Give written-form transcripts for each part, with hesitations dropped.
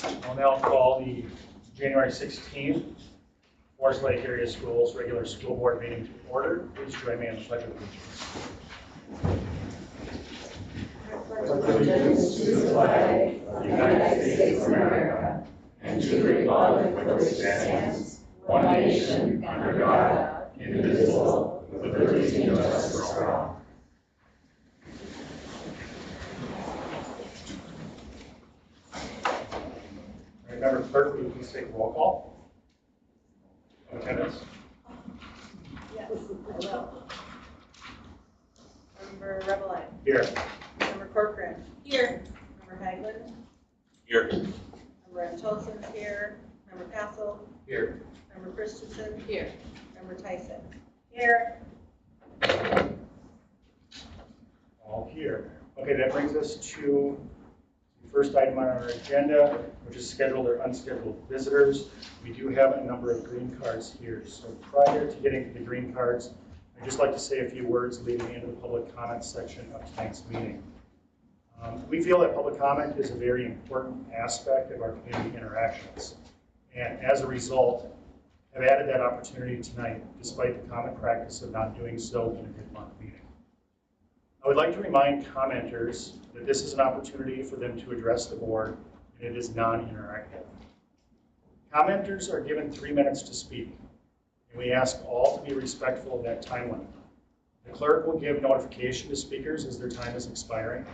I'll now call the January 16th Forest Lake Area Schools regular school board meeting to order. Please join me in the Pledge of Allegiance. Allegiance to the flag of the United States of America and to the republic for which it stands, one nation, under God, indivisible, with liberty and justice for all. Member Clerk, will you please take roll call? Attendance? Yes, I will. Member Reveline. Here. Member Corcoran. Here. Member Haglund. Here. Member Antolson's here. Member Castle. Here. Member Christensen. Here. Member Tyson. Here. All here. Okay, that brings us to the first item on our agenda, which is scheduled or unscheduled visitors. We do have a number of green cards here. So prior to getting to the green cards, I'd just like to say a few words leading into the public comment section of tonight's meeting. We feel that public comment is a very important aspect of our community interactions. And as a result, have added that opportunity tonight, despite the common practice of not doing so in a mid-month meeting. I would like to remind commenters that this is an opportunity for them to address the board, and it is non-interactive. Commenters are given 3 minutes to speak, and we ask all to be respectful of that time limit. The clerk will give notification to speakers as their time is expiring,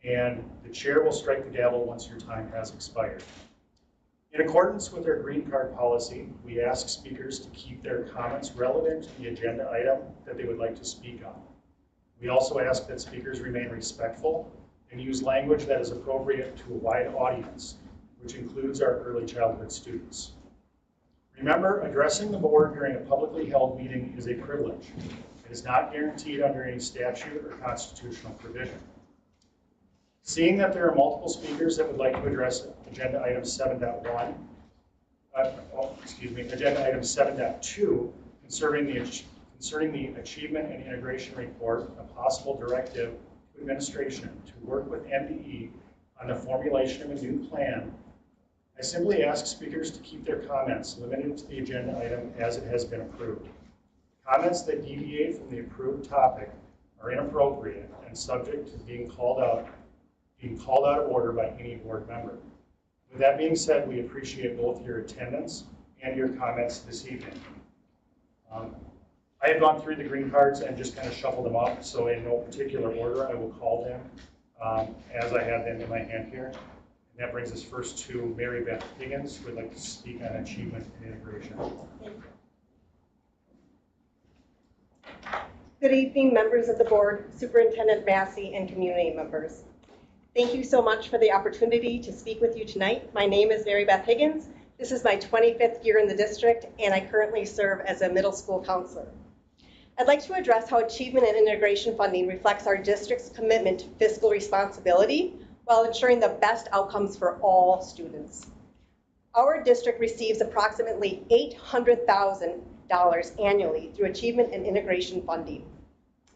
and the chair will strike the gavel once your time has expired. In accordance with our green card policy, we ask speakers to keep their comments relevant to the agenda item that they would like to speak on. We also ask that speakers remain respectful and use language that is appropriate to a wide audience, which includes our early childhood students. Remember, addressing the board during a publicly held meeting is a privilege. It is not guaranteed under any statute or constitutional provision. Seeing that there are multiple speakers that would like to address agenda item 7.1, agenda item 7.2, concerning the Achievement and Integration Report, a possible directive to administration to work with MDE on the formulation of a new plan, I simply ask speakers to keep their comments limited to the agenda item as it has been approved. Comments that deviate from the approved topic are inappropriate and subject to being called out of order by any board member. With that being said, we appreciate both your attendance and your comments this evening. I have gone through the green cards and just kind of shuffled them up, so in no particular order, I will call them as I have them in my hand here. And that brings us first to Mary Beth Higgins, who would like to speak on achievement and integration. Good evening, members of the board, Superintendent Massey, and community members. Thank you so much for the opportunity to speak with you tonight. My name is Mary Beth Higgins. This is my 25th year in the district, and I currently serve as a middle school counselor. I'd like to address how achievement and integration funding reflects our district's commitment to fiscal responsibility while ensuring the best outcomes for all students. Our district receives approximately $800,000 annually through achievement and integration funding.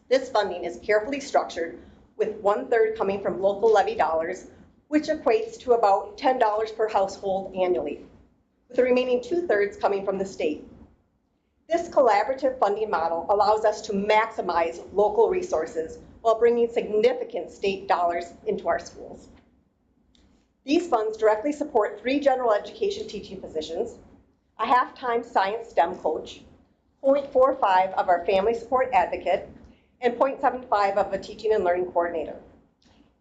This funding is carefully structured, with 1/3 coming from local levy dollars, which equates to about $10 per household annually, with the remaining 2/3 coming from the state. This collaborative funding model allows us to maximize local resources while bringing significant state dollars into our schools. These funds directly support 3 general education teaching positions, a half-time science STEM coach, 0.45 of our family support advocate, and 0.75 of a teaching and learning coordinator.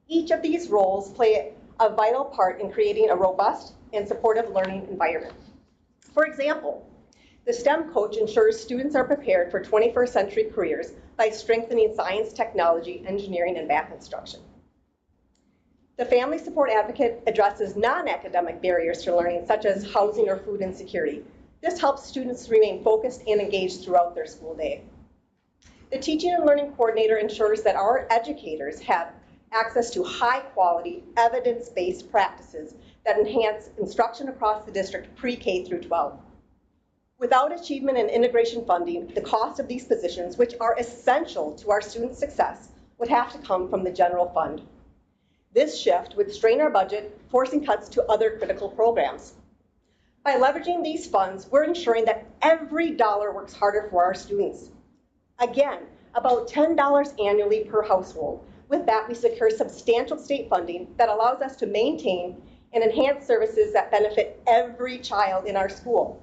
Each of these roles play a vital part in creating a robust and supportive learning environment. For example, the STEM coach ensures students are prepared for 21st century careers by strengthening science, technology, engineering, and math instruction. The family support advocate addresses non-academic barriers to learning, such as housing or food insecurity. This helps students remain focused and engaged throughout their school day. The teaching and learning coordinator ensures that our educators have access to high-quality, evidence-based practices that enhance instruction across the district pre-K through 12. Without achievement and integration funding, the cost of these positions, which are essential to our students' success, would have to come from the general fund. This shift would strain our budget, forcing cuts to other critical programs. By leveraging these funds, we're ensuring that every dollar works harder for our students. Again, about $10 annually per household. With that, we secure substantial state funding that allows us to maintain and enhance services that benefit every child in our school.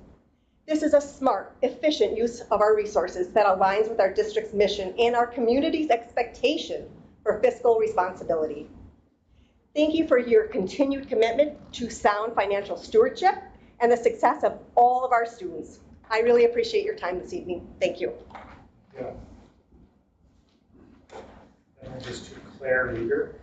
This is a smart, efficient use of our resources that aligns with our district's mission and our community's expectation for fiscal responsibility. Thank you for your continued commitment to sound financial stewardship and the success of all of our students. I really appreciate your time this evening. Thank you. Yeah. That brings us to Claire Luger.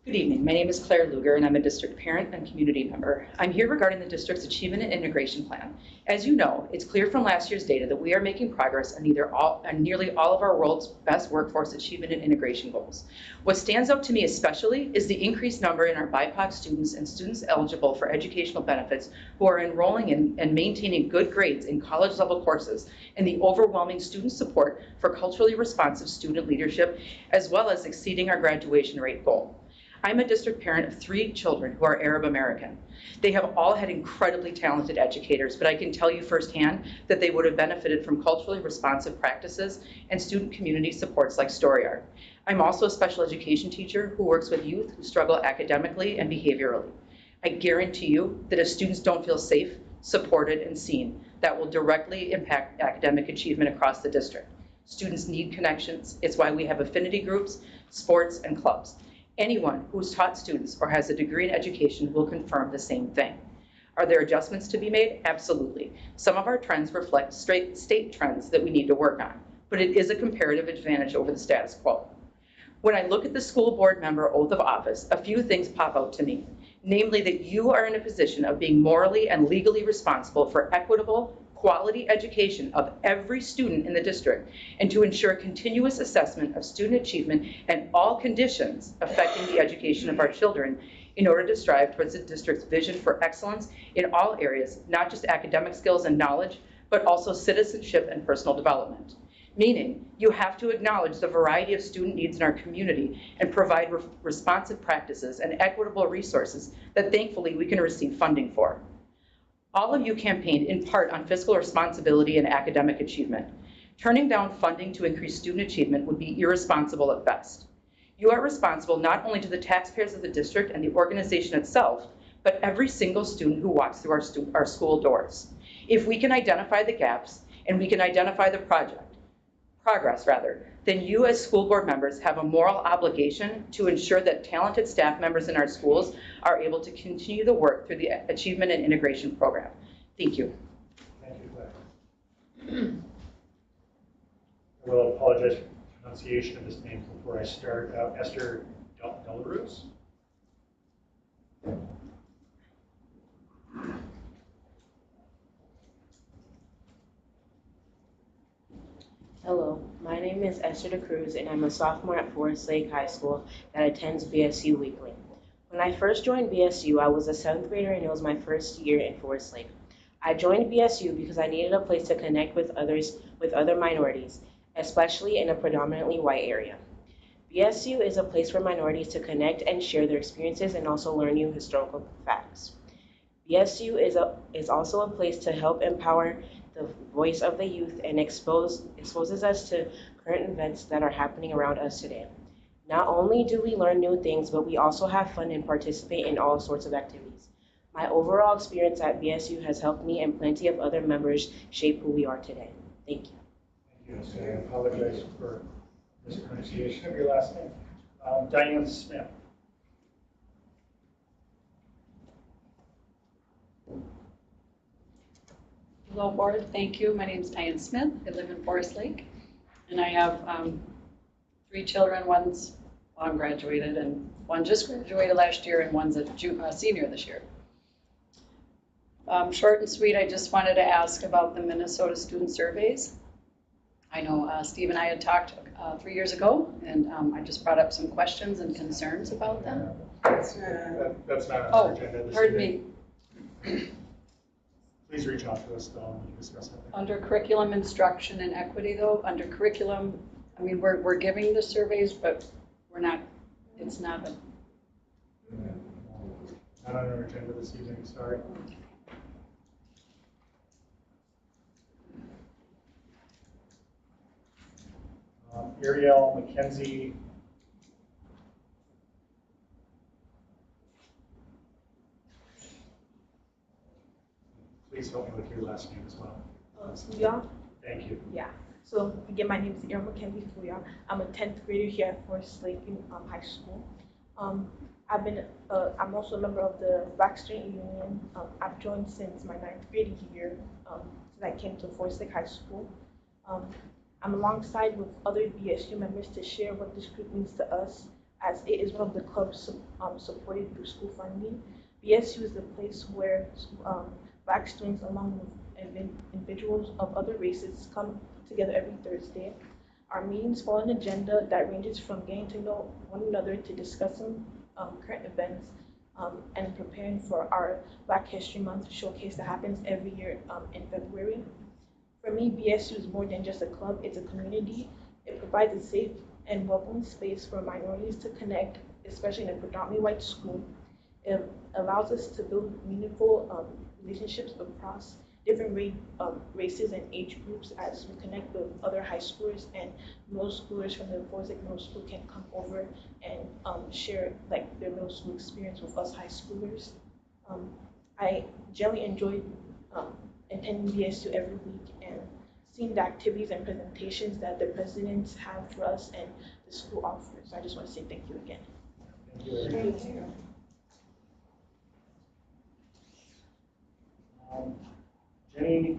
Good evening. My name is Claire Luger, and I'm a district parent and community member. I'm here regarding the district's Achievement and Integration Plan. As you know, it's clear from last year's data that we are making progress on nearly all of our world's best workforce achievement and integration goals. What stands out to me especially is the increased number in our BIPOC students and students eligible for educational benefits who are enrolling in and maintaining good grades in college-level courses, and the overwhelming student support for culturally responsive student leadership, as well as exceeding our graduation rate goal. I'm a district parent of 3 children who are Arab American. They have all had incredibly talented educators, but I can tell you firsthand that they would have benefited from culturally responsive practices and student community supports like Story Art. I'm also a special education teacher who works with youth who struggle academically and behaviorally. I guarantee you that if students don't feel safe, supported, and seen, that will directly impact academic achievement across the district. Students need connections. It's why we have affinity groups, sports, and clubs. Anyone who's taught students or has a degree in education will confirm the same thing. Are there adjustments to be made? Absolutely. Some of our trends reflect state trends that we need to work on, but it is a comparative advantage over the status quo. When I look at the school board member oath of office, a few things pop out to me, namely that you are in a position of being morally and legally responsible for equitable, quality education of every student in the district, and to ensure continuous assessment of student achievement and all conditions affecting the education of our children in order to strive towards the district's vision for excellence in all areas, not just academic skills and knowledge, but also citizenship and personal development. Meaning, you have to acknowledge the variety of student needs in our community and provide responsive practices and equitable resources that thankfully we can receive funding for. All of you campaigned in part on fiscal responsibility and academic achievement. Turning down funding to increase student achievement would be irresponsible at best. You are responsible not only to the taxpayers of the district and the organization itself, but every single student who walks through our school doors. If we can identify the gaps and we can identify the progress, then you as school board members have a moral obligation to ensure that talented staff members in our schools are able to continue the work through the Achievement and Integration Program. Thank you. Thank you, Claire. I will apologize for the pronunciation of this name before I start. Esther Delarose. Hello, my name is Esther DeCruz and I'm a sophomore at Forest Lake High School that attends BSU weekly. When I first joined BSU, I was a 7th grader and it was my first year in Forest Lake. I joined BSU because I needed a place to connect with other minorities, especially in a predominantly white area. BSU is a place for minorities to connect and share their experiences and also learn new historical facts. BSU is also a place to help empower the voice of the youth and exposes us to current events that are happening around us today. Not only do we learn new things, but we also have fun and participate in all sorts of activities. My overall experience at BSU has helped me and plenty of other members shape who we are today. Thank you. Thank you. So I apologize for mispronunciation of your last name. Diane Smith. Hello, board. Thank you. My name is Diane Smith. I live in Forest Lake, and I have 3 children. One's long graduated, and one just graduated last year, and one's a senior this year. Short and sweet, I just wanted to ask about the Minnesota student surveys. I know Steve and I had talked 3 years ago, and I just brought up some questions and concerns about them. That's not on our agenda this Pardon evening. me. Please reach out to us though, and we can discuss that. Under curriculum instruction and equity though, under curriculum, I mean, we're giving the surveys, but we're not, it's not a, Not on our agenda this evening, sorry. Ariel McKenzie. Please help me with your last name as well. Fuya. Thank you. Yeah. So again, my name is Irma Kendi Fuya. I'm a 10th grader here at Forest Lake High School. I'm also a member of the Black Student Union. I've joined since my 9th grade year, since I came to Forest Lake High School. I'm alongside with other BSU members to share what this group means to us, as it is one of the clubs supported through school funding. BSU is the place where Black students, along with individuals of other races, come together every Thursday. Our meetings follow an agenda that ranges from getting to know one another to discussing current events and preparing for our Black History Month showcase that happens every year in February. For me, BSU is more than just a club, it's a community. It provides a safe and welcoming space for minorities to connect, especially in a predominantly white school. It allows us to build meaningful relationships across different races and age groups as we connect with other high schoolers, and middle schoolers from the Forest Lake Middle School can come over and share like their middle school experience with us high schoolers. I generally enjoy attending BSU every week and seeing the activities and presentations that the presidents have for us and the school offers. So I just want to say thank you again. Thank you. Jenny?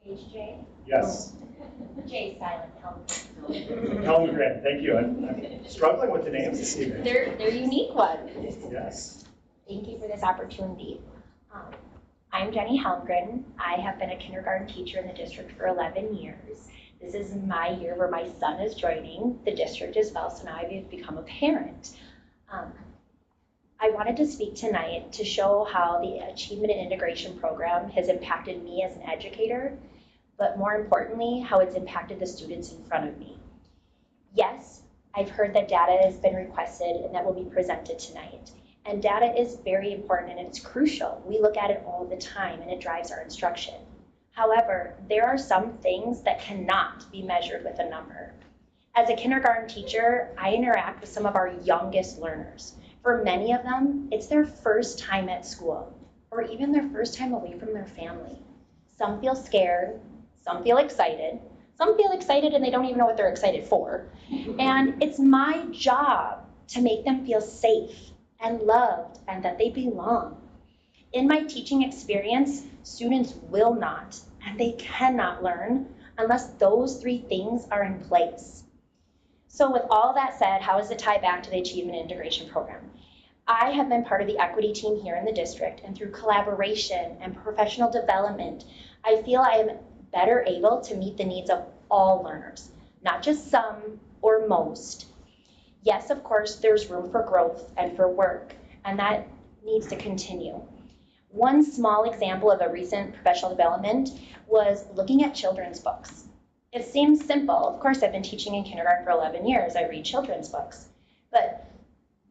HJ? Yes. J silent, Helmgren. Helmgren, thank you. I'm struggling with the names this evening. They're unique ones. Yes. Thank you for this opportunity. I'm Jenny Helmgren. I have been a kindergarten teacher in the district for 11 years. This is my year where my son is joining the district as well, so now I've become a parent. I wanted to speak tonight to show how the Achievement and Integration Program has impacted me as an educator, but more importantly, how it's impacted the students in front of me. Yes, I've heard that data has been requested and that will be presented tonight. And data is very important and it's crucial. We look at it all the time and it drives our instruction. However, there are some things that cannot be measured with a number. As a kindergarten teacher, I interact with some of our youngest learners. For many of them, it's their first time at school, or even their first time away from their family. Some feel scared, some feel excited and they don't even know what they're excited for. And it's my job to make them feel safe and loved and that they belong. In my teaching experience, students will not and they cannot learn unless those three things are in place. So with all that said, how does it tie back to the Achievement and Integration Program? I have been part of the equity team here in the district, and through collaboration and professional development, I feel I am better able to meet the needs of all learners, not just some or most. Yes, of course, there's room for growth and for work, and that needs to continue. One small example of a recent professional development was looking at children's books. It seems simple. Of course, I've been teaching in kindergarten for 11 years. I read children's books, but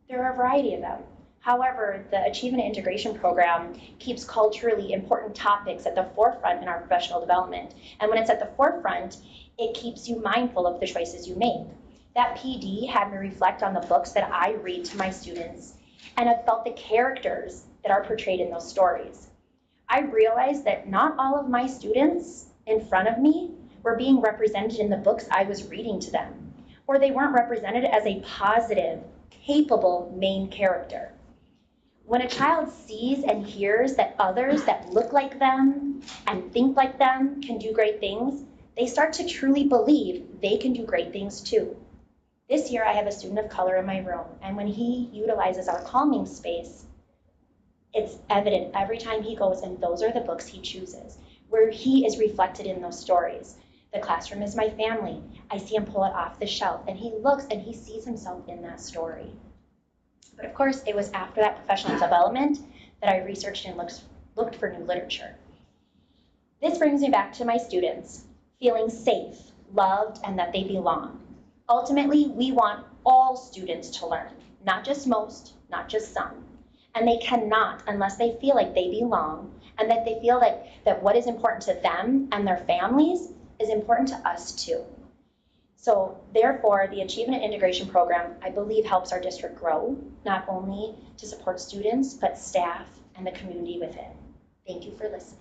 there are a variety of them. However, the Achievement and Integration Program keeps culturally important topics at the forefront in our professional development. And when it's at the forefront, it keeps you mindful of the choices you make. That PD had me reflect on the books that I read to my students and have felt the characters that are portrayed in those stories. I realized that not all of my students in front of me were being represented in the books I was reading to them, or they weren't represented as a positive, capable main character. When a child sees and hears that others that look like them and think like them can do great things, they start to truly believe they can do great things too. This year I have a student of color in my room, and when he utilizes our calming space, it's evident every time he goes, and those are the books he chooses, where he is reflected in those stories. The classroom is my family. I see him pull it off the shelf, and he looks and he sees himself in that story. But of course, it was after that professional development that I researched and looked looked for new literature. This brings me back to my students, feeling safe, loved, and that they belong. Ultimately, we want all students to learn, not just most, not just some. And they cannot unless they feel like they belong and that they feel that what is important to them and their families is important to us too. So therefore, the Achievement Integration Program, I believe, helps our district grow, not only to support students, but staff and the community within. Thank you for listening.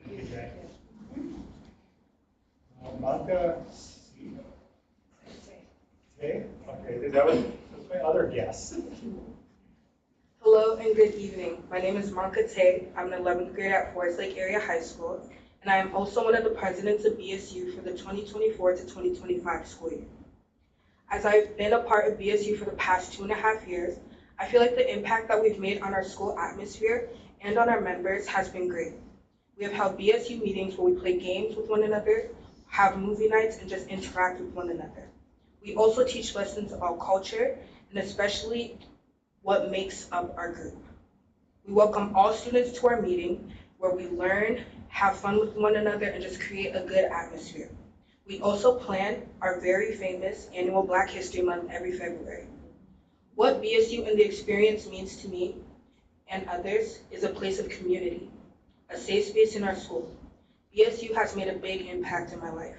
Thank you, Jay. Monica, okay, that was my other guess. Hello and good evening. My name is Monica Tay. I'm an 11th grader at Forest Lake Area High School, and I am also one of the presidents of BSU for the 2024 to 2025 school year. As I've been a part of BSU for the past 2.5 years, I feel like the impact that we've made on our school atmosphere and on our members has been great. We have held BSU meetings where we play games with one another, have movie nights, and just interact with one another. We also teach lessons about culture and especially what makes up our group. We welcome all students to our meeting where we learn, have fun with one another, and just create a good atmosphere. We also plan our very famous annual Black History Month every February. What BSU and the experience means to me and others is a place of community, a safe space in our school. BSU has made a big impact in my life.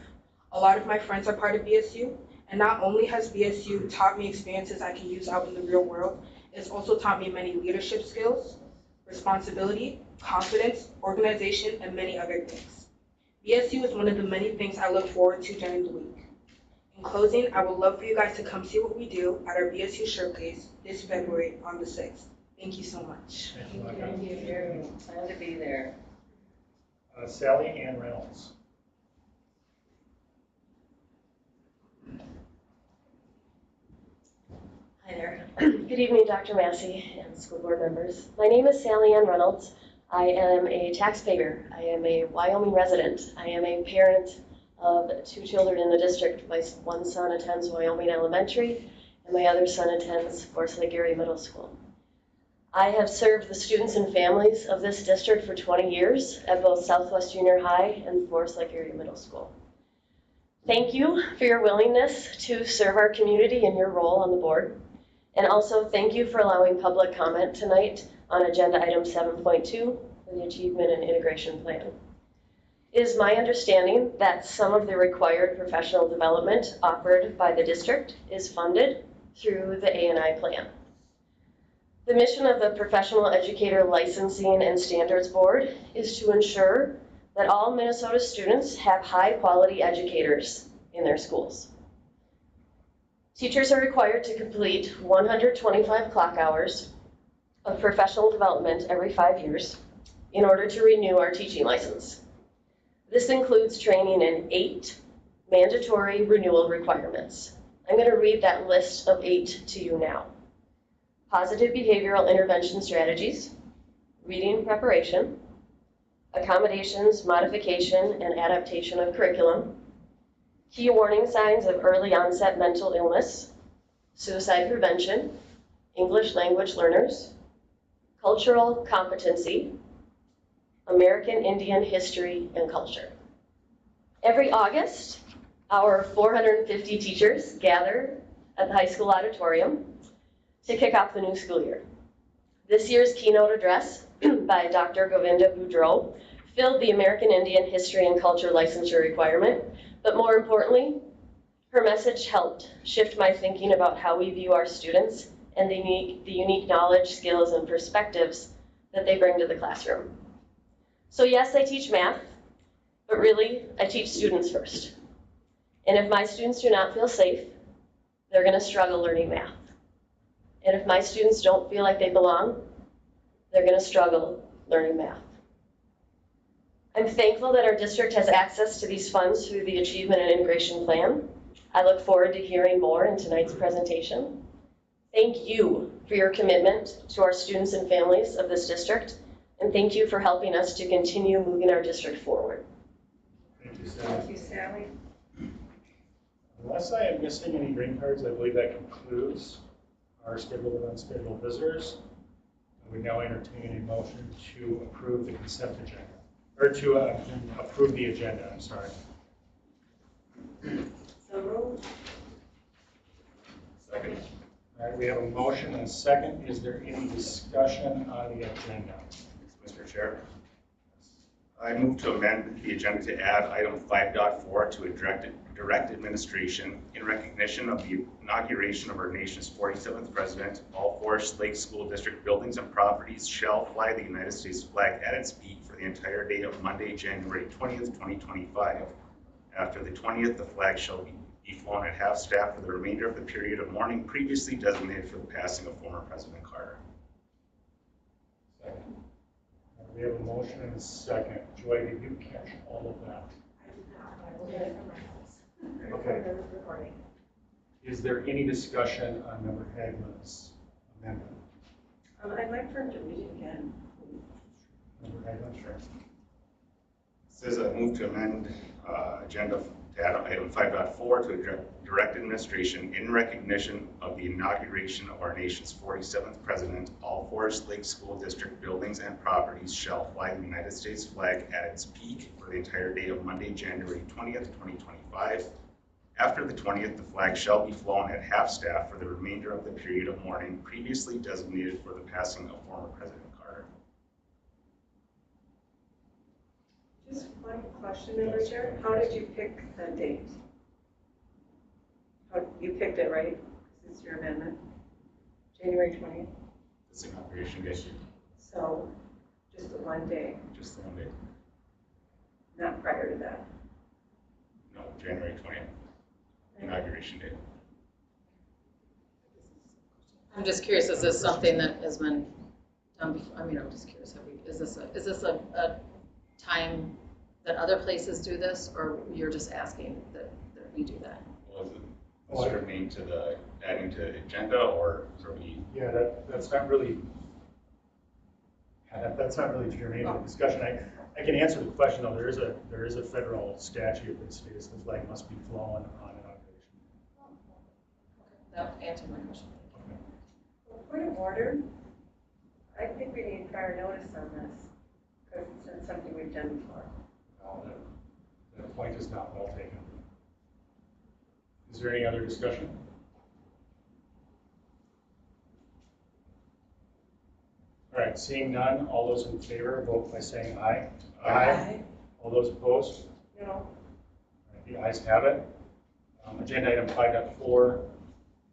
A lot of my friends are part of BSU, and not only has BSU taught me experiences I can use out in the real world, it's also taught me many leadership skills, responsibility, confidence, organization, and many other things. BSU is one of the many things I look forward to during the week. In closing, I would love for you guys to come see what we do at our BSU Showcase this February on the 6th. Thank you so much. Thank you. Glad to be there. Sally Ann Reynolds. Hi there. Good evening, Dr. Massey and school board members. My name is Sally Ann Reynolds. I am a taxpayer. I am a Wyoming resident. I am a parent of 2 children in the district. My one son attends Wyoming Elementary, and my other son attends Forest Lake Area Middle School. I have served the students and families of this district for 20 years at both Southwest Junior High and Forest Lake Area Middle School. Thank you for your willingness to serve our community in your role on the board. And also thank you for allowing public comment tonight on agenda item 7.2 for the Achievement and Integration Plan. It is my understanding that some of the required professional development offered by the district is funded through the A&I plan. The mission of the Professional Educator Licensing and Standards Board is to ensure that all Minnesota students have high-quality educators in their schools. Teachers are required to complete 125 clock hours of professional development every 5 years in order to renew our teaching license. This includes training in 8 mandatory renewal requirements. I'm going to read that list of 8 to you now. Positive behavioral intervention strategies, reading preparation, accommodations, modification, and adaptation of curriculum, key warning signs of early onset mental illness, suicide prevention, English language learners, cultural competency, American Indian history and culture. Every August, our 450 teachers gather at the high school auditorium to kick off the new school year. This year's keynote address by Dr. Govinda Boudreau filled the American Indian history and culture licensure requirement, but more importantly, her message helped shift my thinking about how we view our students and the unique knowledge, skills, and perspectives that they bring to the classroom. So yes, I teach math, but really, I teach students first. And if my students do not feel safe, they're going to struggle learning math. And if my students don't feel like they belong, they're going to struggle learning math. I'm thankful that our district has access to these funds through the Achievement and Integration Plan. I look forward to hearing more in tonight's presentation. Thank you for your commitment to our students and families of this district, and thank you for helping us to continue moving our district forward. Thank you, Sally. Thank you, Sally. Unless I am missing any green cards, I believe that concludes our scheduled and unscheduled visitors. I would now entertain a motion to approve the consent agenda, or to approve the agenda, I'm sorry. So moved. Second. All right, we have a motion and a second. Is there any discussion on the agenda? Mr. Chair, I move to amend the agenda to add item 5.4 to a direct administration in recognition of the inauguration of our nation's 47th president. All Forest Lake School District buildings and properties shall fly the United States flag at its peak for the entire day of Monday, January 20th, 2025. After the 20th, the flag shall be flown at half-staff for the remainder of the period of mourning previously designated for the passing of former President Carter. Second. We have a motion and a second. Joy, did you catch all of that? Okay. Is there any discussion on Member Hagman's amendment? I'd like for him to read it again. Member Hagman, sure. It says I move to amend agenda to add item 5.4 to a direct administration in recognition of the inauguration of our nation's 47th president. All Forest Lake School District buildings and properties shall fly the United States flag at its peak for the entire day of Monday, January 20th, 2025. After the 20th, the flag shall be flown at half-staff for the remainder of the period of mourning previously designated for the passing of former President Carter. Just one question, Member Chair. How did you pick the date? You picked it, right? This is your amendment. January 20th. It's inauguration day. So just the one day, Just the one day. not prior to that. No, January 20th. Inauguration day. I'm just curious, is this something that has been done before? I mean, I'm just curious, is this a time that other places do this, or you're just asking that we do that? Well, is it germane to the adding to the agenda, or are we? Yeah, that's not really germane to the discussion. I can answer the question though. There is a federal statute that states the flag must be flown on inauguration. That answered my question. Okay. Well, point of order. I think we need prior notice on this because it's not something we've done before. No, that point is not well taken. Is there any other discussion? All right, seeing none, all those in favor vote by saying aye. Aye. All those opposed? No. All right, the ayes have it. Agenda item 5.4,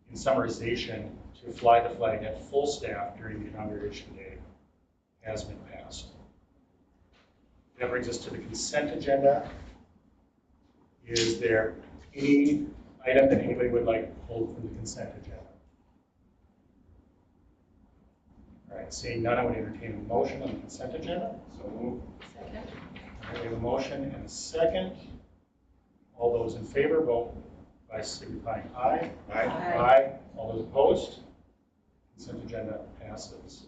in summarization, to fly the flag at full staff during the inauguration day has been passed. That brings us to the consent agenda. Is there any item that anybody would like to pull from the consent agenda? All right, seeing none, I would entertain a motion on the consent agenda. So move. Second. All right, we have a motion and a second. All those in favor vote by signifying aye. Aye. Aye. All those opposed? Consent agenda passes.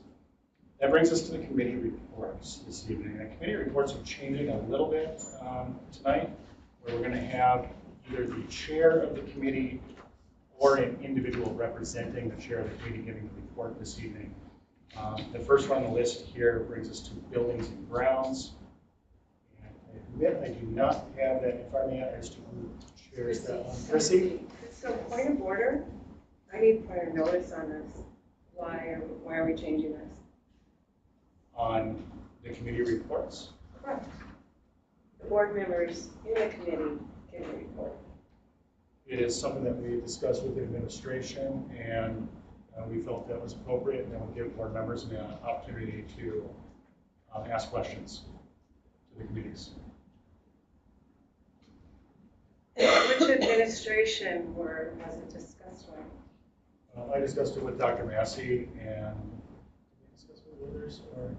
That brings us to the committee reports this evening. The committee reports are changing a little bit tonight, where we're going to have either the chair of the committee or an individual representing the chair of the committee giving the report this evening. The first one on the list here brings us to buildings and grounds. And I admit I do not have that in front of me as to who chairs that one. Chrissy? So point of order. I need prior notice on this. Why are we changing this? On the committee reports. Correct. The board members in the committee give a report. It is something that we discussed with the administration, and we felt that was appropriate, and that would give board members an opportunity to ask questions to the committees. Which administration was it discussed with? I discussed it with Dr. Massey, and did we discuss it with others, or?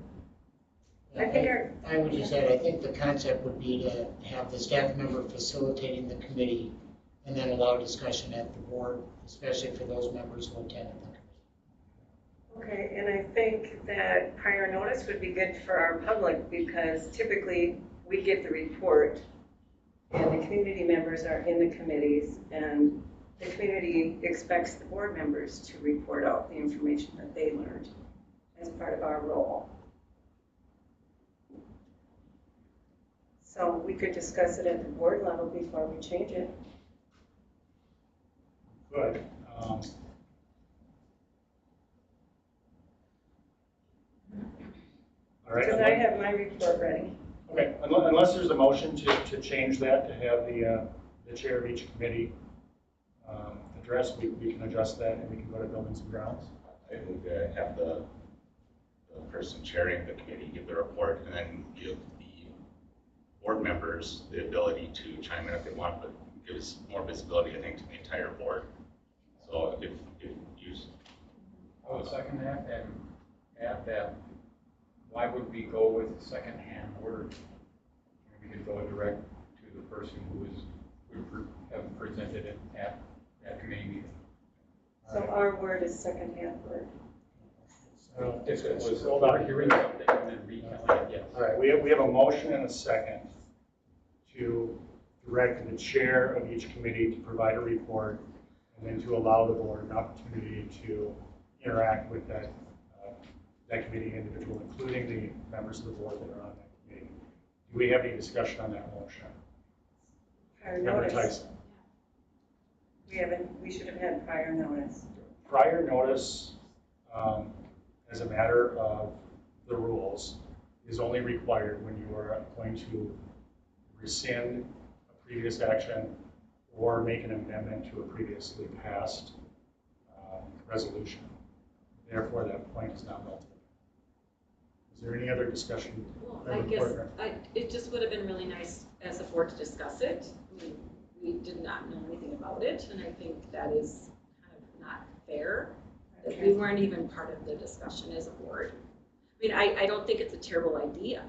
I would just add, I think the concept would be to have the staff member facilitating the committee and then allow discussion at the board, especially for those members who attend the committee. Okay, and I think that prior notice would be good for our public because typically we get the report and the community members are in the committees and the community expects the board members to report out the information that they learned. as part of our role. So we could discuss it at the board level before we change it. Good. All right. Because I have my report ready. Okay, unless there's a motion to change that, to have the chair of each committee address, we can adjust that and we can go to buildings and grounds. I think have the person chairing the committee give the report and then give the board members the ability to chime in if they want, but gives more visibility, I think, to the entire board. So if you... I would second that and add that why would we go with second-hand word? We could go direct to the person who would have presented it at that committee meeting. So our word is second-hand word. If it was hearing something and then retelling it, yes. All right, we have a motion and a second to direct the chair of each committee to provide a report and then to allow the board an opportunity to interact with that committee individual, including the members of the board that are on that committee. Do we have any discussion on that motion? Prior Member notice. Tyson. We should have had prior notice. Prior notice, as a matter of the rules, is only required when you are going to rescind a previous action or make an amendment to a previously passed resolution. Therefore, that point is not relevant. Is there any other discussion? Well, I guess it just would have been really nice as a board to discuss it. We did not know anything about it, and I think that is kind of not fair that we weren't even part of the discussion as a board. I mean, I don't think it's a terrible idea,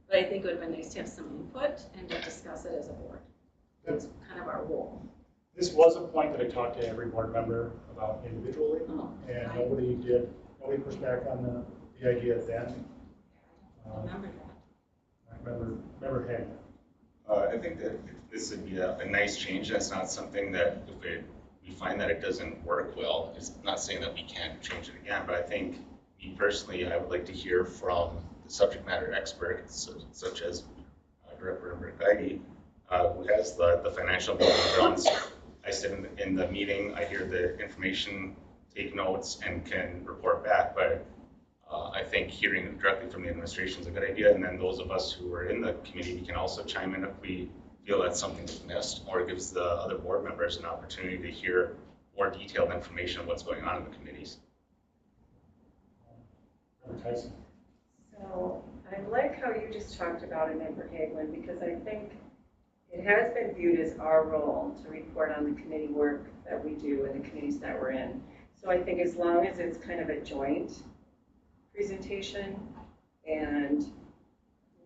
but I think it would have been nice to have some input and to discuss it as a board. That's kind of our role. This was a point that I talked to every board member about individually, and nobody pushed back on the idea then. Remember that. Remember Hagen. I think that this would be a nice change. That's not something that if we find that it doesn't work well, it's not saying that we can't change it again, but I think me personally, I would like to hear from the subject matter experts, such as Director Geige, who has the financial backgrounds. I sit in the meeting, I hear the information, take notes, and can report back, but I think hearing directly from the administration is a good idea, and then those of us who are in the committee, we can also chime in if we feel that something is missed, or it gives the other board members an opportunity to hear more detailed information on what's going on in the committees. Tyson. So I like how you just talked about it, Member Hagelin, because I think it has been viewed as our role to report on the committee work that we do and the committees that we're in. So I think as long as it's kind of a joint presentation and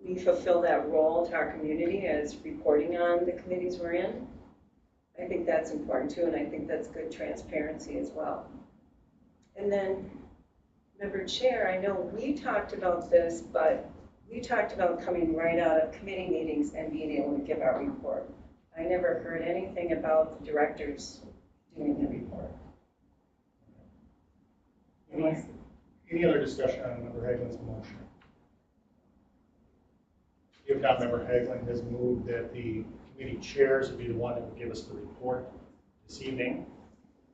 we fulfill that role to our community as reporting on the committees we're in, I think that's important too, and I think that's good transparency as well. And then, Member Chair, I know we talked about this, but we talked about coming right out of committee meetings and being able to give our report. I never heard anything about the directors doing the report. Any other discussion on Member Hagelin's motion? If not, Member Hagelin has moved that the committee chairs would be the one that would give us the report this evening.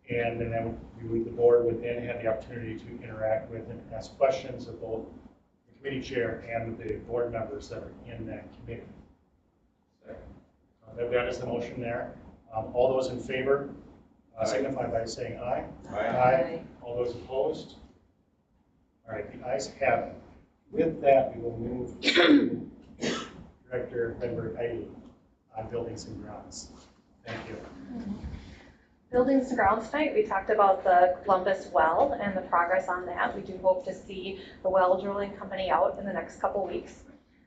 And then the board would then have the opportunity to interact with and ask questions of both the committee chair and the board members that are in that committee. That is the motion there. All those in favor signify by saying aye. Aye. All those opposed? All right, the ayes have it. With that, we will move to Director Member Geige on buildings and grounds. Thank you. Buildings and grounds tonight, we talked about the Columbus well and the progress on that. We do hope to see the well drilling company out in the next couple weeks.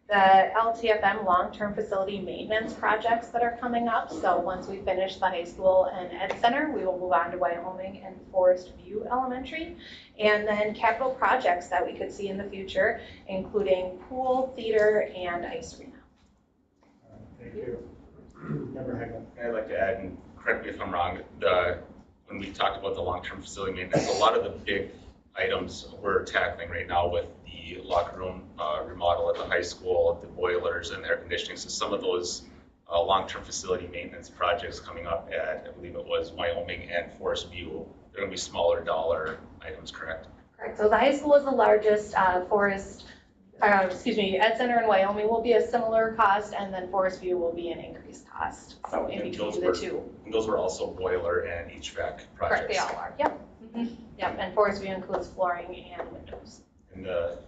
The LTFM long-term facility maintenance projects that are coming up. So once we finish the high school and ed center, we will move on to Wyoming and Forest View Elementary. And then capital projects that we could see in the future, including pool, theater, and ice arena. Thank you. Member Hagelin. I'd like to add, and correct me if I'm wrong, when we talked about the long-term facility maintenance, a lot of the big items we're tackling right now with the locker room remodel at the high school, the boilers and air conditioning. So some of those long-term facility maintenance projects coming up at, I believe it was Wyoming and Forest View, they're going to be smaller dollar items, correct? Correct. So the high school is the largest. Ed Center in Wyoming will be a similar cost, and then Forest View will be an increased cost. So in between the two. And those were also boiler and HVAC projects. Correct, they all are. Yep. Yep. And Forest View includes flooring and windows. And the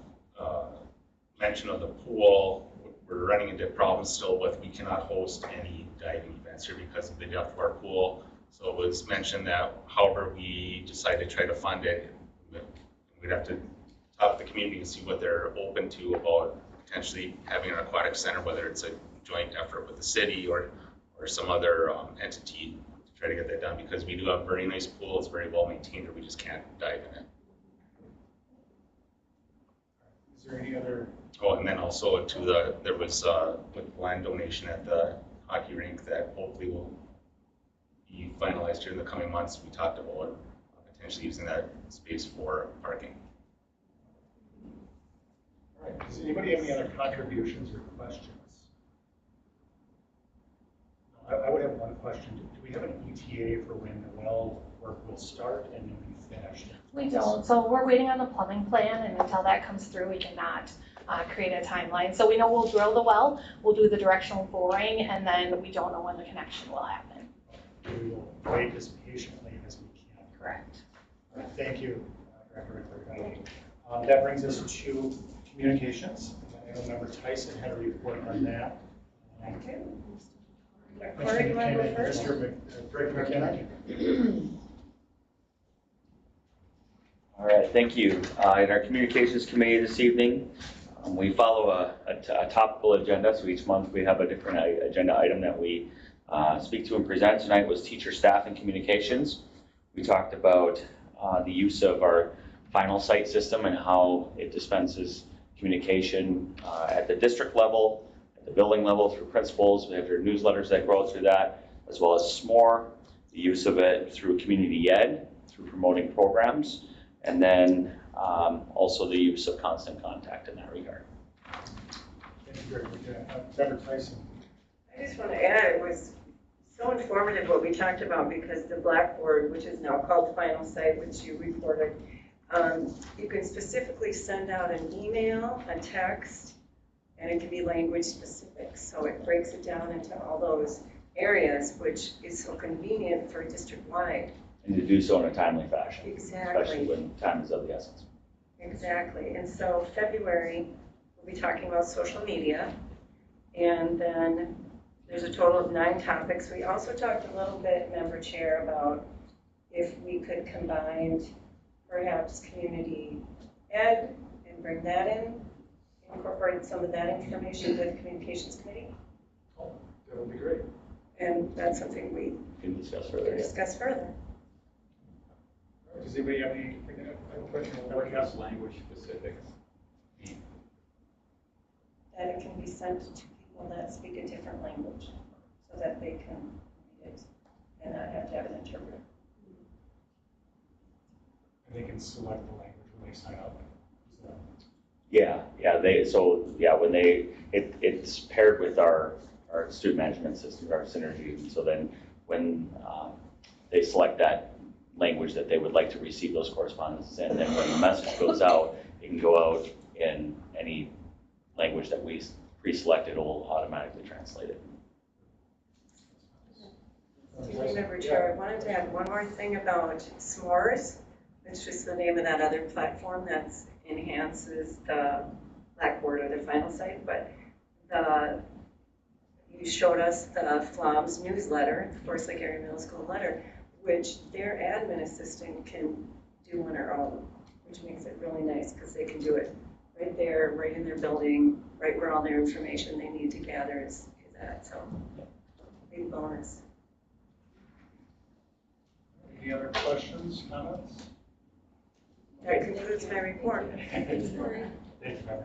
mention of the pool, we're running into problems still with, we cannot host any diving events here because of the depth of our pool. So it was mentioned that however we decide to try to fund it, we'd have to talk to the community and see what they're open to about potentially having an aquatic center, whether it's a joint effort with the city or some other entity to try to get that done, because we do have a very nice pool, it's very well maintained, or we just can't dive in it. Is there any other? Oh, and then also there was with land donation at the hockey rink that hopefully will be finalized here in the coming months. We talked about potentially using that space for parking. All right. Does anybody have any other contributions or questions? No, I would have one question. Do we have an ETA for when the well work will start and then be finished? We don't. So we're waiting on the plumbing plan, and until that comes through, we cannot create a timeline. So we know we'll drill the well, we'll do the directional boring, and then we don't know when the connection will happen. We will wait as patiently as we can. Correct. All right, thank you, Director Rickler. That brings us to communications. I know Member Tyson had a report on that. Thank you. Corey, you want to go first? Director McKenna. All right, thank you. In our communications committee this evening, we follow a topical agenda. So each month we have a different agenda item that we speak to and present. Tonight was teacher, staff, and communications. We talked about the use of our final site system and how it dispenses communication at the district level, at the building level through principals. We have your newsletters that go out through that, as well as SMORE, the use of it through community ed, through promoting programs, and then also the use of constant contact in that regard. Thank you, Director. Member Tyson. I just want to add, it was so informative what we talked about, because the Blackboard, which is now called Final Site, which you reported, you can specifically send out an email, a text, and it can be language specific. So it breaks it down into all those areas, which is so convenient for district-wide. And to do so in a timely fashion. Exactly. Especially when time is of the essence. Exactly. And so February, we'll be talking about social media. And then there's a total of 9 topics. We also talked a little bit, Member Chair, about if we could combine perhaps community ed and bring that in, incorporate some of that information with the communications committee. Oh, that would be great. And that's something we can discuss further. Does anybody have any question? What is language specific? That it can be sent to people that speak a different language so that they can read it and not have to have an interpreter. And they can select the language when they sign up. Yeah, when it's paired with our student management system, our synergy. And so then when they select that language that they would like to receive those correspondences in, then when the message goes out, it can go out in any language that we pre-selected. It will automatically translate it. Do you remember, Chair, I wanted to add one more thing about s'mores, which is the name of that other platform that enhances the Blackboard or the Final Site, but you showed us the FLOM's newsletter, the Forest Lake Area Middle School letter, which their admin assistant can do on her own, which makes it really nice because they can do it right there, right in their building, right where all their information they need to gather is at. So, big bonus. Any other questions, comments? That concludes my report. Thank you, Member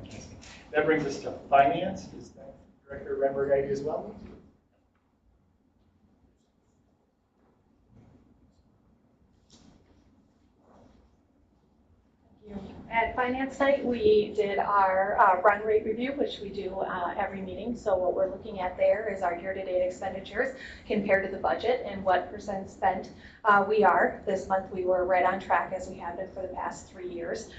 Casey. That brings us to finance. Is that Director Renberg ID as well? At Finance Night, we did our run rate review, which we do every meeting. So what we're looking at there is our year-to-date expenditures compared to the budget and what percent spent we are. This month, we were right on track as we have been for the past 3 years.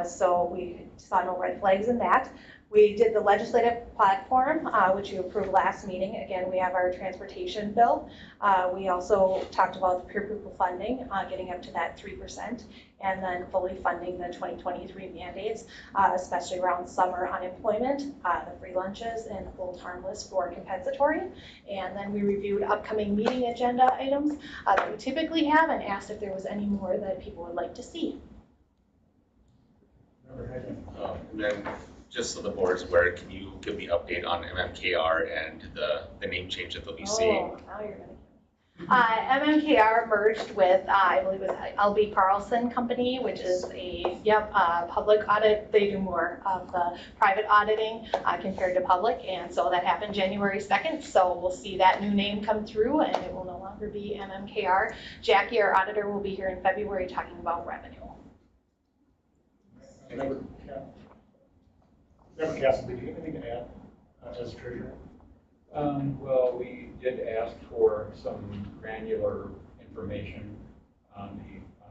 So we saw no red flags in that. We did the legislative platform, which you approved last meeting. Again, we have our transportation bill. We also talked about the peer pupil funding, getting up to that 3%, and then fully funding the 2023 mandates, especially around summer unemployment, the free lunches, and hold harmless for compensatory. And then we reviewed upcoming meeting agenda items that we typically have and asked if there was any more that people would like to see. And then, just so the board's aware, can you give me an update on MMKR and the name change that they'll be seeing? Oh, now you're gonna kill me. MMKR merged with, I believe it was L.B. Carlson Company, which is a, public audit. They do more of the private auditing compared to public, and so that happened January 2nd, so we'll see that new name come through, and it will no longer be MMKR. Jackie, our auditor, will be here in February talking about revenue. Member Castle, did you have anything to add as treasurer? Well, we did ask for some granular information on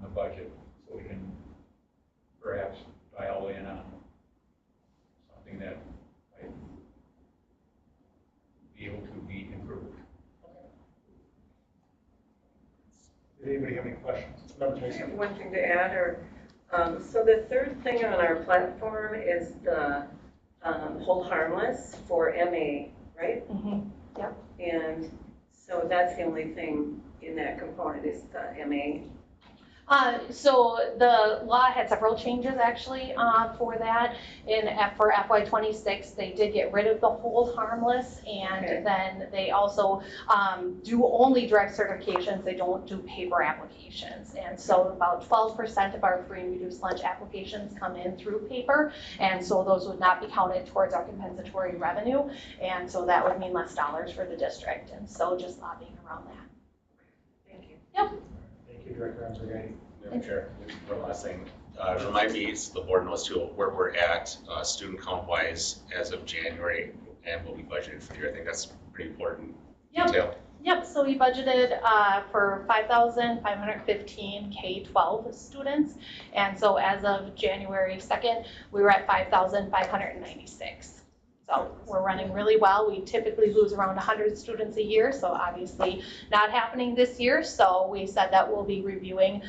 the budget, so we can perhaps dial in on something that might be able to be improved. Did anybody have any questions? Member I Tyson? have one thing to add. So the third thing on our platform is the hold harmless for MA, right? Mm-hmm. Yep. And so that's the only thing in that component is the MA. So the law had several changes actually for that. For FY26, they did get rid of the hold harmless, and then they also do only direct certifications. They don't do paper applications. And so about 12% of our free and reduced lunch applications come in through paper, and so those would not be counted towards our compensatory revenue, and so that would mean less dollars for the district, and so just lobbying around that. Thank you. Yep. Thank you, Director Anzorgati. Madam Chair, one last thing. Remind me, so the board knows too, where we're at student count wise as of January and what we budgeted for the year. I think that's pretty important detail. Yep, so we budgeted for 5,515 K-12 students, and so as of January 2nd, we were at 5,596. So we're running really well. We typically lose around 100 students a year, so obviously not happening this year. So we said that we'll be reviewing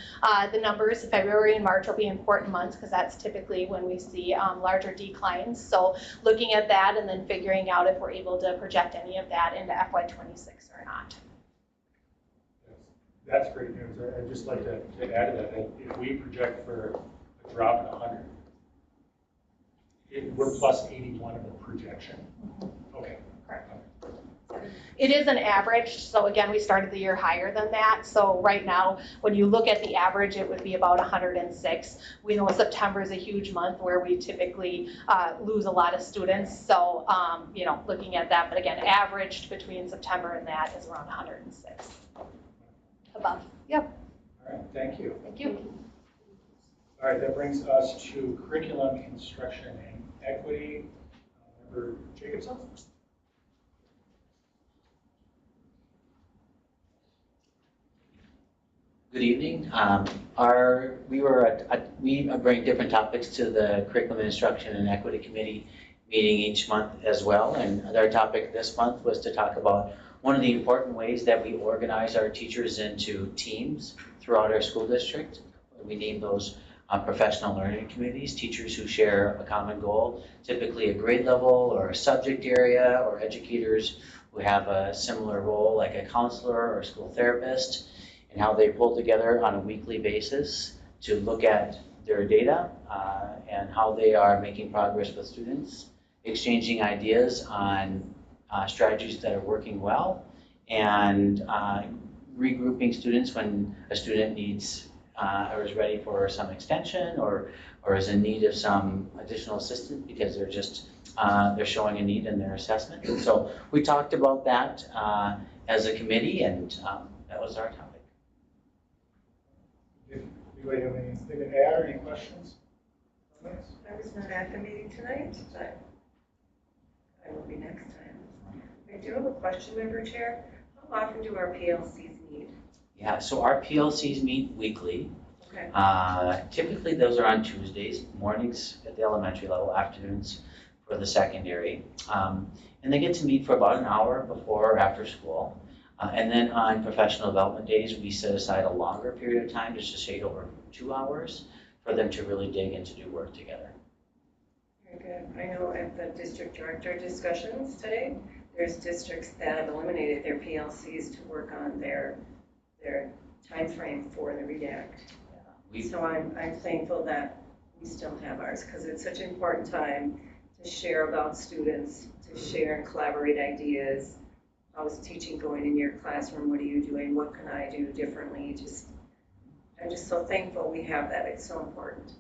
the numbers. February and March will be important months because that's typically when we see larger declines. So looking at that and then figuring out if we're able to project any of that into FY26 or not. That's great news. I'd just like to add to that if we project for a drop in 100, we're plus 81 of the projection. Okay. Correct. It is an average, so again, we started the year higher than that. So right now, when you look at the average, it would be about 106. We know September is a huge month where we typically lose a lot of students. So, looking at that, but again, averaged between September and that is around 106. Above. Yep. All right, thank you. Thank you. All right, that brings us to curriculum, instruction, and equity. Member Jacobson? Good evening. We bring different topics to the Curriculum Instruction and Equity Committee meeting each month as well. And our topic this month was to talk about one of the important ways that we organize our teachers into teams throughout our school district. We name those professional learning committees, teachers who share a common goal, typically a grade level or a subject area, or educators who have a similar role like a counselor or a school therapist, and how they pull together on a weekly basis to look at their data and how they are making progress with students, exchanging ideas on strategies that are working well, and regrouping students when a student needs or is ready for some extension or is in need of some additional assistance because they're showing a need in their assessment. And so we talked about that as a committee, and that was our topic. Anybody have anything to add or any questions? I was not at the meeting tonight, but I will be next time. I do have a question, Member Chair. How often do our PLCs meet? Yeah, so our PLCs meet weekly. Okay. Typically, those are on Tuesdays, mornings at the elementary level, afternoons for the secondary. And they get to meet for about an hour before or after school. And then on professional development days, we set aside a longer period of time, just to say over 2 hours, for them to really dig in to do work together. Very good. I know at the district director discussions today, there's districts that have eliminated their PLCs to work on their time frame for the redact. So I'm thankful that we still have ours, because it's such an important time to share about students, to share and collaborate ideas. How's teaching going in your classroom? What are you doing? What can I do differently? I'm just so thankful we have that. It's so important.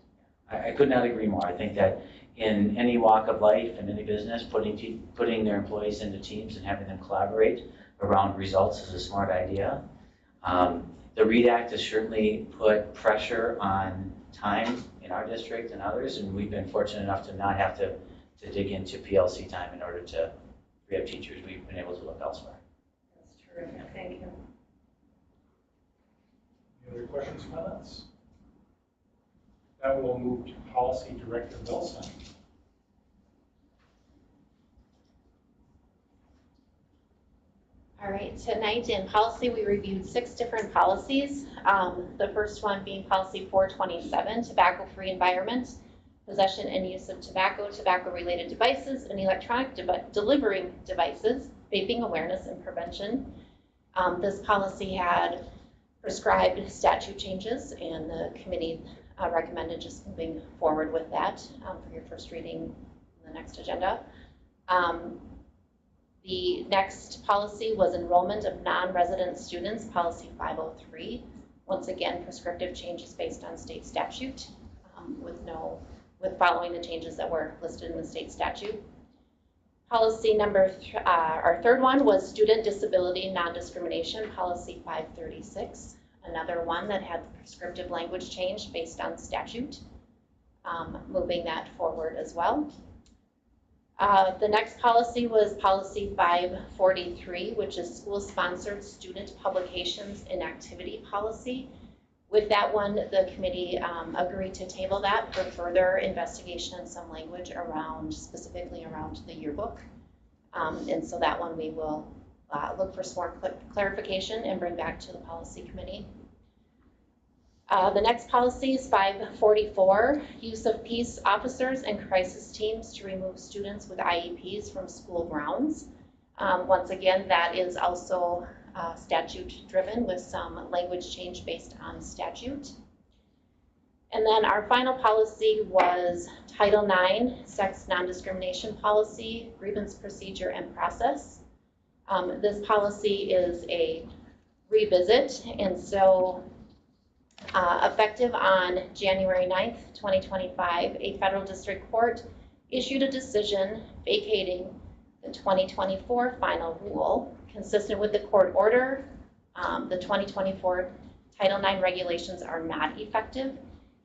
I could not agree more. I think that in any walk of life, in any business, putting their employees into teams and having them collaborate around results is a smart idea. The READ Act has certainly put pressure on time in our district and others, and we've been fortunate enough to not have to dig into PLC time in order to free up teachers. We've been able to look elsewhere. That's terrific. Thank you. Any other questions, comments? Now we'll move to Policy Director Wilson. All right, tonight in policy, we reviewed 6 different policies. The first one being policy 427, tobacco-free environment, possession and use of tobacco, tobacco-related devices, and electronic delivering devices, vaping awareness and prevention. This policy had prescribed statute changes, and the committee recommended just moving forward with that for your first reading in the next agenda. The next policy was enrollment of non-resident students, policy 503. Once again, prescriptive changes based on state statute with following the changes that were listed in the state statute. Policy our third one was student disability non-discrimination, policy 536. Another one that had prescriptive language change based on statute, moving that forward as well. The next policy was policy 543, which is school-sponsored student publications and activity policy. With that one, the committee agreed to table that for further investigation and some language specifically around the yearbook. And so that one we will look for some more clarification and bring back to the policy committee. The next policy is 544, use of peace officers and crisis teams to remove students with IEPs from school grounds. Once again, that is also statute driven with some language change based on statute. And then our final policy was Title IX, sex non-discrimination policy, grievance procedure and process. This policy is a revisit, and so effective on January 9th, 2025, a federal district court issued a decision vacating the 2024 final rule. Consistent with the court order, the 2024 Title IX regulations are not effective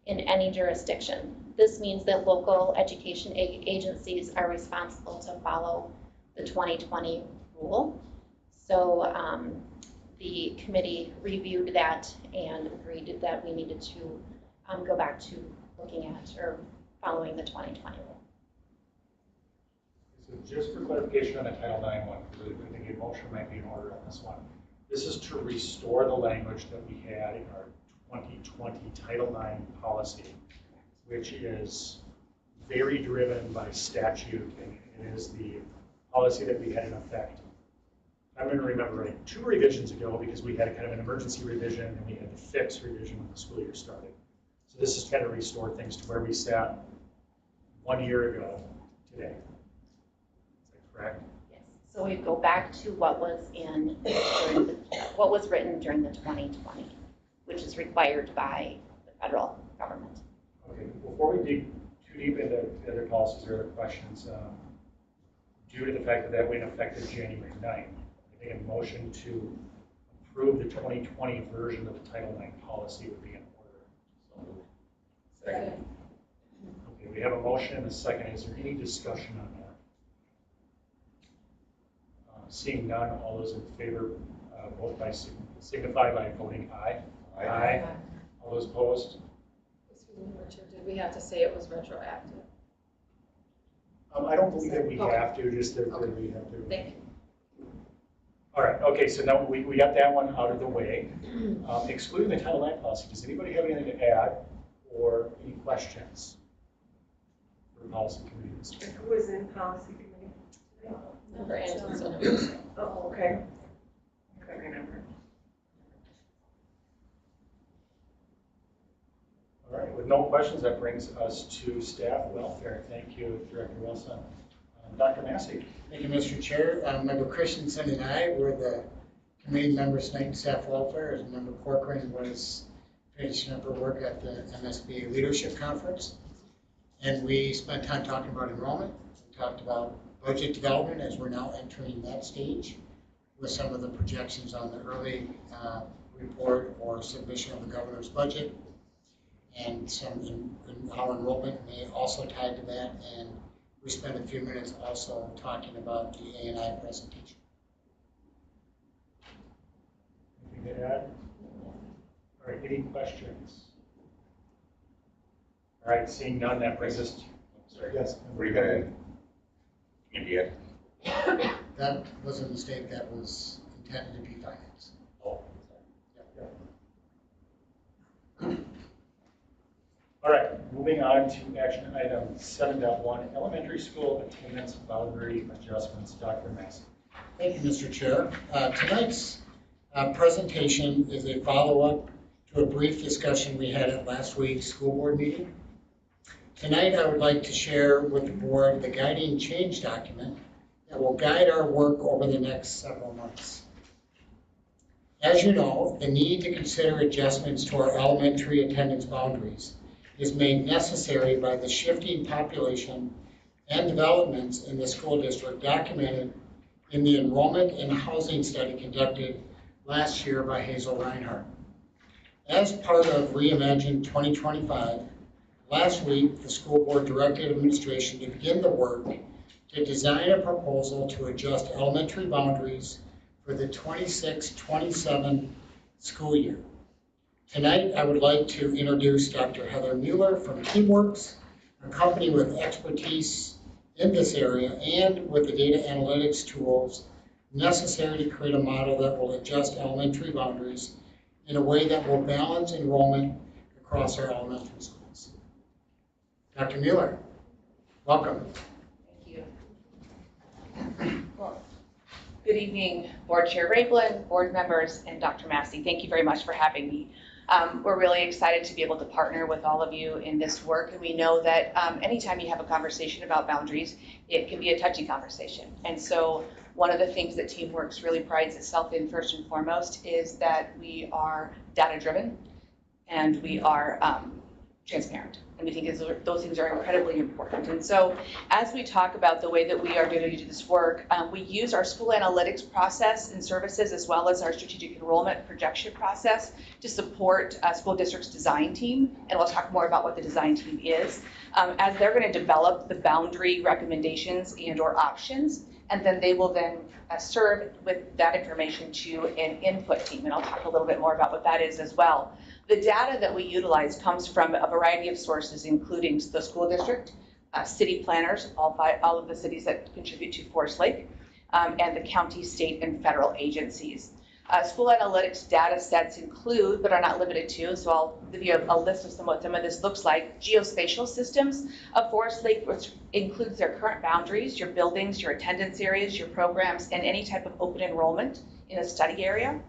in any jurisdiction. This means that local education agencies are responsible to follow the 2020 rule. So the committee reviewed that and agreed that we needed to go back to looking at or following the 2020 rule. So just for clarification on the Title IX one, because I think a motion might be in order on this one. This is to restore the language that we had in our 2020 Title IX policy, which is very driven by statute, and it is the policy that we had in effect. I'm going to remember right, 2 revisions ago, because we had kind of an emergency revision and we had the fixed revision when the school year started. So this is kind of restore things to where we sat 1 year ago today. Is that correct? Yes. So we go back to what was what was written during the 2020, which is required by the federal government. Okay. Before we dig too deep into the other policies or other questions, due to the fact that that went effective January 9th, I think a motion to approve the 2020 version of the Title IX policy would be in order. So, second. Okay, We have a motion and a second. Is there any discussion on that? Seeing none, all those in favor vote by signify by voting aye. Aye. All those opposed? Excuse me, Richard, did we have to say it was retroactive? I don't believe that we have to, just that we have to. Thank you. All right, okay, so now we got that one out of the way. Excluding the Title IX policy, does anybody have anything to add or any questions for policy committees? Who is in policy committee? Member Anderson. Oh, okay. I couldn't remember. All right, with no questions, that brings us to staff welfare. Thank you, Director Wilson. Dr. Massey. Thank you, Mr. Chair. Member Christensen and I were the committee members tonight in staff welfare, as Member Corcoran was finishing up her work at the MSBA Leadership Conference. And we spent time talking about enrollment. We talked about budget development as we're now entering that stage with some of the projections on the early report or submission of the governor's budget, and some in how enrollment may also tie to that. And we spent a few minutes also talking about the A&I presentation. Anything to add? All right, any questions? All right, seeing none, that brings us to, sorry, yes. Were you gonna India? That was a mistake that was intended to be finance. Oh, all right, moving on to action item 7.1, elementary school attendance boundary adjustments. Dr. Massey. Thank you, Mr. Chair. Tonight's presentation is a follow-up to a brief discussion we had at last week's school board meeting. Tonight, I would like to share with the board the guiding change document that will guide our work over the next several months. As you know, the need to consider adjustments to our elementary attendance boundaries is made necessary by the shifting population and developments in the school district documented in the enrollment and housing study conducted last year by Hazel Reinhardt. As part of Reimagine 2025, last week the school board directed administration to begin the work to design a proposal to adjust elementary boundaries for the 26-27 school year. Tonight, I would like to introduce Dr. Heather Mueller from TeamWorks, a company with expertise in this area and with the data analytics tools necessary to create a model that will adjust elementary boundaries in a way that will balance enrollment across our elementary schools. Dr. Mueller, welcome. Thank you. Well, good evening, Board Chair Raeblen, board members, and Dr. Massey. Thank you very much for having me. We're really excited to be able to partner with all of you in this work, and we know that anytime you have a conversation about boundaries, it can be a touchy conversation. And so one of the things that TeamWorks really prides itself in first and foremost is that we are data-driven and we are transparent. And we think those things are incredibly important. And so as we talk about the way that we are going to do this work, we use our school analytics process and services as well as our strategic enrollment projection process to support school district's design team. And we'll talk more about what the design team is as they're going to develop the boundary recommendations and or options. And then they will then serve with that information to an input team. And I'll talk a little bit more about what that is as well. The data that we utilize comes from a variety of sources, including the school district, city planners, all of the cities that contribute to Forest Lake, and the county, state, and federal agencies. School analytics data sets include, but are not limited to, so I'll give you a list of what some of this looks like. Geospatial systems of Forest Lake, which includes their current boundaries, your buildings, your attendance areas, your programs, and any type of open enrollment in a study area.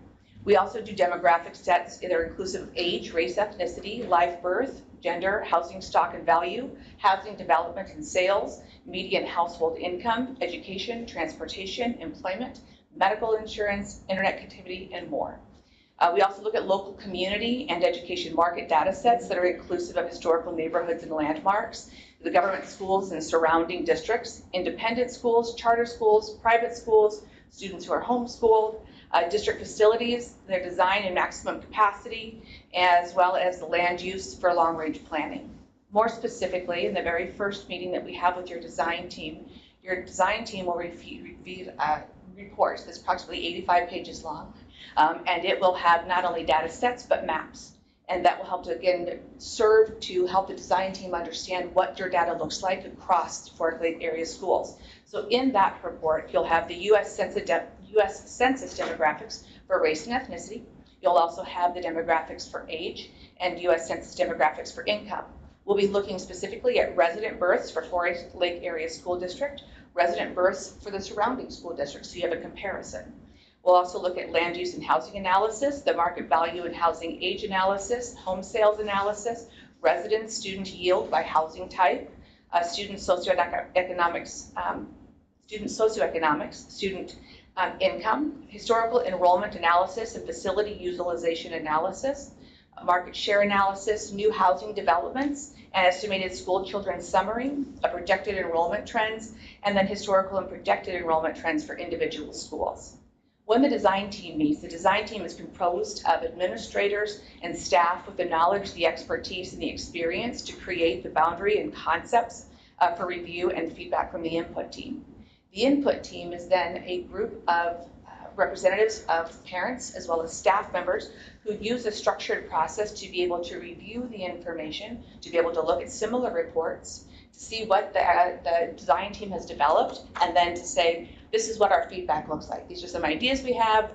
We also do demographic sets that are inclusive of age, race, ethnicity, live birth, gender, housing stock and value, housing development and sales, median household income, education, transportation, employment, medical insurance, internet connectivity, and more. We also look at local community and education market data sets that are inclusive of historical neighborhoods and landmarks, the government schools and surrounding districts, independent schools, charter schools, private schools, students who are homeschooled, district facilities, their design and maximum capacity, as well as the land use for long-range planning. More specifically, in the very first meeting that we have with your design team will review reports that's approximately 85 pages long, and it will have not only data sets but maps. And that will help to, again, serve to help the design team understand what your data looks like across Forest Lake area schools. So in that report, you'll have the U.S. Census demographics for race and ethnicity. You'll also have the demographics for age and U.S. Census demographics for income. We'll be looking specifically at resident births for Forest Lake area school district, resident births for the surrounding school districts, so you have a comparison. We'll also look at land use and housing analysis, the market value and housing age analysis, home sales analysis, resident student yield by housing type, student socioeconomics, student income, historical enrollment analysis and facility utilization analysis, market share analysis, new housing developments, an estimated school children summary, a projected enrollment trends, and then historical and projected enrollment trends for individual schools. When the design team meets, the design team is composed of administrators and staff with the knowledge, the expertise, and the experience to create the boundary and concepts for review and feedback from the input team. The input team is then a group of representatives of parents as well as staff members who use a structured process to be able to review the information, to be able to look at similar reports, to see what the design team has developed, and then to say, this is what our feedback looks like. These are some ideas we have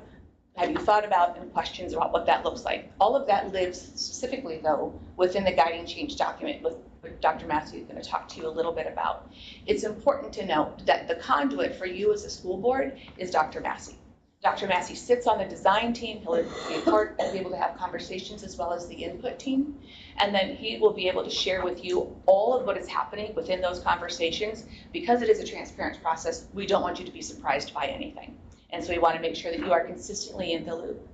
you thought about, and questions about what that looks like. All of that lives specifically, though, within the guiding change document, with Dr. Massey is going to talk to you a little bit about. It's important to note that the conduit for you as a school board is Dr. Massey. Dr. Massey sits on the design team. He'll be able to have conversations as well as the input team. And then he will be able to share with you all of what is happening within those conversations. Because it is a transparent process, we don't want you to be surprised by anything. And so we want to make sure that you are consistently in the loop.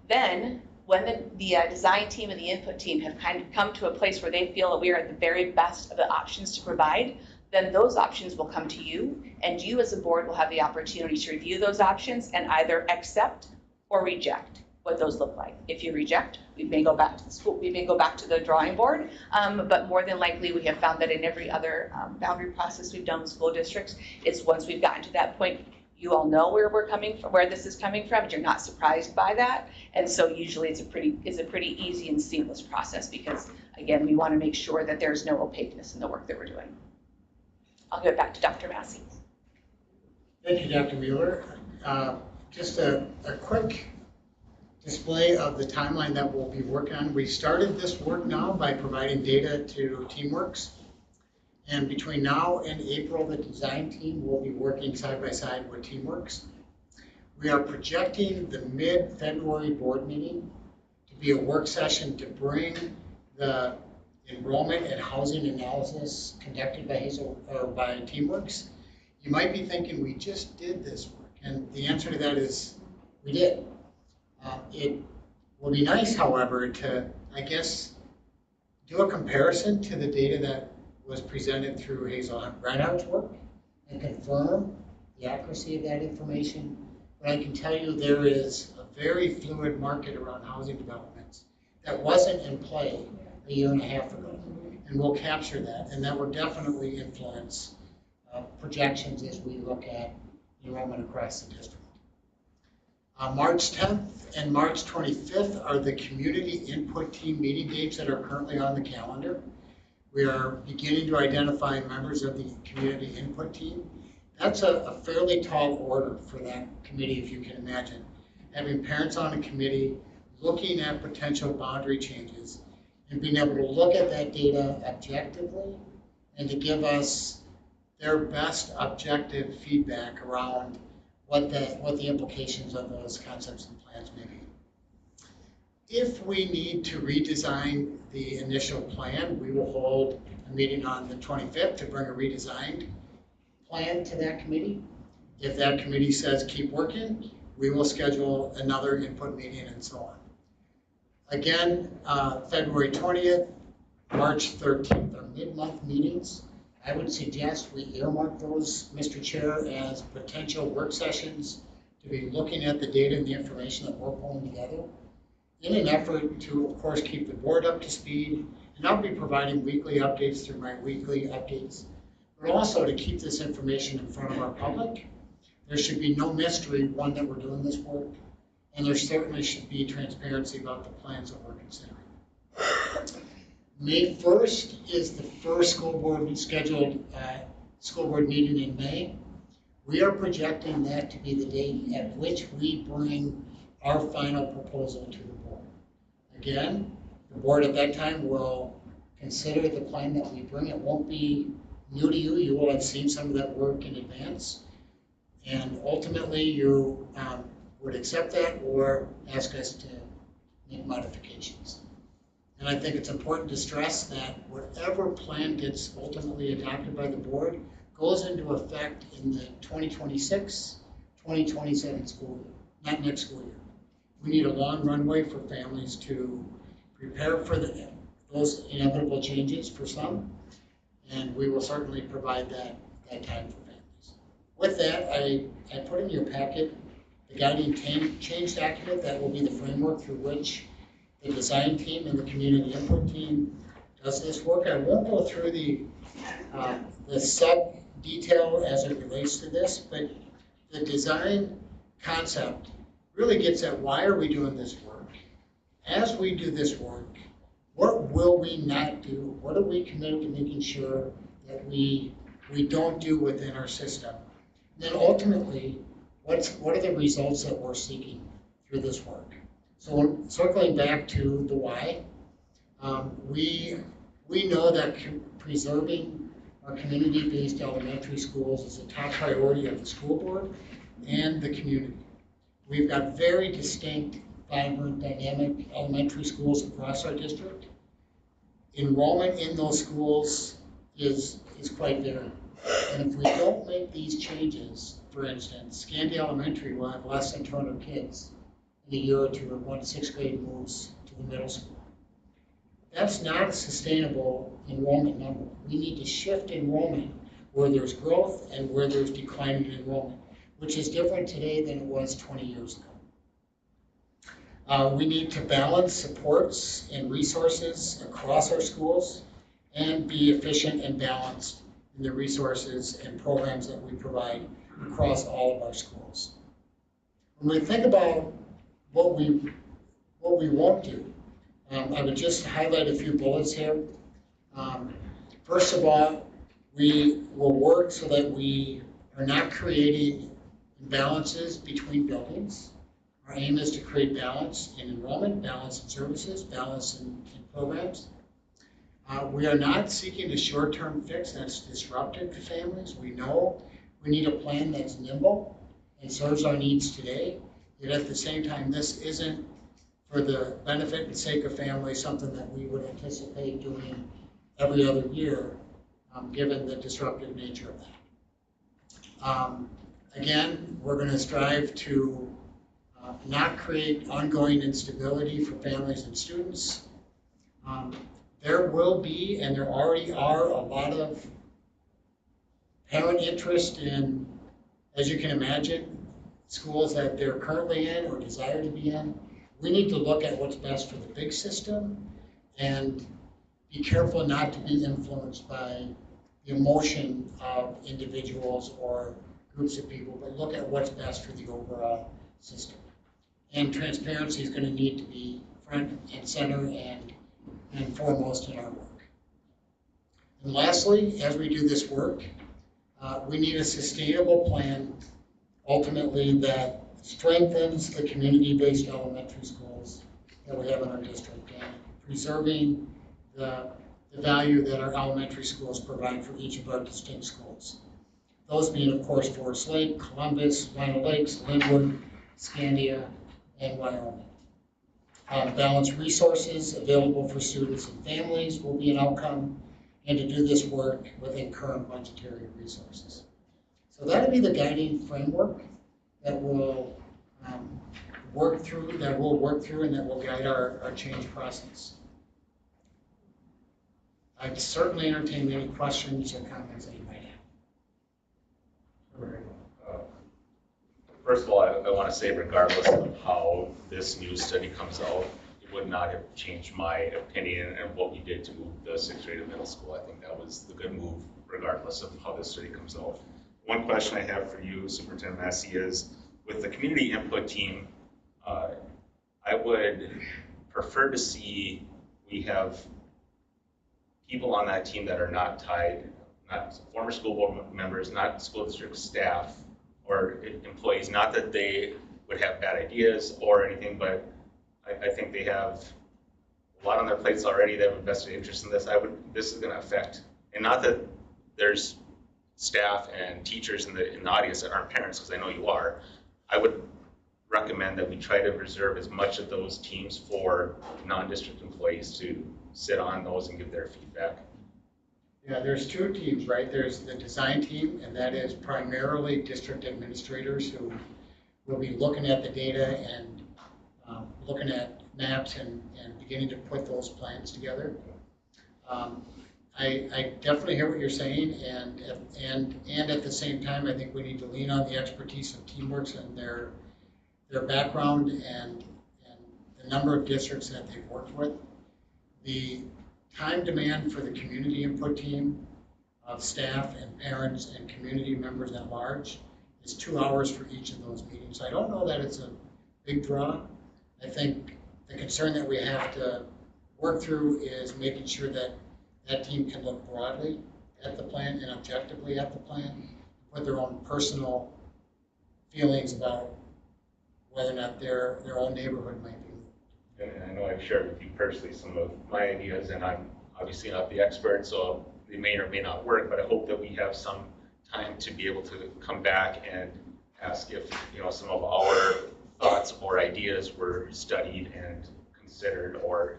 Then, when the design team and the input team have kind of come to a place where they feel that we are at the very best of the options to provide, then those options will come to you, and you as a board will have the opportunity to review those options and either accept or reject what those look like. If you reject, we may go back to the school, we may go back to the drawing board, but more than likely we have found that in every other boundary process we've done with school districts, it's once we've gotten to that point, you all know where we're coming from, where this is coming from, and you're not surprised by that. And so usually it's a pretty easy and seamless process because, again, we want to make sure that there's no opaqueness in the work that we're doing. I'll give it back to Dr. Massey. Thank you, Dr. Mueller. Just a quick display of the timeline that we'll be working on. We started this work now by providing data to TeamWorks. And between now and April, the design team will be working side by side with TeamWorks. We are projecting the mid-February board meeting to be a work session to bring the enrollment and housing analysis conducted by by TeamWorks. You might be thinking, we just did this work. And the answer to that is, we did. It will be nice, however, to, I guess, do a comparison to the data that was presented through Hazel Reinhardt's work and confirm the accuracy of that information. But I can tell you there is a very fluid market around housing developments that wasn't in play a year and a half ago. And we'll capture that, and that will definitely influence projections as we look at enrollment across the district. March 10th and March 25th are the community input team meeting dates that are currently on the calendar. We are beginning to identify members of the community input team. That's a fairly tall order for that committee, if you can imagine. Having parents on a committee, looking at potential boundary changes, and being able to look at that data objectively and to give us their best objective feedback around what the implications of those concepts and plans may be. If we need to redesign the initial plan, we will hold a meeting on the 25th to bring a redesigned plan to that committee. If that committee says keep working, we will schedule another input meeting and so on. Again, February 20th, March 13th are mid-month meetings. I would suggest we earmark those, Mr. Chair, as potential work sessions to be looking at the data and the information that we're pulling together. in an effort to, of course, keep the board up to speed, and I'll be providing weekly updates through my weekly updates, but also to keep this information in front of our public. There should be no mystery, one, that we're doing this work, and there certainly should be transparency about the plans that we're considering. May 1st is the first school board scheduled school board meeting in May. We are projecting that to be the date at which we bring our final proposal to the board. Again, the board at that time will consider the plan that we bring. It won't be new to you. You will have seen some of that work in advance. And ultimately, you would accept that or ask us to make modifications. And I think it's important to stress that whatever plan gets ultimately adopted by the board goes into effect in the 2026-2027 school year, not next school year. We need a long runway for families to prepare for those inevitable changes for some, and we will certainly provide that time for families. With that, I put in your packet the guiding change document that will be the framework through which the design team and the community input team does this work. I won't go through the sub detail as it relates to this, but the design concept really gets at why are we doing this work? As we do this work, what will we not do? What are we committed to making sure that we don't do within our system? And then ultimately, what are the results that we're seeking through this work? So circling back to the why, we know that preserving our community-based elementary schools is a top priority of the school board and the community. We've got very distinct, vibrant, dynamic elementary schools across our district. Enrollment in those schools is quite varied. And if we don't make these changes, for instance, Scandia Elementary will have less than 200 kids in a year or two once 6th grade moves to the middle school. That's not a sustainable enrollment number. We need to shift enrollment where there's growth and where there's declining enrollment, which is different today than it was 20 years ago. We need to balance supports and resources across our schools and be efficient and balanced in the resources and programs that we provide across all of our schools. When we think about what we won't do, I would just highlight a few bullets here. First of all, we will work so that we are not creating imbalances between buildings. Our aim is to create balance in enrollment, balance in services, balance in programs. We are not seeking a short-term fix that's disruptive to families. We know we need a plan that's nimble and serves our needs today. Yet at the same time, this isn't for the benefit and sake of families, something that we would anticipate doing every other year, given the disruptive nature of that. Again, we're going to strive to not create ongoing instability for families and students. There will be, and there already are, a lot of parent interest in, as you can imagine, schools that they're currently in or desire to be in. We need to look at what's best for the big system and be careful not to be influenced by the emotion of individuals or groups of people, but look at what's best for the overall system. And transparency is going to need to be front and center and foremost in our work. And lastly, as we do this work, we need a sustainable plan, ultimately, that strengthens the community-based elementary schools that we have in our district and preserving the value that our elementary schools provide for each of our distinct schools. Those being, of course, Forest Lake, Columbus, Vinyl Lakes, Linwood, Scandia, and Wyoming. Balanced resources available for students and families will be an outcome, and to do this work within current budgetary resources. So that'll be the guiding framework that we'll work through, and that will guide our change process. I'd certainly entertain any questions or comments that you might have. First of all, I want to say, regardless of how this new study comes out, would not have changed my opinion and what we did to move the 6th grade to middle school. I think that was the good move, regardless of how this study comes out. One question I have for you, Superintendent Massey, is with the community input team, I would prefer to see we have people on that team that are not tied, not former school board members, not school district staff or employees, not that they would have bad ideas or anything, but I think they have a lot on their plates already. They have a vested interest in this. This is going to affect, and not that there's staff and teachers in the audience that aren't parents, because I know you are. I would recommend that we try to reserve as much of those teams for non-district employees to sit on those and give their feedback. Yeah, there's two teams, right? There's the design team, and that is primarily district administrators who will be looking at the data and looking at maps and beginning to put those plans together. I definitely hear what you're saying, and at the same time, I think we need to lean on the expertise of Teamworks and their background and the number of districts that they've worked with. The time demand for the community input team of staff and parents and community members at large is 2 hours for each of those meetings. I don't know that it's a big draw. I think the concern that we have to work through is making sure that that team can look broadly at the plan and objectively at the plan, put their own personal feelings about whether or not their own neighborhood might be moved. And I know I've shared with you personally some of my ideas, and I'm obviously not the expert, so they may or may not work, but I hope that we have some time to be able to come back and ask if, some of our thoughts or ideas were studied and considered, or,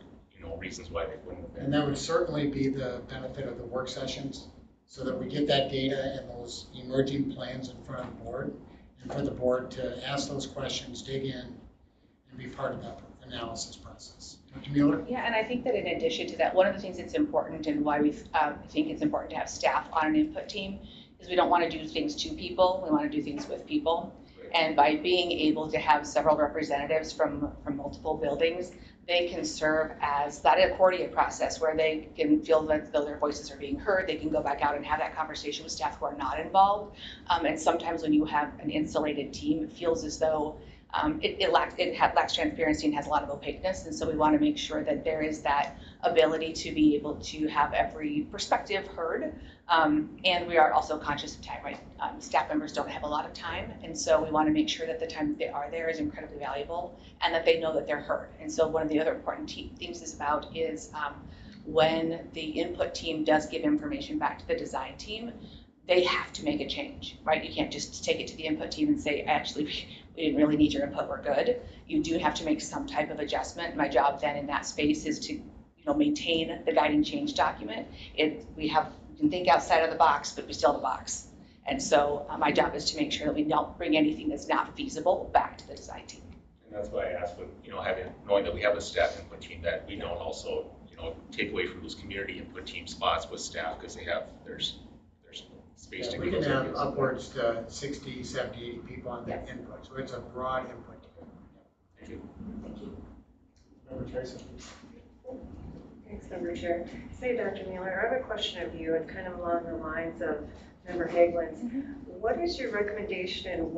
reasons why they wouldn't have been. And that would certainly be the benefit of the work sessions, so that we get that data and those emerging plans in front of the board, and for the board to ask those questions, dig in, and be part of that analysis process. Dr. Mueller? Yeah, and I think that in addition to that, one of the things that's important and why we think it's important to have staff on an input team is we don't want to do things to people, we want to do things with people. And by being able to have several representatives from multiple buildings, they can serve as that accordion process where they can feel that their voices are being heard. They can go back out and have that conversation with staff who are not involved. And sometimes when you have an insulated team, it feels as though it lacks transparency and has a lot of opaqueness. And so we want to make sure that there is that ability to be able to have every perspective heard. And we are also conscious of time, right? Staff members don't have a lot of time. And so we want to make sure that the time that they are there is incredibly valuable and that they know that they're heard. And so one of the other important things is when the input team does give information back to the design team, they have to make a change, right? You can't just take it to the input team and say, actually, we didn't really need your input, we're good. You do have to make some type of adjustment. My job then in that space is to maintain the guiding change document. We can think outside of the box, but we still have a box. And so my job is to make sure that we don't bring anything that's not feasible back to the design team. And that's why I asked with, knowing that we have a staff input team, that we don't also, take away from those community input team spots with staff, because there's space to we give can those have ideas. upwards to 60, 70, 80 people on that input. So it's a broad input team. Thank you. Thank you. Member Tracy. Thanks, Member Chair. Say, Dr. Mueller, I have a question of you, and kind of along the lines of Member Hagelin's. What is your recommendation, and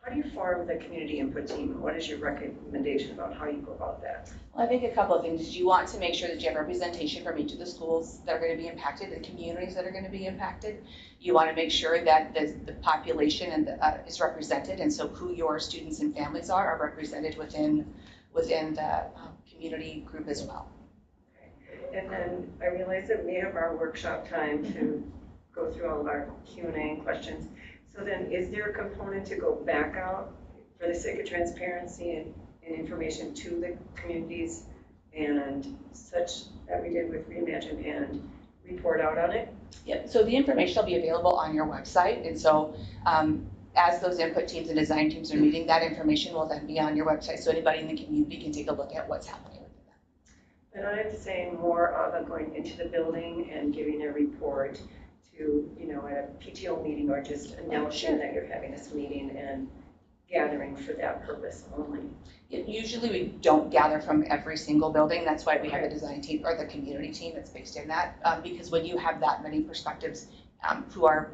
how do you form the community input team? What is your recommendation about how you go about that? Well, I think a couple of things. You want to make sure that you have representation from each of the schools that are going to be impacted, the communities that are going to be impacted. You want to make sure that the population is represented, and so who your students and families are represented within the community group as well. Okay. And then I realize that we have our workshop time to go through all of our Q&A and questions. So then is there a component to go back out for the sake of transparency and information to the communities and such that we did with Reimagine and report out on it? Yep, so the information will be available on your website, and so as those input teams and design teams are meeting, that information will then be on your website, so anybody in the community can take a look at what's happening with that. And I'm saying more of going into the building and giving a report to, at a PTO meeting, or just announcing that you're having this meeting and gathering for that purpose only? Usually we don't gather from every single building. That's why we have a design team or the community team that's based in that. Because when you have that many perspectives who are,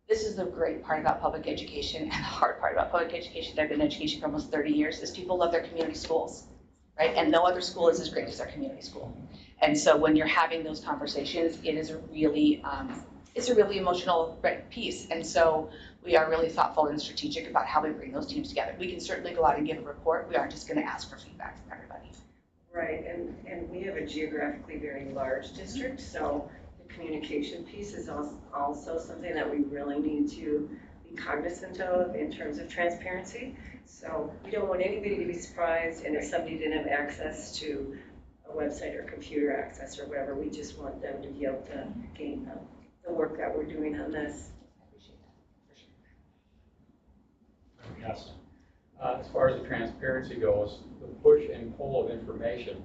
this is the great part about public education and the hard part about public education. I've been in education for almost 30 years is people love their community schools, right? And no other school is as great as our community school. And so when you're having those conversations, it is a really, it's a really emotional piece. And so we are really thoughtful and strategic about how we bring those teams together. We can certainly go out and give a report. We aren't just going to ask for feedback from everybody. Right, and we have a geographically very large district, so the communication piece is also something that we really need to be cognizant of in terms of transparency. So we don't want anybody to be surprised, and if somebody didn't have access to a website or computer access or whatever, we just want them to be able to gain the work that we're doing on this. Yes. As far as the transparency goes, the push and pull of information,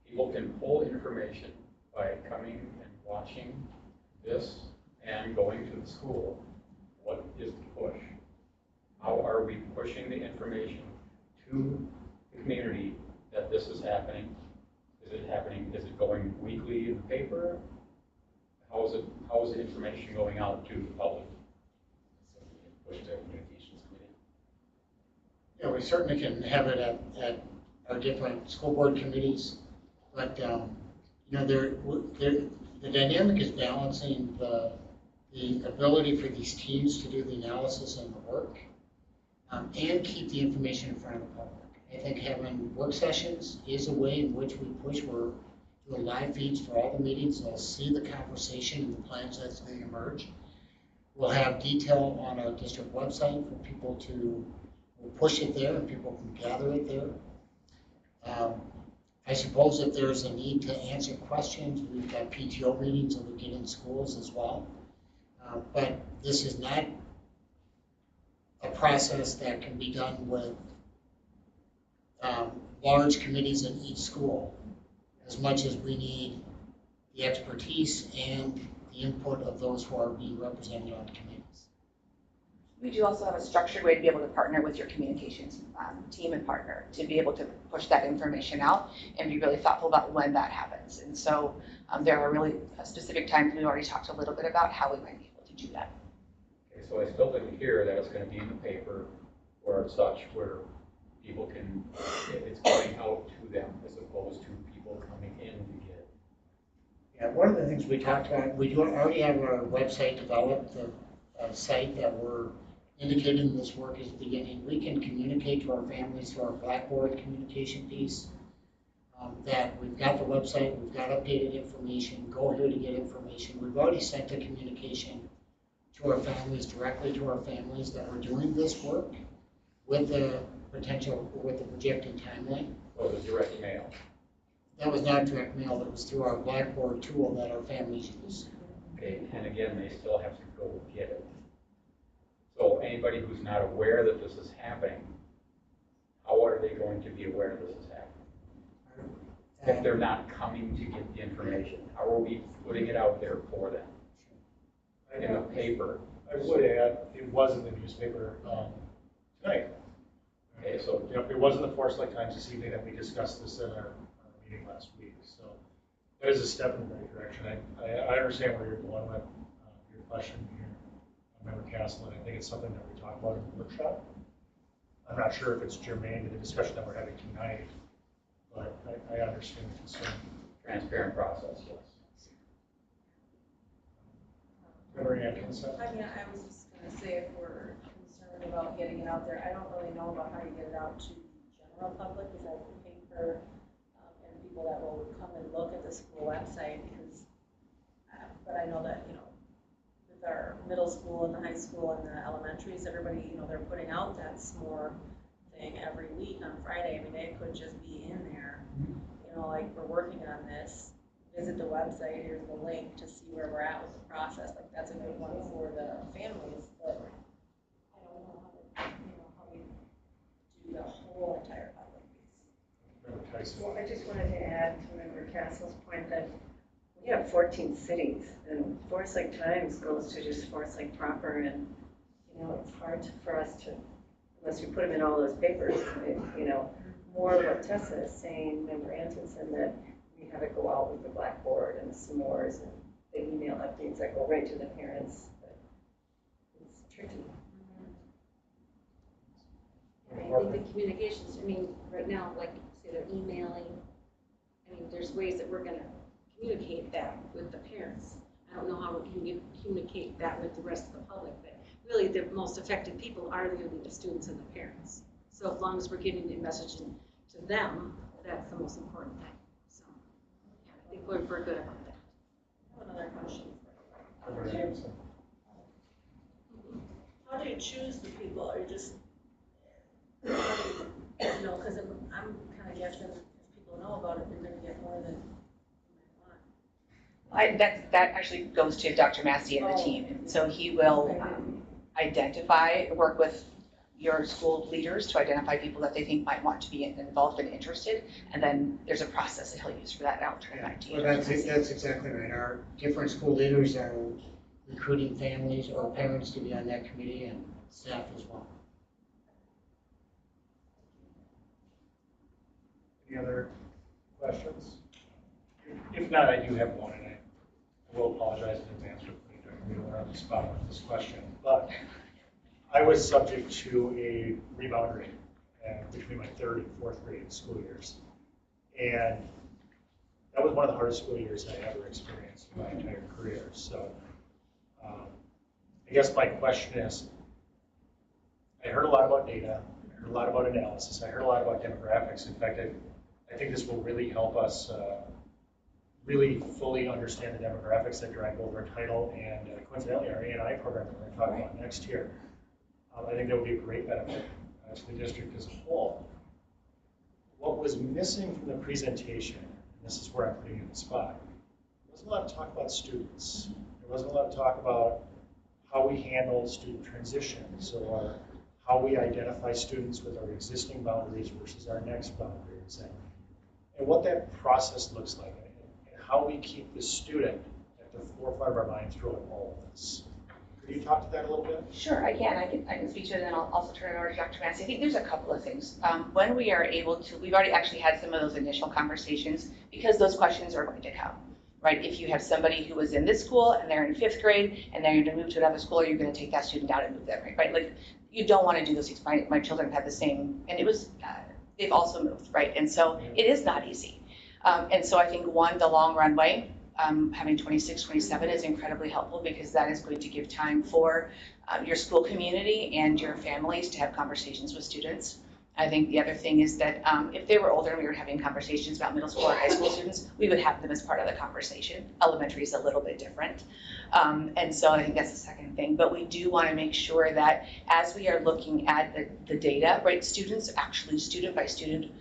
people can pull information by coming and watching this and going to the school. What is the push? How are we pushing the information to the community that this is happening? Is it happening? Is it going weekly in the paper? How is the information going out to the public? Push to communications committee. Yeah, we certainly can have it at our different school board committees, but you know, the dynamic is balancing the ability for these teams to do the analysis and the work, and keep the information in front of the public. I think having work sessions is a way in which we push. We're doing live feeds for all the meetings. They'll see the conversation and the plans as they emerge. We'll have detail on our district website for people to, we'll push it there and people can gather it there. I suppose if there's a need to answer questions, we've got PTO meetings that we get in schools as well. But this is not a process that can be done with large committees in each school, as much as we need the expertise and the input of those who are being represented on the committees. We do also have a structured way to be able to partner with your communications team and partner to be able to push that information out and be really thoughtful about when that happens. And so there are really specific times. We already talked a little bit about how we might be able to do that. Okay, so I still didn't hear that it's going to be in the paper or such where people can, it's going out to them as opposed to people coming in to get it. Yeah, one of the things we talked about, we do already have our website developed, the site that we're indicating this work is beginning. We can communicate to our families through our Blackboard communication piece that we've got the website, we've got updated information, go here to get information. We've already sent the communication to our families, directly to our families that we're doing this work with the potential, with the projected timeline. Oh, the direct mail. That was not direct mail, that was through our Blackboard tool that our families use. Okay, and again, they still have to go get it. So anybody who's not aware that this is happening, how are they going to be aware this is happening? If they're not coming to get the information, how are we putting it out there for them? In the paper. I would add, it was in the newspaper tonight. Okay, so yep, it was in the Forest Lake Times this evening that we discussed this in our meeting last week. So that is a step in the right direction. I understand where you're going with your question here, Member Castle, and I think it's something that we talked about in the workshop. I'm not sure if it's germane to the discussion that we're having tonight, but I understand the concern. Transparent process, yes. Member Atkinson? I mean, I was just going to say, if we're concerned about getting it out there, I don't really know about how you get it out to the general public besides the paper and people that will come and look at the school website. Because, but I know that, you know, with our middle school and the high school and the elementaries, everybody, you know, they're putting out that s'more thing every week on Friday. I mean, it could just be in there, you know, like, we're working on this. Visit the website, here's the link to see where we're at with the process. Like, that's a good one for the families, but I don't know how we do the whole entire public piece. Well, I just wanted to add to Member Castle's point that we have 14 cities, and Forest Lake Times goes to just Forest Lake proper, and you know, it's hard for us to unless you put them in all those papers, you know, more what Tessa is saying, Member Antonsen, that we have it go out with the blackboard and the s'mores and the email updates that go right to the parents. But it's tricky. I think the communications, I mean, right now, like, say they're emailing, I mean, there's ways that we're gonna communicate that with the parents. I don't know how we can communicate that with the rest of the public, but really the most affected people are gonna be the students and the parents. So as long as we're getting the message to them, that's the most important thing. So, yeah, I think we're good about that. I have another question. How do you choose the people, or just, you know, because I'm kind of guessing if people know about it, they're going to get more than That actually goes to Dr. Massey and the team. So he will identify, work with your school leaders to identify people that they think might want to be involved and interested. And then there's a process that he'll use for that, and I'll turn it back to you. Well, that's exactly right. Our different school leaders are recruiting families or parents to be on that committee, and staff as well. Any other questions? If not, I do have one, and I will apologize in advance for putting you on the spot with this question. But I was subject to a rebound rate between my third and fourth grade school years. And that was one of the hardest school years I ever experienced in my entire career. So I guess my question is, I heard a lot about data, I heard a lot about analysis, I heard a lot about demographics. In fact, I think this will really help us really fully understand the demographics that drive both our title and coincidentally our A&I program that we're going to talk about next year. I think that would be a great benefit to the district as a whole. What was missing from the presentation, and this is where I'm putting you in the spot, there wasn't a lot of talk about students. There wasn't a lot of talk about how we handle student transitions or how we identify students with our existing boundaries versus our next boundaries, and what that process looks like, and how we keep the student at the forefront of our mind throughout all of this. Could you talk to that a little bit? Sure, I can speak to it, and then I'll also turn it over to Dr. Massey. I think there's a couple of things. When we are able to, we've already actually had some of those initial conversations because those questions are going to come, right? If you have somebody who was in this school and they're in 5th grade and they're going to move to another school, you're going to take that student out and move them, right? Like, you don't want to do those things. My children had the same, and it was, they've also moved, right? And so it is not easy. And so I think the long runway, having 26, 27 is incredibly helpful because that is going to give time for your school community and your families to have conversations with students. I think the other thing is that if they were older and we were having conversations about middle school or high school students, we would have them as part of the conversation. Elementary is a little bit different. And so I think that's the second thing. But we do want to make sure that as we are looking at the data, right, students, actually student by student,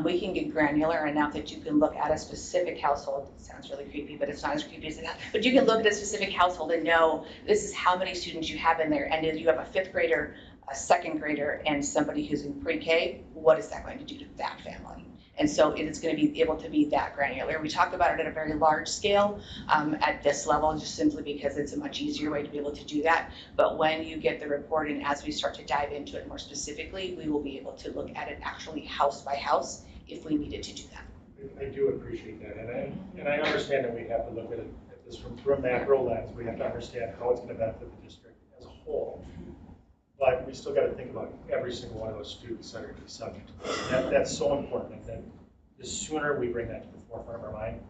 we can get granular enough that you can look at a specific household. It sounds really creepy, but it's not as creepy as it sounds. But you can look at a specific household and know this is how many students you have in there. And if you have a 5th grader, a 2nd grader, and somebody who's in pre-K, what is that going to do to that family? And so it is going to be able to be that granular. We talk about it at a very large scale at this level, just simply because it's a much easier way to be able to do that. But when you get the report and as we start to dive into it more specifically, we will be able to look at it actually house by house if we needed to do that. I do appreciate that, and I understand that we have to look at this from a macro lens. We have to understand how it's going to benefit the district as a whole. But we still got to think about every single one of those students that are going to be subject to this. That's so important. And then the sooner we bring that to the forefront of our mind,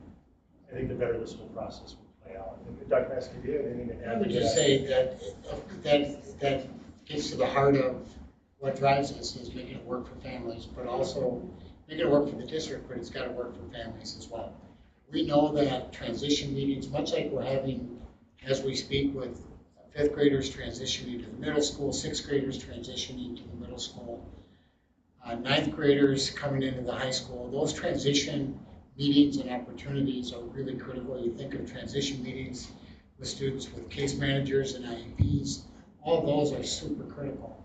I think the better this whole process will play out. And Dr. Massey, do you have anything to add? I would just say that gets to the heart of what drives us is making it work for families, but also making it work for the district, but it's got to work for families as well. We know that transition meetings, much like we're having as we speak with 5th graders transitioning to the middle school, 6th graders transitioning to the middle school, 9th graders coming into the high school. Those transition meetings and opportunities are really critical. You think of transition meetings with students with case managers and IEPs. All of those are super critical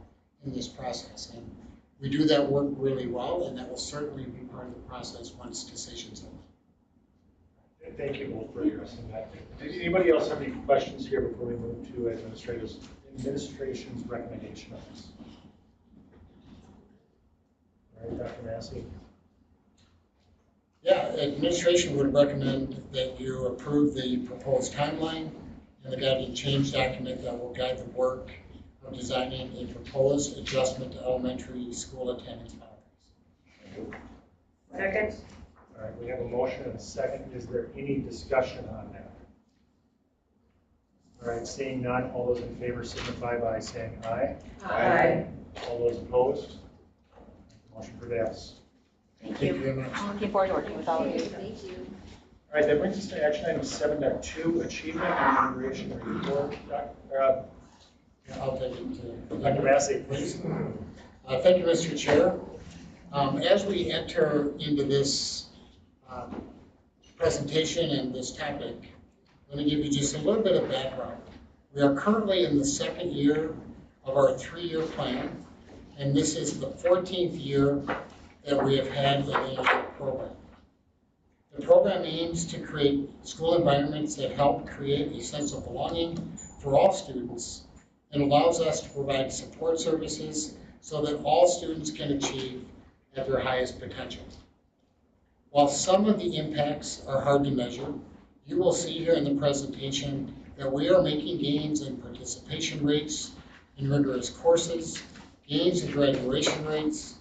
in this process. And we do that work really well, and that will certainly be part of the process once decisions are made. Thank you both for addressing that. Does anybody else have any questions here before we move to administration's recommendation on this? All right, Dr. Massey. Yeah, administration would recommend that you approve the proposed timeline and the guiding change document that will guide the work of designing a proposed adjustment to elementary school attendance boundaries. Second. All right, we have a motion and a second. Is there any discussion on that? All right, seeing none, all those in favor signify by saying aye. Aye. All those opposed? Motion prevails. Thank Thank you you. very much. I'm looking forward to working with all of you. Thank you. All right, that brings us to action item 7.2, achievement and integration report. I'll take it to Dr. Massey, please. Thank you, Mr. Chair. As we enter into this presentation and this topic, let me give you just a little bit of background. We are currently in the second year of our 3-year plan, and this is the 14th year that we have had a program. The program aims to create school environments that help create a sense of belonging for all students and allows us to provide support services so that all students can achieve at their highest potential. While some of the impacts are hard to measure, you will see here in the presentation that we are making gains in participation rates in rigorous courses, gains in graduation rates,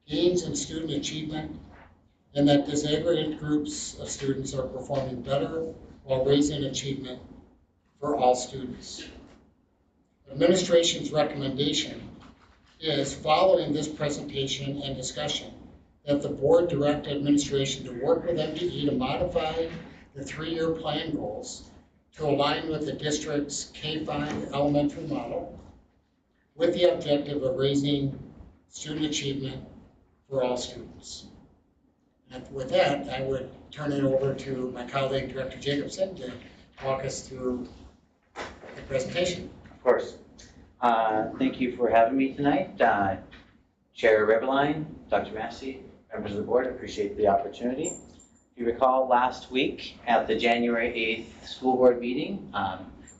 gains in student achievement, and that disaggregated groups of students are performing better while raising achievement for all students. Administration's recommendation is, following this presentation and discussion, that the board direct administration to work with MDE to modify the 3-year plan goals to align with the district's K-5 elementary model with the objective of raising student achievement for all students. And with that, I would turn it over to my colleague, Director Jacobson, to walk us through the presentation. Of course. Thank you for having me tonight. Chair Rebeline, Dr. Massey, members of the board, appreciate the opportunity. If you recall, last week at the January 8th school board meeting,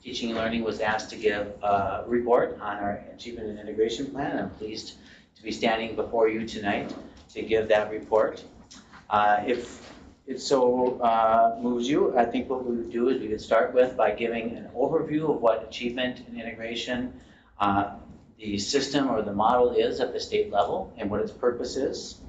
Teaching and Learning was asked to give a report on our achievement and integration plan. I'm pleased to be standing before you tonight to give that report. If it so moves you, I think what we would do is we would start with by giving an overview of what achievement and integration, the system or the model is at the state level and what its purpose is.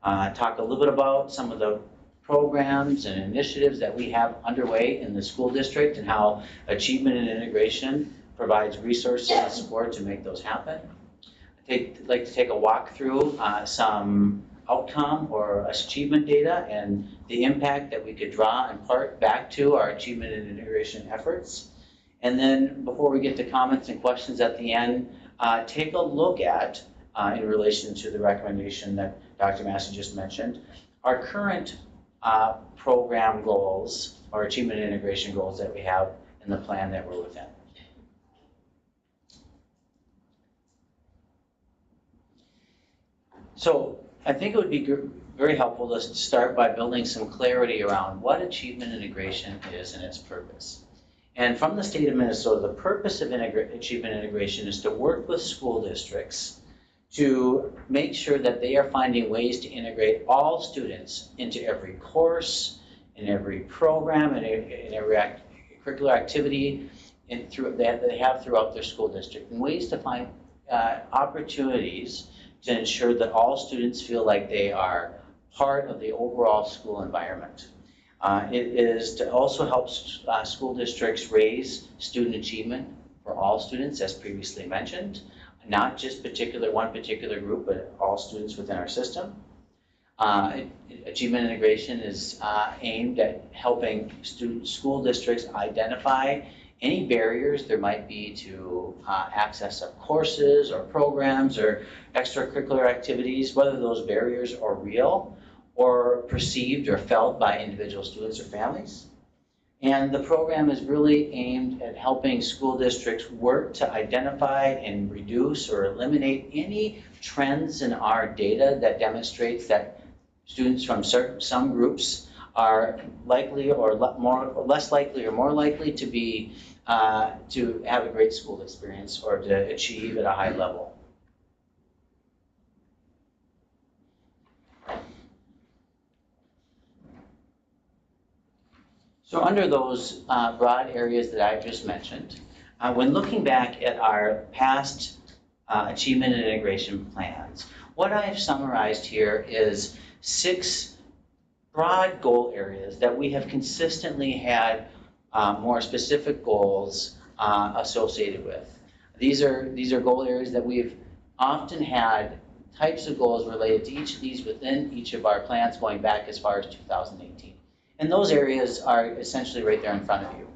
Talk a little bit about some of the programs and initiatives that we have underway in the school district and how achievement and integration provides resources and support to make those happen. I'd like to take a walk through some outcome or achievement data and the impact that we could draw in part back to our achievement and integration efforts. And then before we get to comments and questions at the end, take a look at, in relation to the recommendation that Dr. Massey just mentioned, our current program goals or achievement and integration goals that we have in the plan that we're within. So I think it would be very helpful to start by building some clarity around what achievement integration is and its purpose. And from the state of Minnesota, the purpose of achievement integration is to work with school districts to make sure that they are finding ways to integrate all students into every course, in every program, and in every curricular activity that they have throughout their school district, and ways to find opportunities to ensure that all students feel like they are part of the overall school environment. It is to also help school districts raise student achievement for all students, as previously mentioned, not just one particular group, but all students within our system. Achievement integration is aimed at helping school districts identify any barriers there might be to access of courses or programs or extracurricular activities, whether those barriers are real or perceived or felt by individual students or families. And the program is really aimed at helping school districts work to identify and reduce or eliminate any trends in our data that demonstrates that students from some groups are likely or less likely or more likely to be to have a great school experience or to achieve at a high level. So under those broad areas that I just mentioned, when looking back at our past achievement and integration plans, what I have summarized here is 6 broad goal areas that we have consistently had more specific goals associated with. These are goal areas that we've often had types of goals related to each of these within each of our plans going back as far as 2018. And those areas are essentially right there in front of you.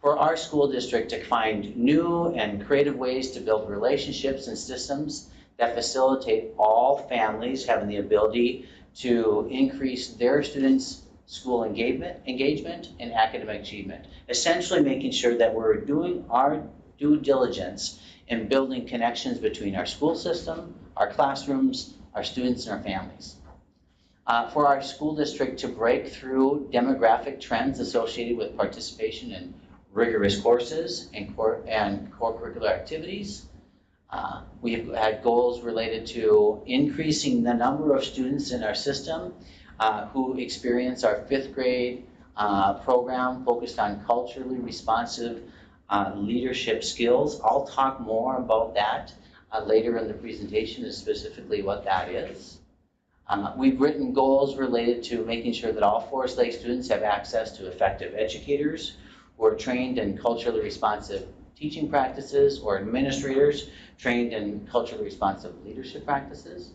For our school district to find new and creative ways to build relationships and systems that facilitate all families having the ability to increase their students' school engagement and academic achievement. Essentially making sure that we're doing our due diligence in building connections between our school system, our classrooms, our students, and our families. For our school district to break through demographic trends associated with participation in rigorous courses and core curricular activities. We've had goals related to increasing the number of students in our system who experience our 5th grade program focused on culturally responsive leadership skills. I'll talk more about that later in the presentation, and specifically what that is. We've written goals related to making sure that all Forest Lake students have access to effective educators who are trained in culturally responsive teaching practices, or administrators trained in culturally responsive leadership practices.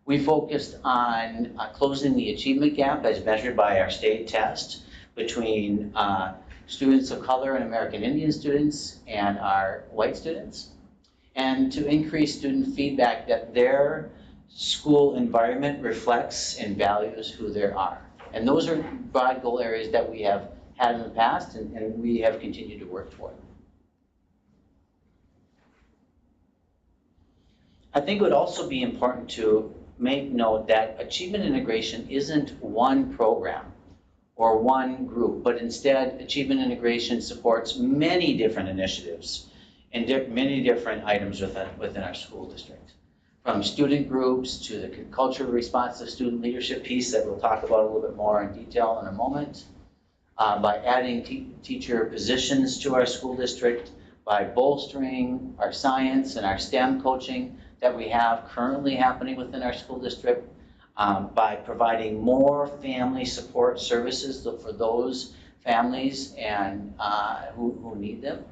We focused on closing the achievement gap as measured by our state test between students of color and American Indian students and our white students, and to increase student feedback that their school environment reflects and values who they are. And those are broad goal areas that we have had in the past and we have continued to work toward. I think it would also be important to make note that achievement integration isn't one program or one group, but instead achievement integration supports many different initiatives and many different items within our school district. From student groups to the culturally responsive student leadership piece that we'll talk about a little bit more in detail in a moment, by adding teacher positions to our school district, by bolstering our science and our STEM coaching that we have currently happening within our school district, by providing more family support services for those families and who need them,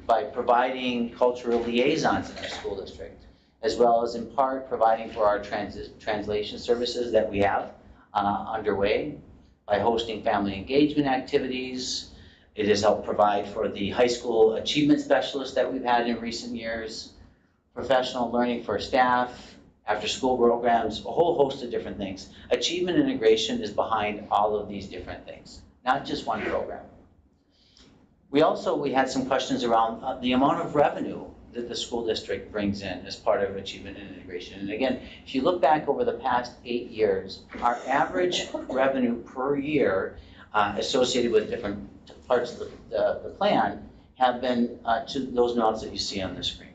by providing cultural liaisons in our school district, as well as in part providing for our translation services that we have underway, by hosting family engagement activities. It has helped provide for the high school achievement specialists that we've had in recent years, professional learning for staff, after-school programs, a whole host of different things. Achievement integration is behind all of these different things, not just one program. We had some questions around the amount of revenue that the school district brings in as part of achievement and integration. And again, if you look back over the past 8 years, our average revenue per year associated with different parts of the plan have been to those amounts that you see on the screen.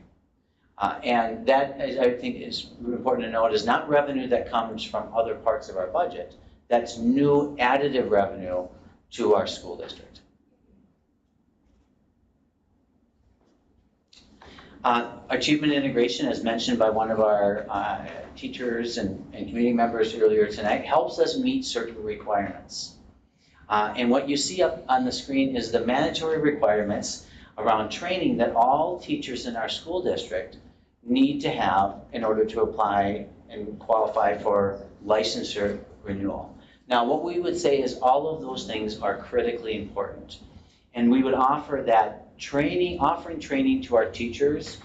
And that, I think, is important to note, is not revenue that comes from other parts of our budget. That's new additive revenue to our school district. Achievement integration, as mentioned by one of our teachers and community members earlier tonight, helps us meet certain requirements. And what you see up on the screen is the mandatory requirements around training that all teachers in our school district need to have in order to apply and qualify for licensure renewal. Now, what we would say is all of those things are critically important. And we would offer that offering training to our teachers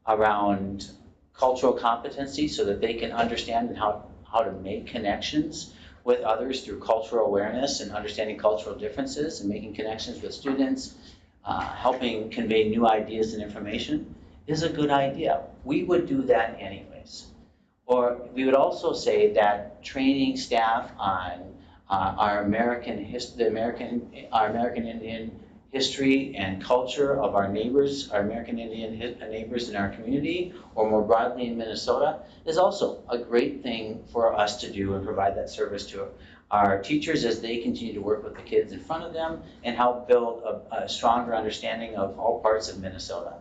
around cultural competency so that they can understand how to make connections with others through cultural awareness and understanding cultural differences and making connections with students, helping convey new ideas and information is a good idea. We would do that anyways. Or we would also say that training staff on our American Indian history and culture of our neighbors, our American Indian neighbors in our community, or more broadly in Minnesota, is also a great thing for us to do and provide that service to our teachers as they continue to work with the kids in front of them and help build a stronger understanding of all parts of Minnesota.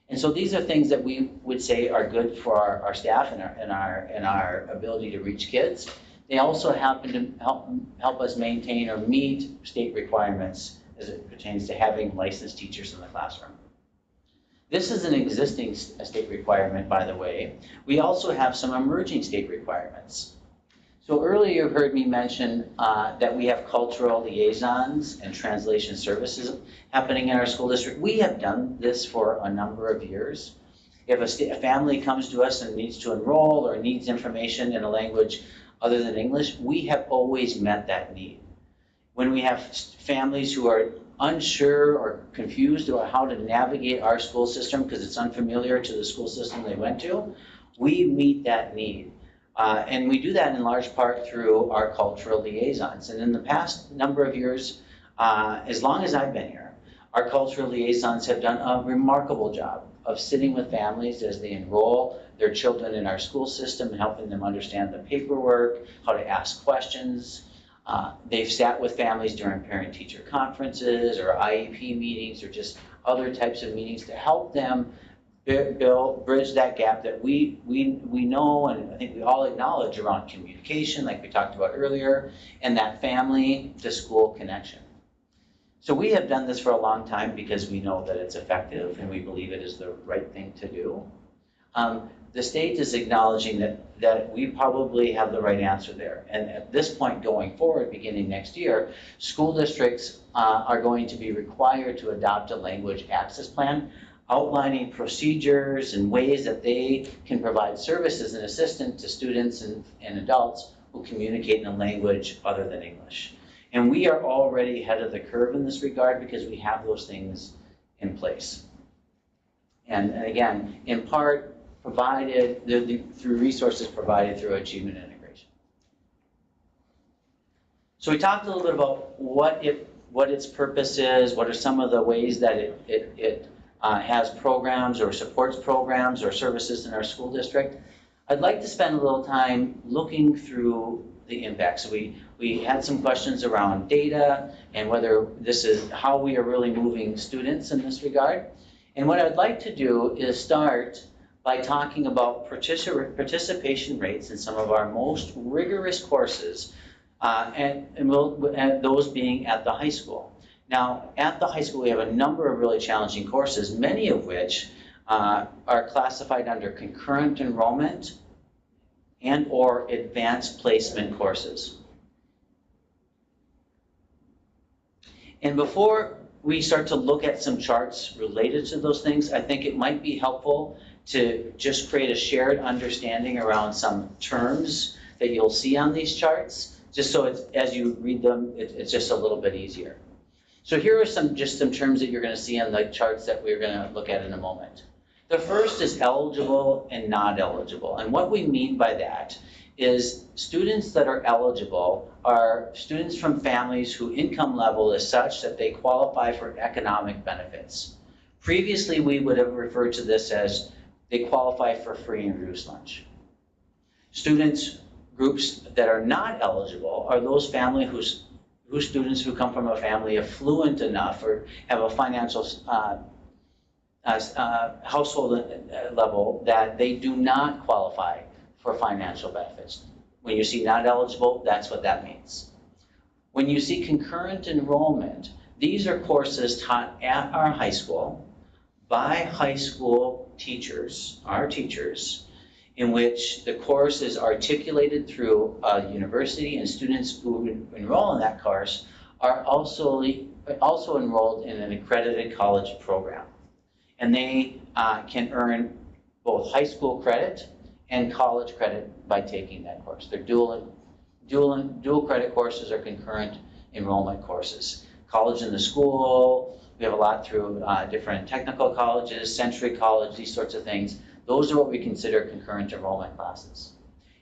And so these are things that we would say are good for our staff and our ability to reach kids. They also happen to help us maintain or meet state requirements as it pertains to having licensed teachers in the classroom. This is an existing state requirement, by the way. We also have some emerging state requirements. So earlier you heard me mention that we have cultural liaisons and translation services happening in our school district. We have done this for a number of years. If a family comes to us and needs to enroll or needs information in a language other than English, we have always met that need. When we have families who are unsure or confused about how to navigate our school system because it's unfamiliar to the school system they went to, we meet that need. And we do that in large part through our cultural liaisons. And in the past number of years, as long as I've been here, our cultural liaisons have done a remarkable job of sitting with families as they enroll their children in our school system and helping them understand the paperwork, how to ask questions. They've sat with families during parent-teacher conferences or IEP meetings or just other types of meetings to help them bridge that gap that we know and I think we all acknowledge around communication, like we talked about earlier, and that family to school connection. So we have done this for a long time because we know that it's effective and we believe it is the right thing to do. The state is acknowledging that we probably have the right answer there. And at this point going forward, beginning next year, school districts are going to be required to adopt a language access plan outlining procedures and ways that they can provide services and assistance to students and adults who communicate in a language other than English. And we are already ahead of the curve in this regard because we have those things in place. And again, in part, provided through resources provided through achievement integration. So we talked a little bit about what its purpose is, what are some of the ways that it has programs or supports programs or services in our school district. I'd like to spend a little time looking through the impact. So we had some questions around data and whether this is how we are really moving students in this regard. And what I'd like to do is start by talking about participation rates in some of our most rigorous courses, and those being at the high school. Now, at the high school, we have a number of really challenging courses, many of which are classified under concurrent enrollment and or advanced placement courses. And before we start to look at some charts related to those things, I think it might be helpful to just create a shared understanding around some terms that you'll see on these charts, just so it's, as you read them, it's just a little bit easier. So here are some terms that you're going to see on the charts that we're going to look at in a moment. The first is eligible and not eligible. And what we mean by that is students that are eligible are students from families whose income level is such that they qualify for economic benefits. Previously, we would have referred to this as they qualify for free and reduced lunch. Students groups that are not eligible are those families whose students who come from a family affluent enough or have a financial household level that they do not qualify for financial benefits. When you see not eligible, that's what that means. When you see concurrent enrollment, these are courses taught at our high school by high school teachers, our teachers, in which the course is articulated through a university, and students who enroll in that course are also enrolled in an accredited college program. And they can earn both high school credit and college credit by taking that course. They're dual credit courses or concurrent enrollment courses. College in the school, we have a lot through different technical colleges, Century College, these sorts of things. Those are what we consider concurrent enrollment classes.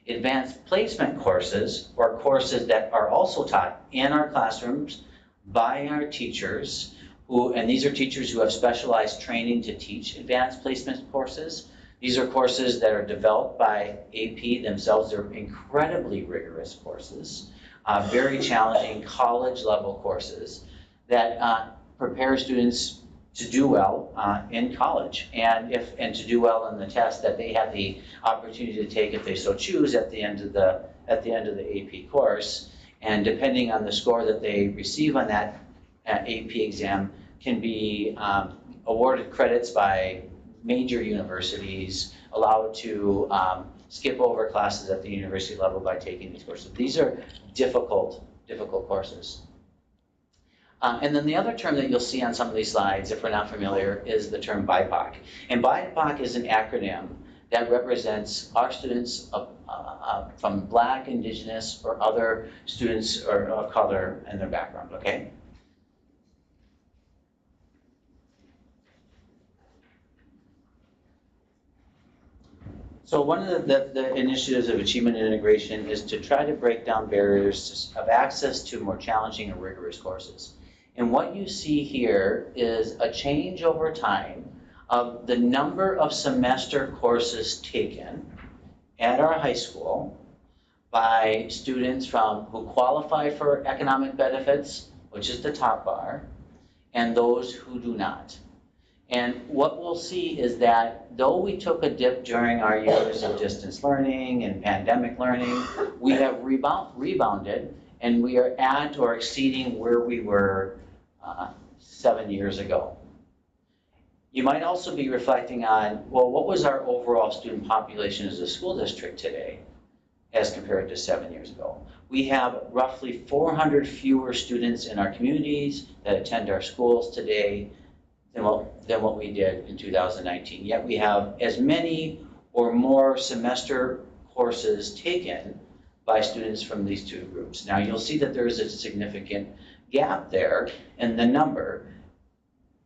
Advanced placement courses, or courses that are also taught in our classrooms by our teachers, and these are teachers who have specialized training to teach advanced placement courses. These are courses that are developed by AP themselves. They're incredibly rigorous courses. very challenging college-level courses that prepare students to do well in college, and to do well in the test that they have the opportunity to take if they so choose at the end of the AP course. And depending on the score that they receive on that AP exam, can be awarded credits by major universities, allowed to skip over classes at the university level by taking these courses. These are difficult courses. And then the other term that you'll see on some of these slides, if we're not familiar, is the term BIPOC. And BIPOC is an acronym that represents our students from Black, Indigenous, or other students or color and their background, okay? So one of the initiatives of achievement and integration is to try to break down barriers of access to more challenging and rigorous courses. And what you see here is a change over time of the number of semester courses taken at our high school by students who qualify for economic benefits, which is the top bar, and those who do not. And what we'll see is that though we took a dip during our years of distance learning and pandemic learning, we have rebounded, and we are at or exceeding where we were 7 years ago. You might also be reflecting on, well, what was our overall student population as a school district today as compared to 7 years ago? We have roughly 400 fewer students in our communities that attend our schools today than what we did in 2019. Yet we have as many or more semester courses taken by students from these two groups. Now you'll see that there is a significant gap there in the number.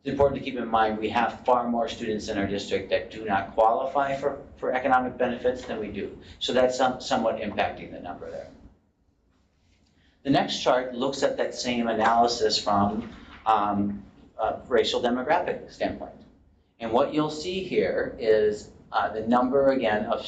It's important to keep in mind we have far more students in our district that do not qualify for economic benefits than we do. So that's somewhat impacting the number there. The next chart looks at that same analysis from racial demographic standpoint. And what you'll see here is the number, again, of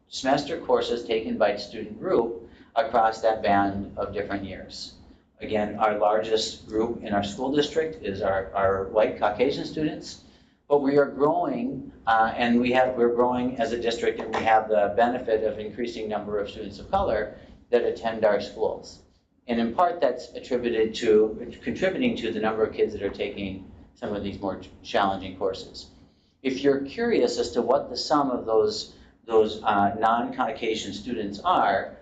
semester courses taken by student group across that band of different years. Again, our largest group in our school district is our white Caucasian students, but we are growing, and we're growing as a district, and we have the benefit of increasing number of students of color that attend our schools. And in part, that's contributing to the number of kids that are taking some of these more challenging courses. If you're curious as to what the sum of those non-Caucasian students are,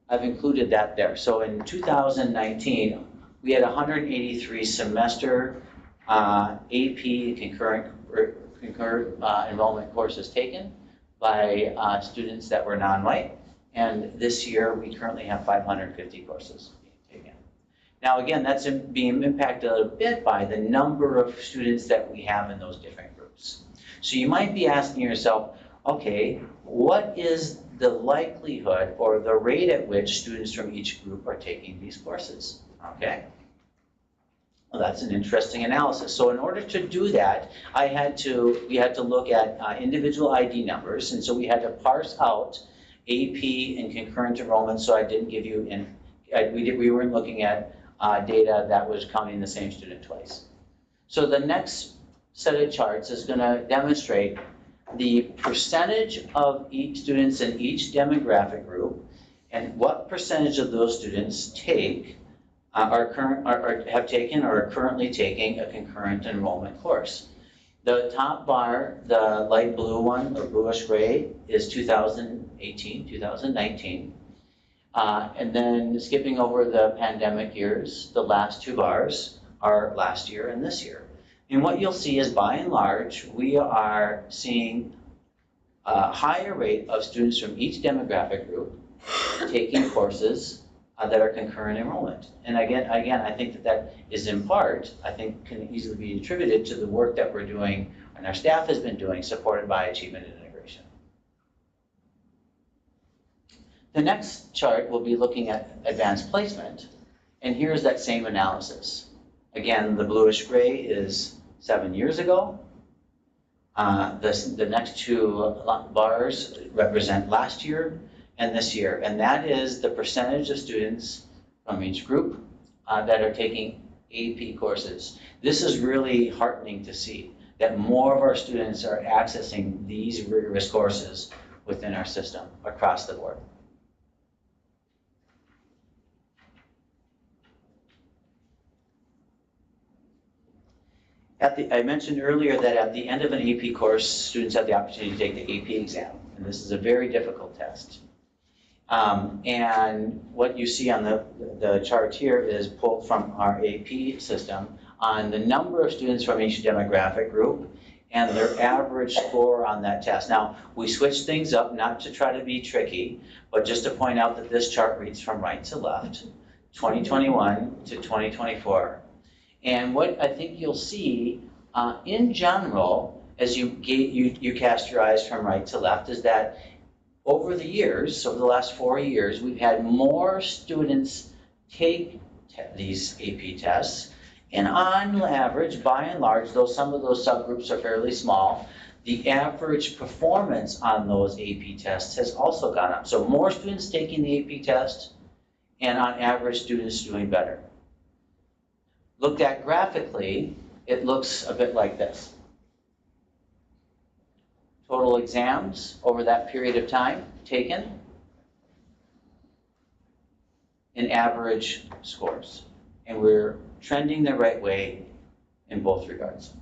I've included that there. So in 2019, we had 183 semester AP concurrent enrollment courses taken by students that were non-white. And this year, we currently have 550 courses being taken. Now, again, that's being impacted a bit by the number of students that we have in those different groups. So you might be asking yourself, okay, what is the likelihood or the rate at which students from each group are taking these courses? Okay. Well, that's an interesting analysis. So in order to do that, we had to look at individual ID numbers, and so we had to parse out AP and concurrent enrollment, so I didn't give you, we weren't looking at data that was counting the same student twice. So the next set of charts is going to demonstrate the percentage of each students in each demographic group and what percentage of those students have taken or are currently taking a concurrent enrollment course. The top bar, the light blue one, or bluish gray, is 2018, 2019. And then skipping over the pandemic years, the last two bars are last year and this year. And what you'll see is, by and large, we are seeing a higher rate of students from each demographic group taking courses that are concurrent enrollment. And again, I think that is in part, I think, can easily be attributed to the work that we're doing and our staff has been doing, supported by achievement and integration. The next chart will be looking at advanced placement, and here's that same analysis. Again, the bluish gray is 7 years ago. The next two bars represent last year, and this year, and that is the percentage of students from each group that are taking AP courses. This is really heartening to see that more of our students are accessing these rigorous courses within our system across the board. I mentioned earlier that at the end of an AP course, students have the opportunity to take the AP exam, and this is a very difficult test. And what you see on the chart here is pulled from our AP system on the number of students from each demographic group and their average score on that test. Now, we switched things up, not to try to be tricky, but just to point out that this chart reads from right to left, 2021 to 2024. And what I think you'll see in general, as you cast your eyes from right to left, is that over the years, over the last 4 years, we've had more students take these AP tests. And on average, by and large, though some of those subgroups are fairly small, the average performance on those AP tests has also gone up. So more students taking the AP test, and on average, students doing better. Looked at graphically, it looks a bit like this. Total exams over that period of time taken, and average scores. And we're trending the right way in both regards.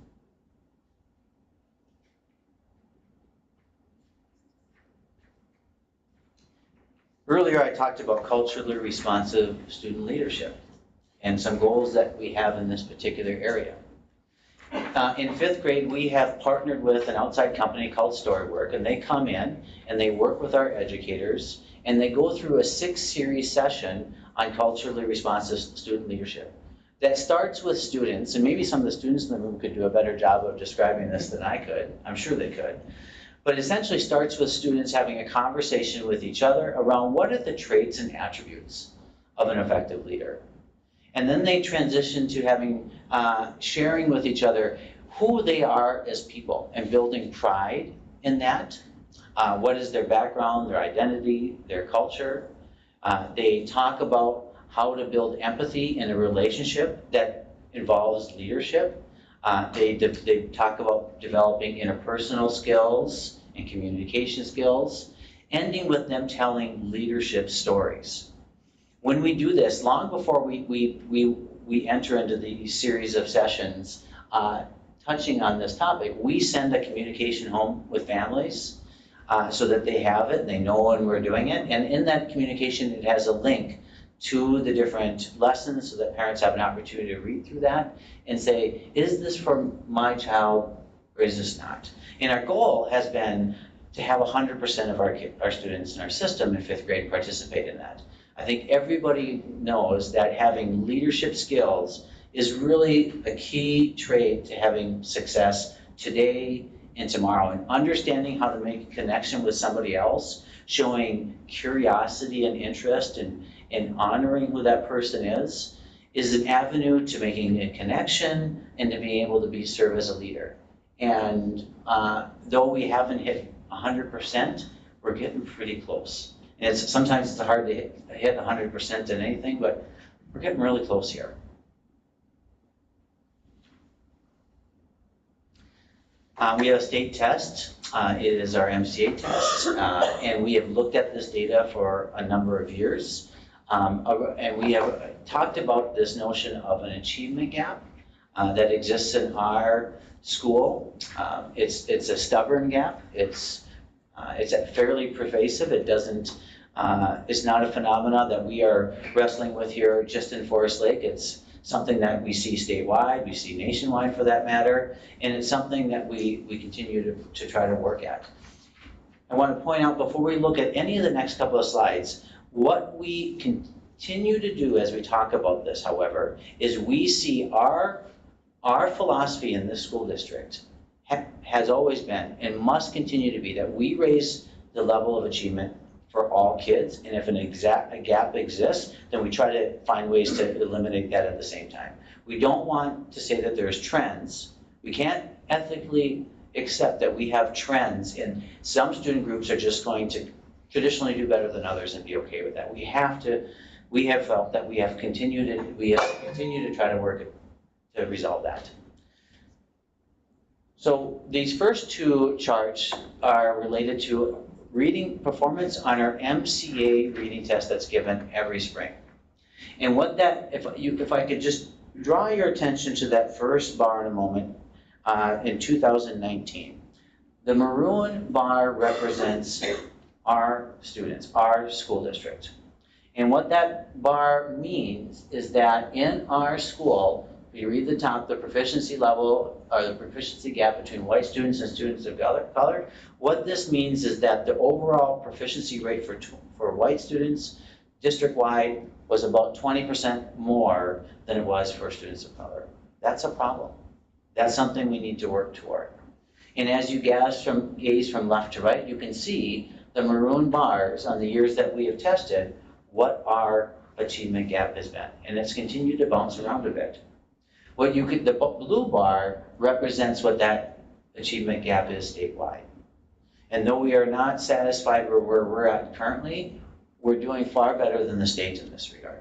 Earlier, I talked about culturally responsive student leadership and some goals that we have in this particular area. In 5th grade, we have partnered with an outside company called Storywork, and they come in and they work with our educators, and they go through a 6-series session on culturally responsive student leadership. That starts with students, and maybe some of the students in the room could do a better job of describing this than I could. I'm sure they could. But essentially starts with students having a conversation with each other around what are the traits and attributes of an effective leader. And then they transition to having, sharing with each other who they are as people and building pride in that. What is their background, their identity, their culture. They talk about how to build empathy in a relationship that involves leadership. They talk about developing interpersonal skills and communication skills, ending with them telling leadership stories. When we do this, long before we enter into the series of sessions touching on this topic, we send a communication home with families so that they have it, they know when we're doing it, and in that communication it has a link to the different lessons so that parents have an opportunity to read through that and say, is this for my child or is this not? And our goal has been to have 100% of our students in our system in 5th grade participate in that. I think everybody knows that having leadership skills is really a key trait to having success today and tomorrow, and understanding how to make a connection with somebody else, showing curiosity and interest and honoring who that person is an avenue to making a connection and to being able to serve as a leader. And though we haven't hit 100%, we're getting pretty close. And sometimes it's hard to hit 100% in anything, but we're getting really close here. We have a state test. It is our MCA test, and we have looked at this data for a number of years. And we have talked about this notion of an achievement gap that exists in our school. It's a stubborn gap. It's fairly pervasive. It doesn't. It's not a phenomenon that we are wrestling with here just in Forest Lake. It's something that we see statewide, we see nationwide for that matter, and it's something that we continue to try to work at. I want to point out before we look at any of the next couple of slides, what we continue to do as we talk about this, however, is we see our philosophy in this school district has always been and must continue to be that we raise the level of achievement for all kids, and if a gap exists, then we try to find ways to eliminate that at the same time. We don't want to say that there's trends. We can't ethically accept that we have trends, and some student groups are just going to traditionally do better than others and be okay with that. We have felt that we have to continue to try to work to resolve that. So these first two charts are related to reading performance on our MCA reading test that's given every spring. And what that, if I could just draw your attention to that first bar in a moment, in 2019. The maroon bar represents our students, our school district. And what that bar means is that in our school, if you read the top, the proficiency level or the proficiency gap between white students and students of color, what this means is that the overall proficiency rate for white students district-wide was about 20% more than it was for students of color. That's a problem. That's something we need to work toward. And as you gaze from left to right, you can see the maroon bars on the years that we have tested what our achievement gap has been. And it's continued to bounce around a bit. The blue bar represents what that achievement gap is statewide. And though we are not satisfied where we're at currently, we're doing far better than the state in this regard.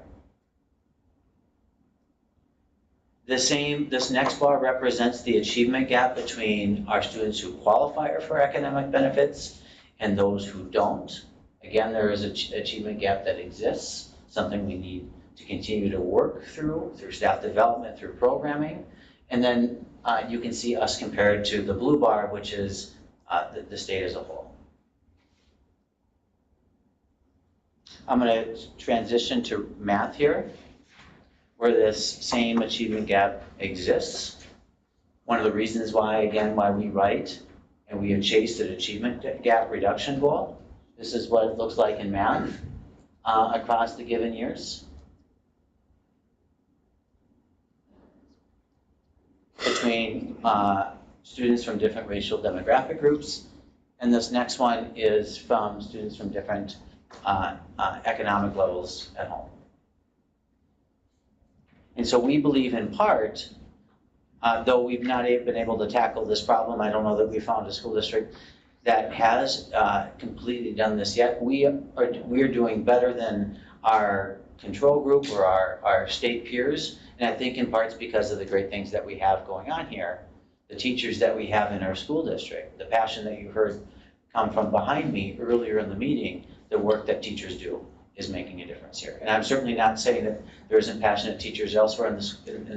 This next bar represents the achievement gap between our students who qualify for academic benefits and those who don't. Again, there is an achievement gap that exists, something we need to continue to work through staff development, through programming. And then you can see us compared to the blue bar, which is the state as a whole. I'm going to transition to math here, where this same achievement gap exists. One of the reasons why we write and we have chased an achievement gap reduction goal. This is what it looks like in math across the given years. Between students from different racial demographic groups. And this next one is from students from different economic levels at home. And so we believe in part, though we've not been able to tackle this problem, I don't know that we found a school district that has completely done this yet. We are doing better than our control group or our state peers. And I think in part it's because of the great things that we have going on here, the teachers that we have in our school district, the passion that you heard come from behind me earlier in the meeting, the work that teachers do is making a difference here. And I'm certainly not saying that there isn't passionate teachers elsewhere in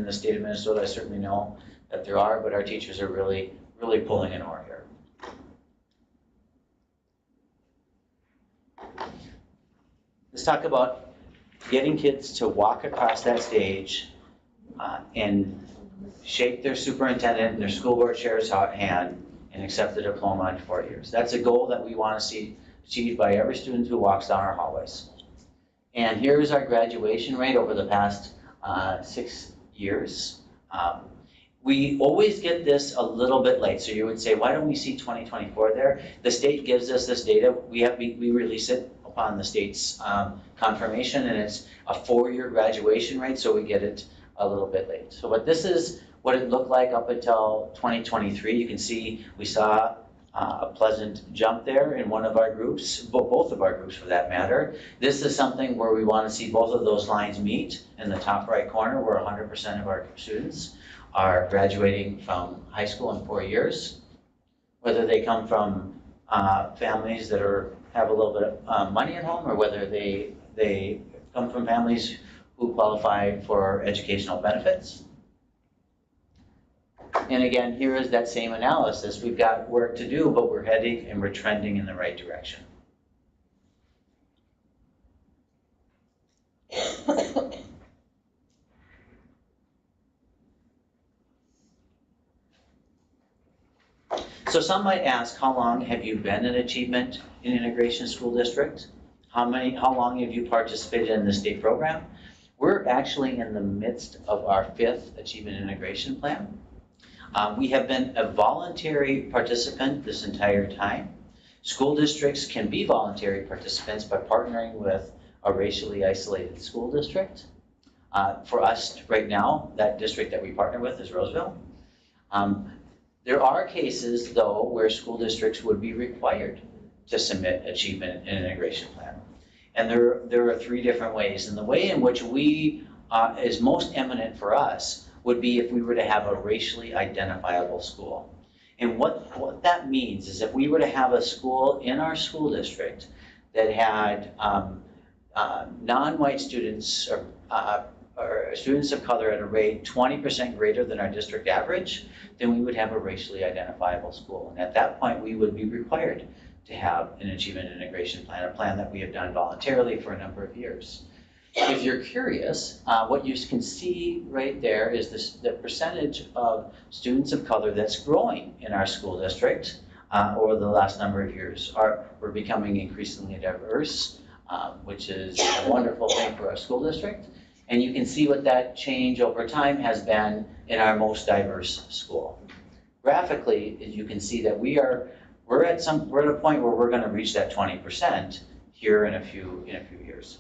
the state of Minnesota. I certainly know that there are, but our teachers are really, really pulling an oar here. Let's talk about getting kids to walk across that stage and shake their superintendent and their school board chair's hand and accept the diploma in 4 years. That's a goal that we want to see achieved by every student who walks down our hallways. And here's our graduation rate over the past 6 years. We always get this a little bit late. So you would say, why don't we see 2024 there? The state gives us this data. We release it upon the state's confirmation, and it's a 4-year graduation rate, so we get it a little bit late. So but this is what it looked like up until 2023. You can see we saw a pleasant jump there in one of our groups, both of our groups for that matter. This is something where we want to see both of those lines meet in the top right corner, where 100% of our students are graduating from high school in 4 years, whether they come from families that have a little bit of money at home, or whether they come from families who qualify for educational benefits. And again, here is that same analysis. We've got work to do, but we're heading and we're trending in the right direction. So some might ask, how long have you been in Achievement in Integration School District? How long have you participated in the state program? We're actually in the midst of our 5th Achievement Integration Plan. We have been a voluntary participant this entire time. School districts can be voluntary participants by partnering with a racially isolated school district. For us right now, that district that we partner with is Roseville. There are cases, though, where school districts would be required to submit achievement and integration plan. And there are 3 different ways. And the way in which we is most eminent for us would be if we were to have a racially identifiable school. And what that means is if we were to have a school in our school district that had non-white students or students of color at a rate 20% greater than our district average, then we would have a racially identifiable school. And at that point, we would be required to have an achievement integration plan, a plan that we have done voluntarily for a number of years. If you're curious, what you can see right there is the percentage of students of color that's growing in our school district over the last number of years. We're becoming increasingly diverse, which is a wonderful thing for our school district. And you can see what that change over time has been in our most diverse school. Graphically, you can see that we're at a point where we're going to reach that 20% here in a few years.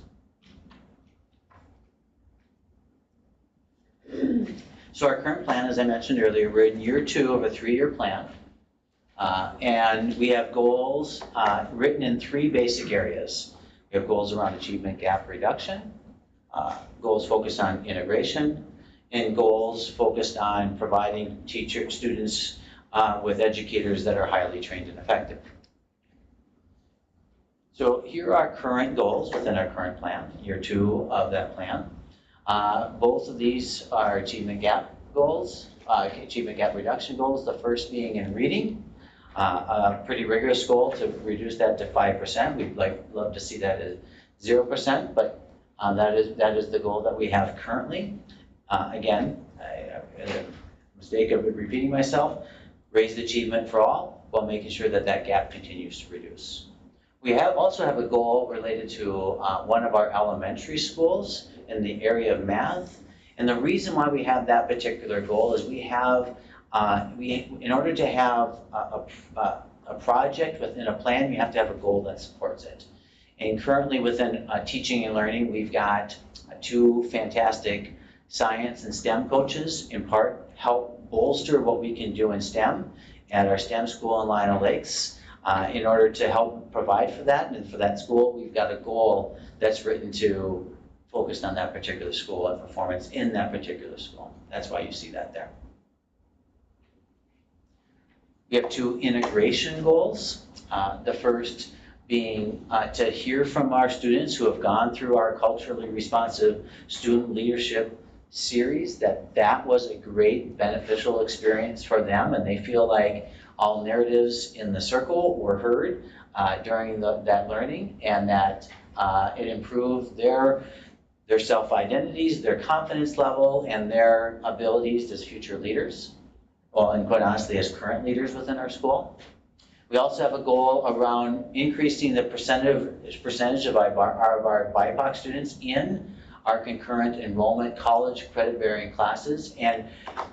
So our current plan, as I mentioned earlier, we're in year 2 of a 3-year plan. And we have goals written in 3 basic areas. We have goals around achievement gap reduction, goals focused on integration, and goals focused on providing students with educators that are highly trained and effective. So here are our current goals within our current plan, year 2 of that plan. Both of these are achievement gap goals, achievement gap reduction goals, the first being in reading. A pretty rigorous goal to reduce that to 5%. We'd love to see that at 0%, but that is the goal that we have currently. Again, a mistake of repeating myself, raise achievement for all while making sure that that gap continues to reduce. We also have a goal related to one of our elementary schools in the area of math. And the reason why we have that particular goal is we have, in order to have a project within a plan, you have to have a goal that supports it. And currently within teaching and learning, we've got 2 fantastic science and STEM coaches, in part help bolster what we can do in STEM at our STEM school in Lino Lakes. In order to help provide for that, and for that school, we've got a goal that's written to focused on that particular school and performance in that particular school. That's why you see that there. We have 2 integration goals. The first being to hear from our students who have gone through our culturally responsive student leadership series that was a great beneficial experience for them, and they feel like all narratives in the circle were heard during that learning, and that it improved their self-identities, their confidence level, and their abilities as future leaders, well, and quite honestly, as current leaders within our school. We also have a goal around increasing the percentage of our BIPOC students in our concurrent enrollment college credit-bearing classes, and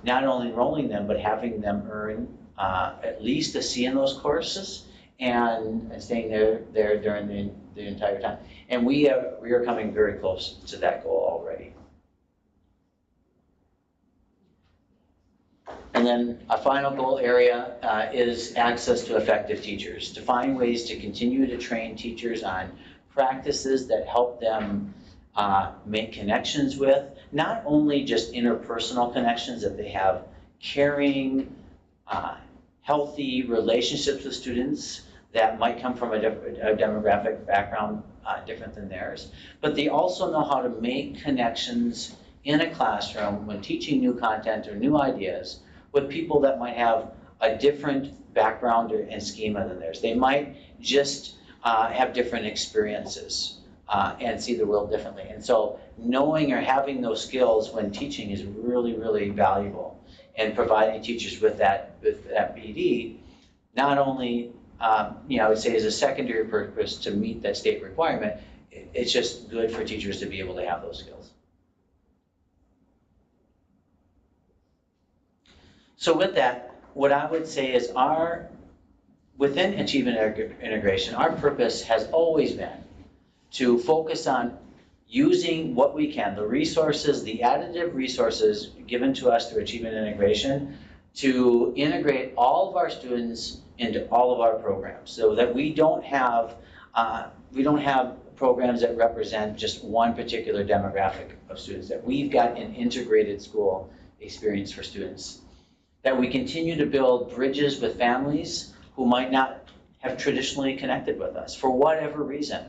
not only enrolling them, but having them earn at least a C in those courses and staying there during the entire time. And we are coming very close to that goal already. And then a final goal area is access to effective teachers. To find ways to continue to train teachers on practices that help them make connections with, not only just interpersonal connections, that they have caring, healthy relationships with students that might come from a demographic background different than theirs, but they also know how to make connections in a classroom when teaching new content or new ideas with people that might have a different background and schema than theirs. They might just have different experiences and see the world differently. And so knowing or having those skills when teaching is really, really valuable. And providing teachers with that BD, not only, I would say as a secondary purpose to meet that state requirement, it's just good for teachers to be able to have those skills. So with that, what I would say is within achievement integration, our purpose has always been to focus on using what we can, the resources, the additive resources given to us through achievement integration, to integrate all of our students into all of our programs so that we don't have programs that represent just one particular demographic of students, that we've got an integrated school experience for students, that we continue to build bridges with families who might not have traditionally connected with us for whatever reason,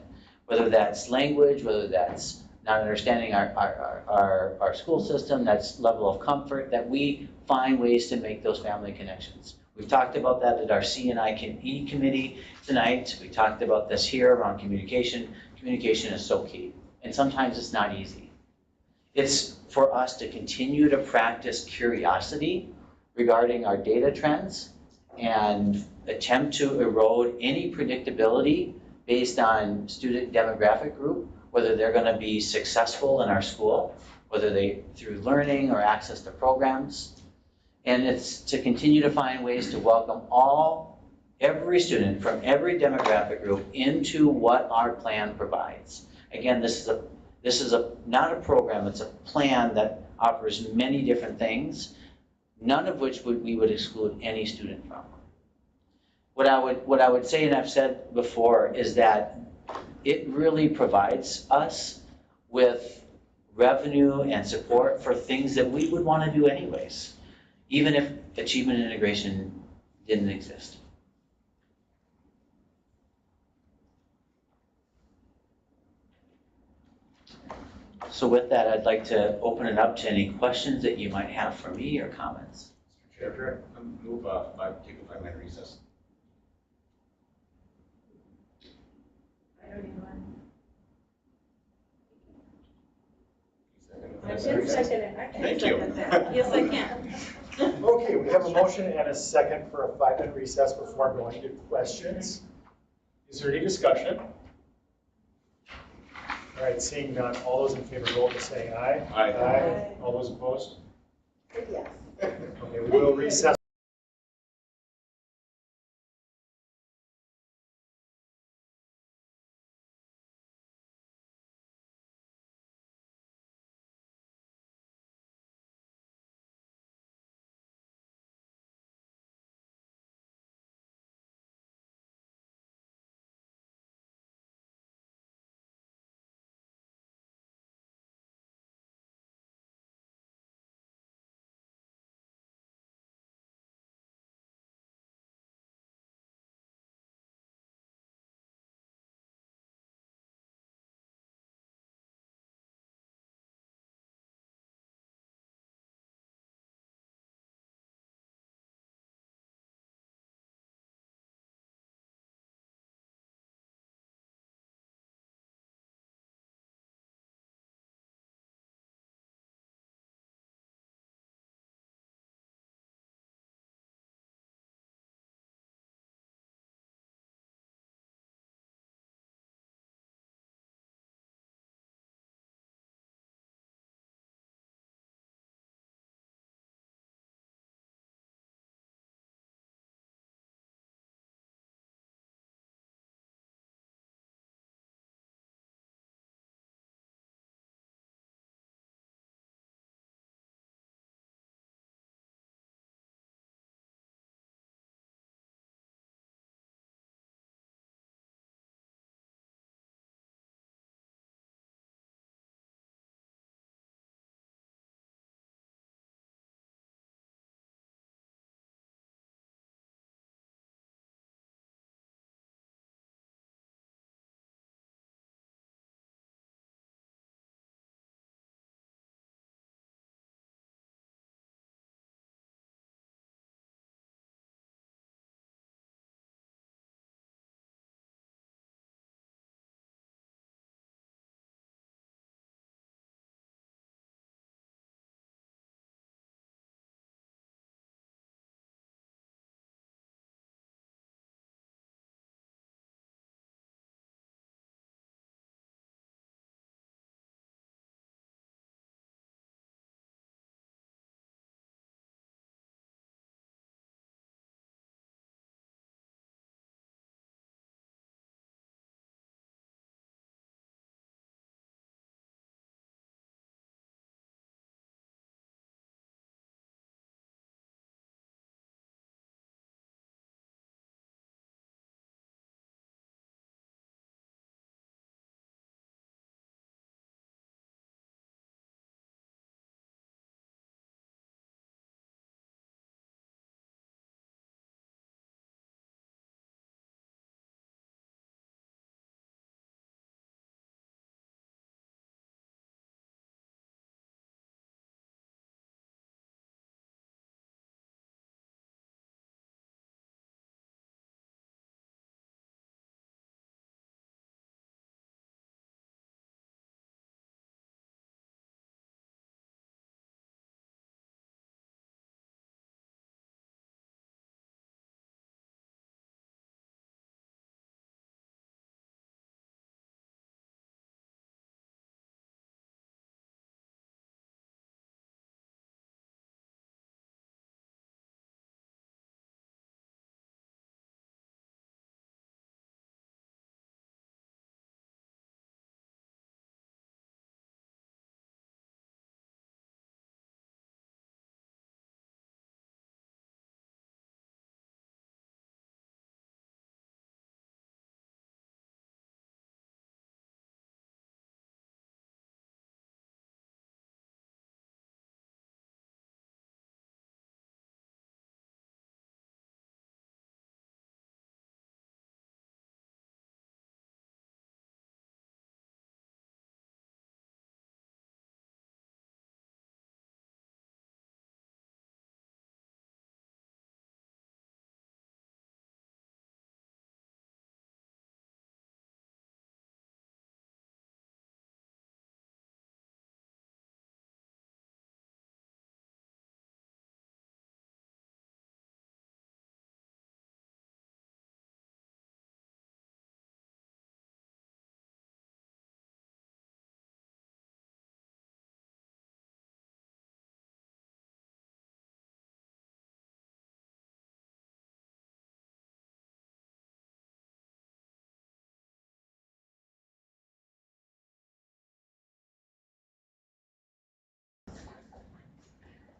whether that's language, whether that's not understanding our school system, that's level of comfort, that we find ways to make those family connections. We've talked about that at our C&I committee tonight. We talked about this here around communication. Communication is so key, and sometimes it's not easy. It's for us to continue to practice curiosity regarding our data trends and attempt to erode any predictability based on student demographic group, whether they're going to be successful in our school, whether they through learning or access to programs. And it's to continue to find ways to welcome every student from every demographic group into what our plan provides. Again, this is not a program, it's a plan that offers many different things, none of which we would exclude any student from. What I would say, and I've said before, is that it really provides us with revenue and support for things that we would want to do anyways, even if achievement integration didn't exist. So with that, I'd like to open it up to any questions that you might have for me or comments. Mr. Chair, move take a 5-minute recess. I can second it. I can Thank you. second that. Yes, I can. Okay, we have a motion and a second for a 5-minute recess before going to questions. Is there any discussion? All right, seeing none, all those in favor vote by saying aye. Aye. Aye. All those opposed? Yes. Okay, we will recess.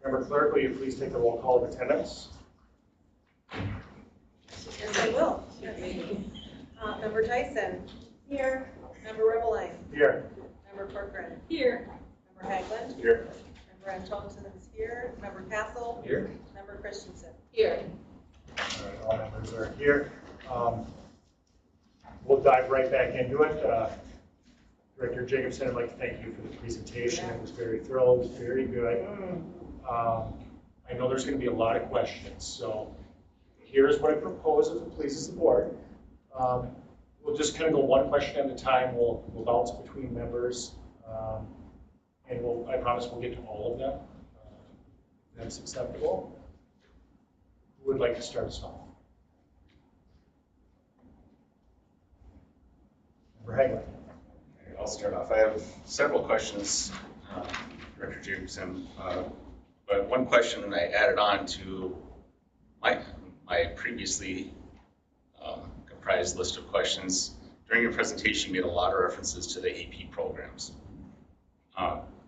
Member Clerk, will you please take the roll call of attendance? Yes, I will. Member Tyson. Here. Member Ribbeline. Here. Member Corcoran. Here. Member Hagland. Here. Member Antonsen is here. Member Castle. Here. Member Christensen. Here. All right, all members are here. We'll dive right back into it. Director Jacobson, I'd like to thank you for the presentation. It was very thorough, it was very good. I know there's going to be a lot of questions, so here's what I propose if it pleases the board. We'll just kind of go one question at a time. We'll bounce between members, and I promise we'll get to all of them. If that's acceptable. Who would like to start us off? Member Hagland. I'll start off. I have several questions, Director Jacobson, but one question that I added on to my previously comprised list of questions. During your presentation, you made a lot of references to the AP programs.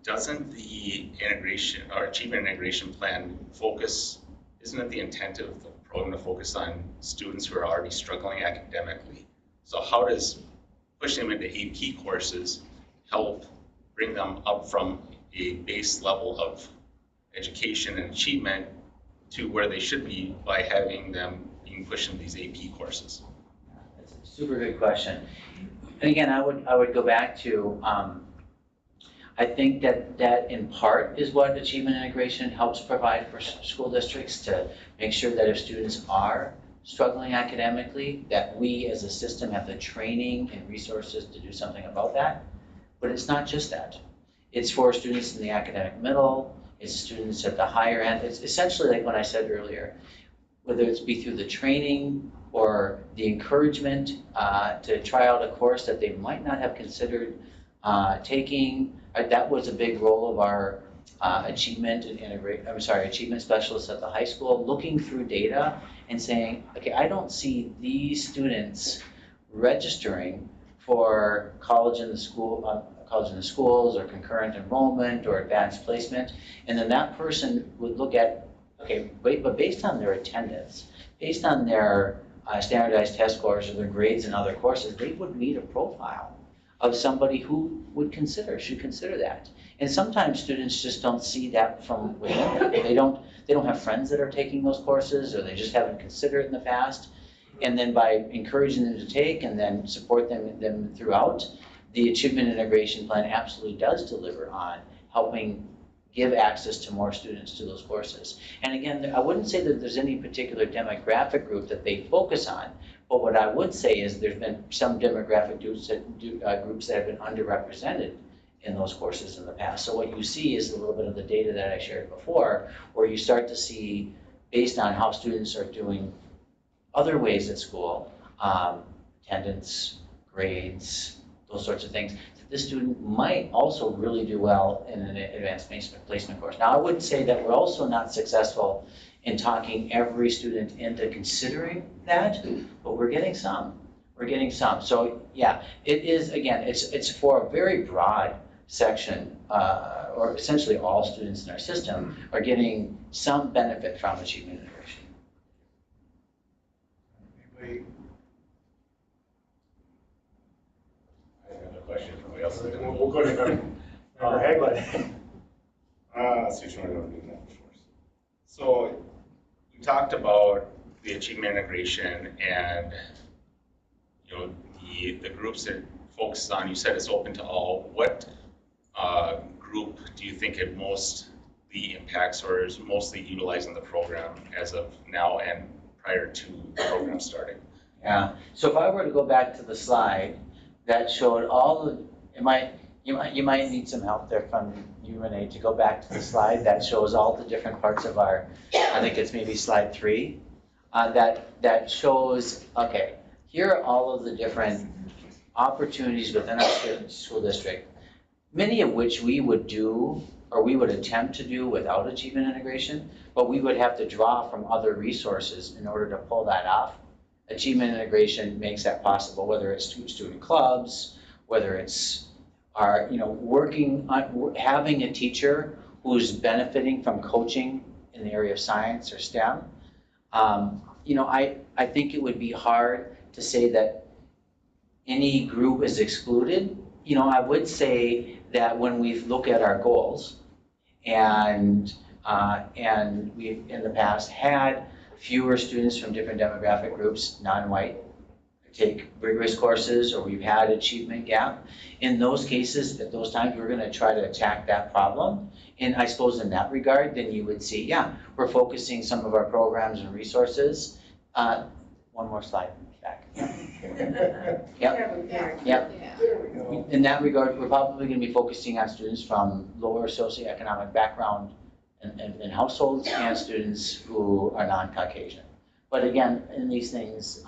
Doesn't the integration or achievement integration plan focus, isn't it the intent of the program to focus on students who are already struggling academically? So how does pushing them into AP courses help bring them up from a base level of education and achievement to where they should be by having them being pushed into these AP courses? That's a super good question. And again, I would go back to, I think that in part is what achievement integration helps provide for school districts, to make sure that if students are struggling academically, that we as a system have the training and resources to do something about that. But it's not just that. It's for students in the academic middle, it's students at the higher end. It's essentially like what I said earlier, whether it's be through the training or the encouragement to try out a course that they might not have considered taking. That was a big role of our achievement specialists at the high school, looking through data and saying, okay, I don't see these students registering for college in the schools or concurrent enrollment or advanced placement. And then that person would look at, okay, but based on their attendance, based on their standardized test scores or their grades in other courses, they would meet a profile of somebody who should consider that. And sometimes students just don't see that from within. They don't have friends that are taking those courses, or they just haven't considered it in the past. And then by encouraging them to take and then support them throughout, the achievement integration plan absolutely does deliver on helping give access to more students to those courses. And again, I wouldn't say that there's any particular demographic group that they focus on, but what I would say is there's been some demographic groups that have been underrepresented in those courses in the past. So what you see is a little bit of the data that I shared before, where you start to see, based on how students are doing other ways at school, attendance, grades, those sorts of things, this student might also really do well in an advanced placement course. Now, I would say that we're also not successful in talking every student into considering that, but we're getting some. We're getting some. So yeah, it is, again, it's for a very broad section, or essentially all students in our system are getting some benefit from achievement integration. Anybody? I have a question from somebody else. We'll go to Member Hagland. Let's see which one I don't do that before. So we talked about the achievement integration and the groups that focuses on, you said it's open to all. What group do you think it mostly impacts or is mostly utilizing the program as of now and prior to the program starting? Yeah, so if I were to go back to the slide that showed all the, you might need some help there from you, Renee, to go back to the slide that shows all the different parts of our, I think it's maybe slide 3, that shows, okay, here are all of the different opportunities within our school district, many of which we would do or we would attempt to do without achievement integration, but we would have to draw from other resources in order to pull that off. Achievement integration makes that possible, whether it's student clubs, whether it's our, working on having a teacher who who's benefiting from coaching in the area of science or STEM, I think it would be hard to say that any group is excluded. I would say that when we look at our goals, and we've in the past had fewer students from different demographic groups, non-white, take rigorous courses, or we've had achievement gap. In those cases, at those times, we're going to try to attack that problem. And I suppose in that regard, then you would see, yeah, we're focusing some of our programs and resources. One more slide back. Yep. In that regard, we're probably going to be focusing on students from lower socioeconomic background and households, and students who are non-Caucasian. But again, in these things,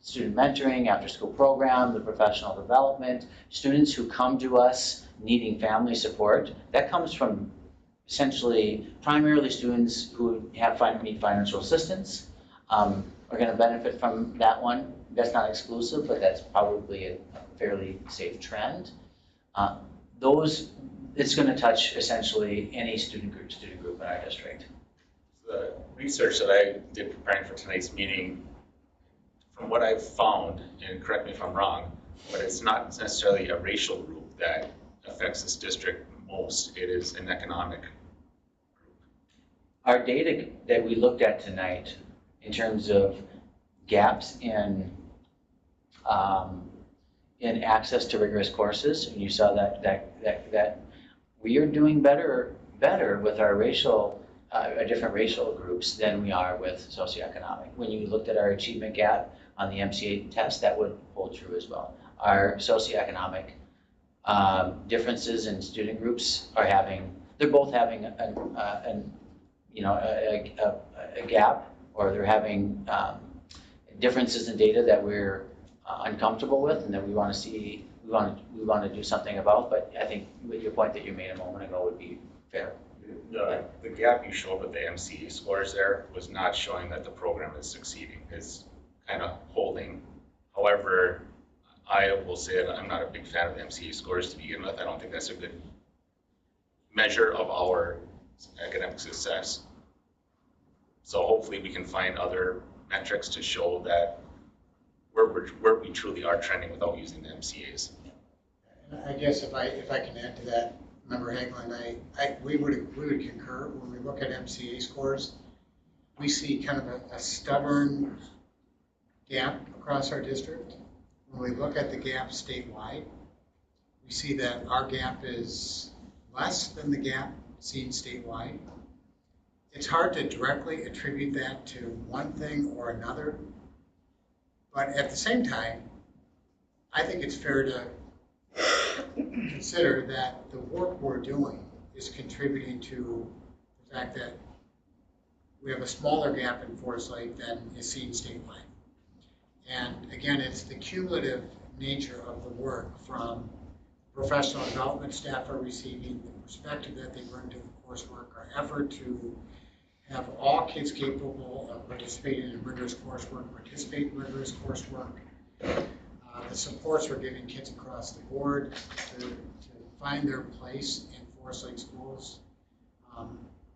student mentoring, after-school program, the professional development, students who come to us needing family support, that comes from essentially primarily students who need financial assistance, are going to benefit from that one. That's not exclusive, but that's probably a fairly safe trend. It's going to touch essentially any student group in our district. The research that I did preparing for tonight's meeting, from what I've found, and correct me if I'm wrong, but it's not necessarily a racial group that affects this district most. It is an economic group. Our data that we looked at tonight in terms of gaps in access to rigorous courses, and you saw that we are doing better with our different racial groups than we are with socioeconomic. When you looked at our achievement gap on the MCA test, that would hold true as well. Our socioeconomic differences in student groups they're both having a gap, or they're having differences in data that we're uncomfortable with, and that we want to see, we want to do something about. But I think your point that you made a moment ago would be fair. The gap you showed with the MCA scores there was not showing that the program is succeeding. It's kind of holding. However, I will say that I'm not a big fan of the MCA scores to begin with. I don't think that's a good measure of our academic success. So hopefully we can find other metrics to show that where we truly are trending without using the MCAs. And I guess if I can add to that, Member Hagelin, we would concur. When we look at MCA scores, we see kind of a stubborn gap across our district. When we look at the gap statewide, we see that our gap is less than the gap seen statewide. It's hard to directly attribute that to one thing or another, but at the same time, I think it's fair to consider that the work we're doing is contributing to the fact that we have a smaller gap in Forest Lake than is seen statewide. And again, it's the cumulative nature of the work from professional development staff are receiving, the perspective that they bring to the coursework, our effort to have all kids capable of participating in rigorous coursework, participate in rigorous coursework, the supports we're giving kids across the board to find their place in Forest Lake schools,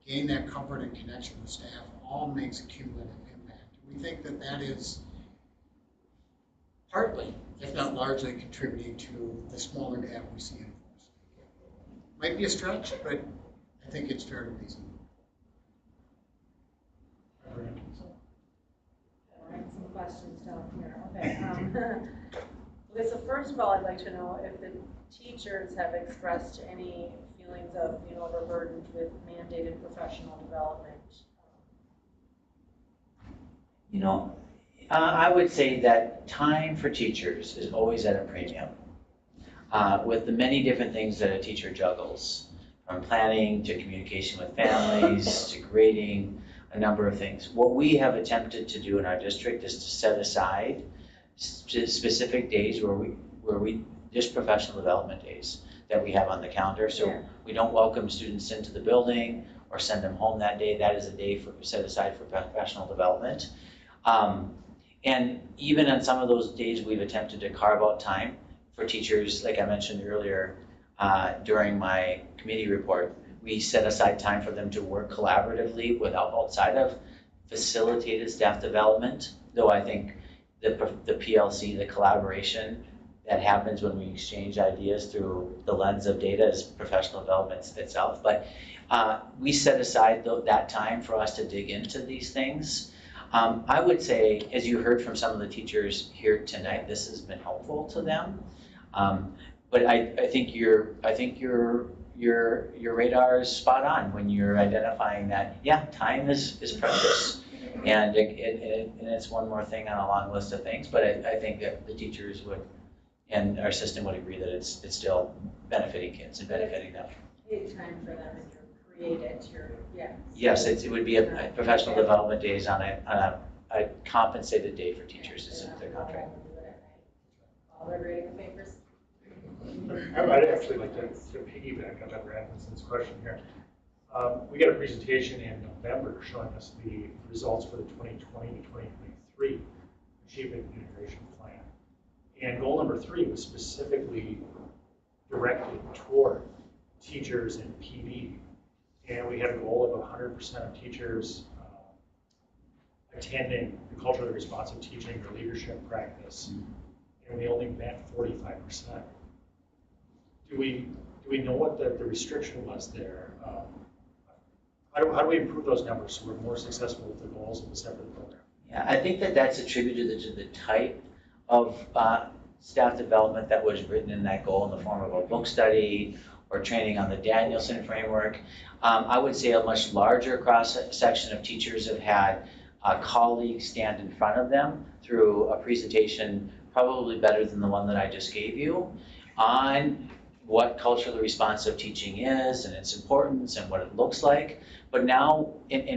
gain that comfort and connection with staff, all makes a cumulative impact. We think that that is partly, if not largely, contributing to the smaller gap we see in Forest Lake. Might be a stretch, but I think it's fair to reason. Some questions down here. Okay, so first of all, I'd like to know if the teachers have expressed any feelings of being overburdened with mandated professional development. I would say that time for teachers is always at a premium. With the many different things that a teacher juggles, from planning to communication with families to grading, a number of things. What we have attempted to do in our district is to set aside specific days where we just professional development days that we have on the calendar. So we don't welcome students into the building or send them home that day. That is a day set aside for professional development. And even on some of those days, we've attempted to carve out time for teachers, like I mentioned earlier during my committee report. We set aside time for them to work collaboratively outside of facilitated staff development, though I think the PLC, the collaboration that happens when we exchange ideas through the lens of data is professional development itself. But we set aside that time for us to dig into these things. I would say, as you heard from some of the teachers here tonight, this has been helpful to them. But I think your radar is spot on when you're identifying that, yeah, time is precious. And it's one more thing on a long list of things, but I think that the teachers would, and our system would agree that it's still benefiting kids and benefiting them. Paid time for them and you create it, yeah. Yes, it would be a professional development days on a compensated day for teachers is their contract. While they're grading the papers. I'd actually like to piggyback on that Ranson's question here. We got a presentation in November showing us the results for the 2020 to 2023 Achievement Integration Plan. And goal number 3 was specifically directed toward teachers and PD. And we had a goal of 100% of teachers attending the culturally responsive teaching or leadership practice. And we only met 45%. Do we know what the restriction was there? How do we improve those numbers so we're more successful with the goals of the separate program? Yeah, I think that's attributed to the type of staff development that was written in that goal in the form of a book study or training on the Danielson framework. I would say a much larger cross-section of teachers have had colleagues stand in front of them through a presentation probably better than the one that I just gave you on what culturally responsive teaching is and its importance and what it looks like. But now,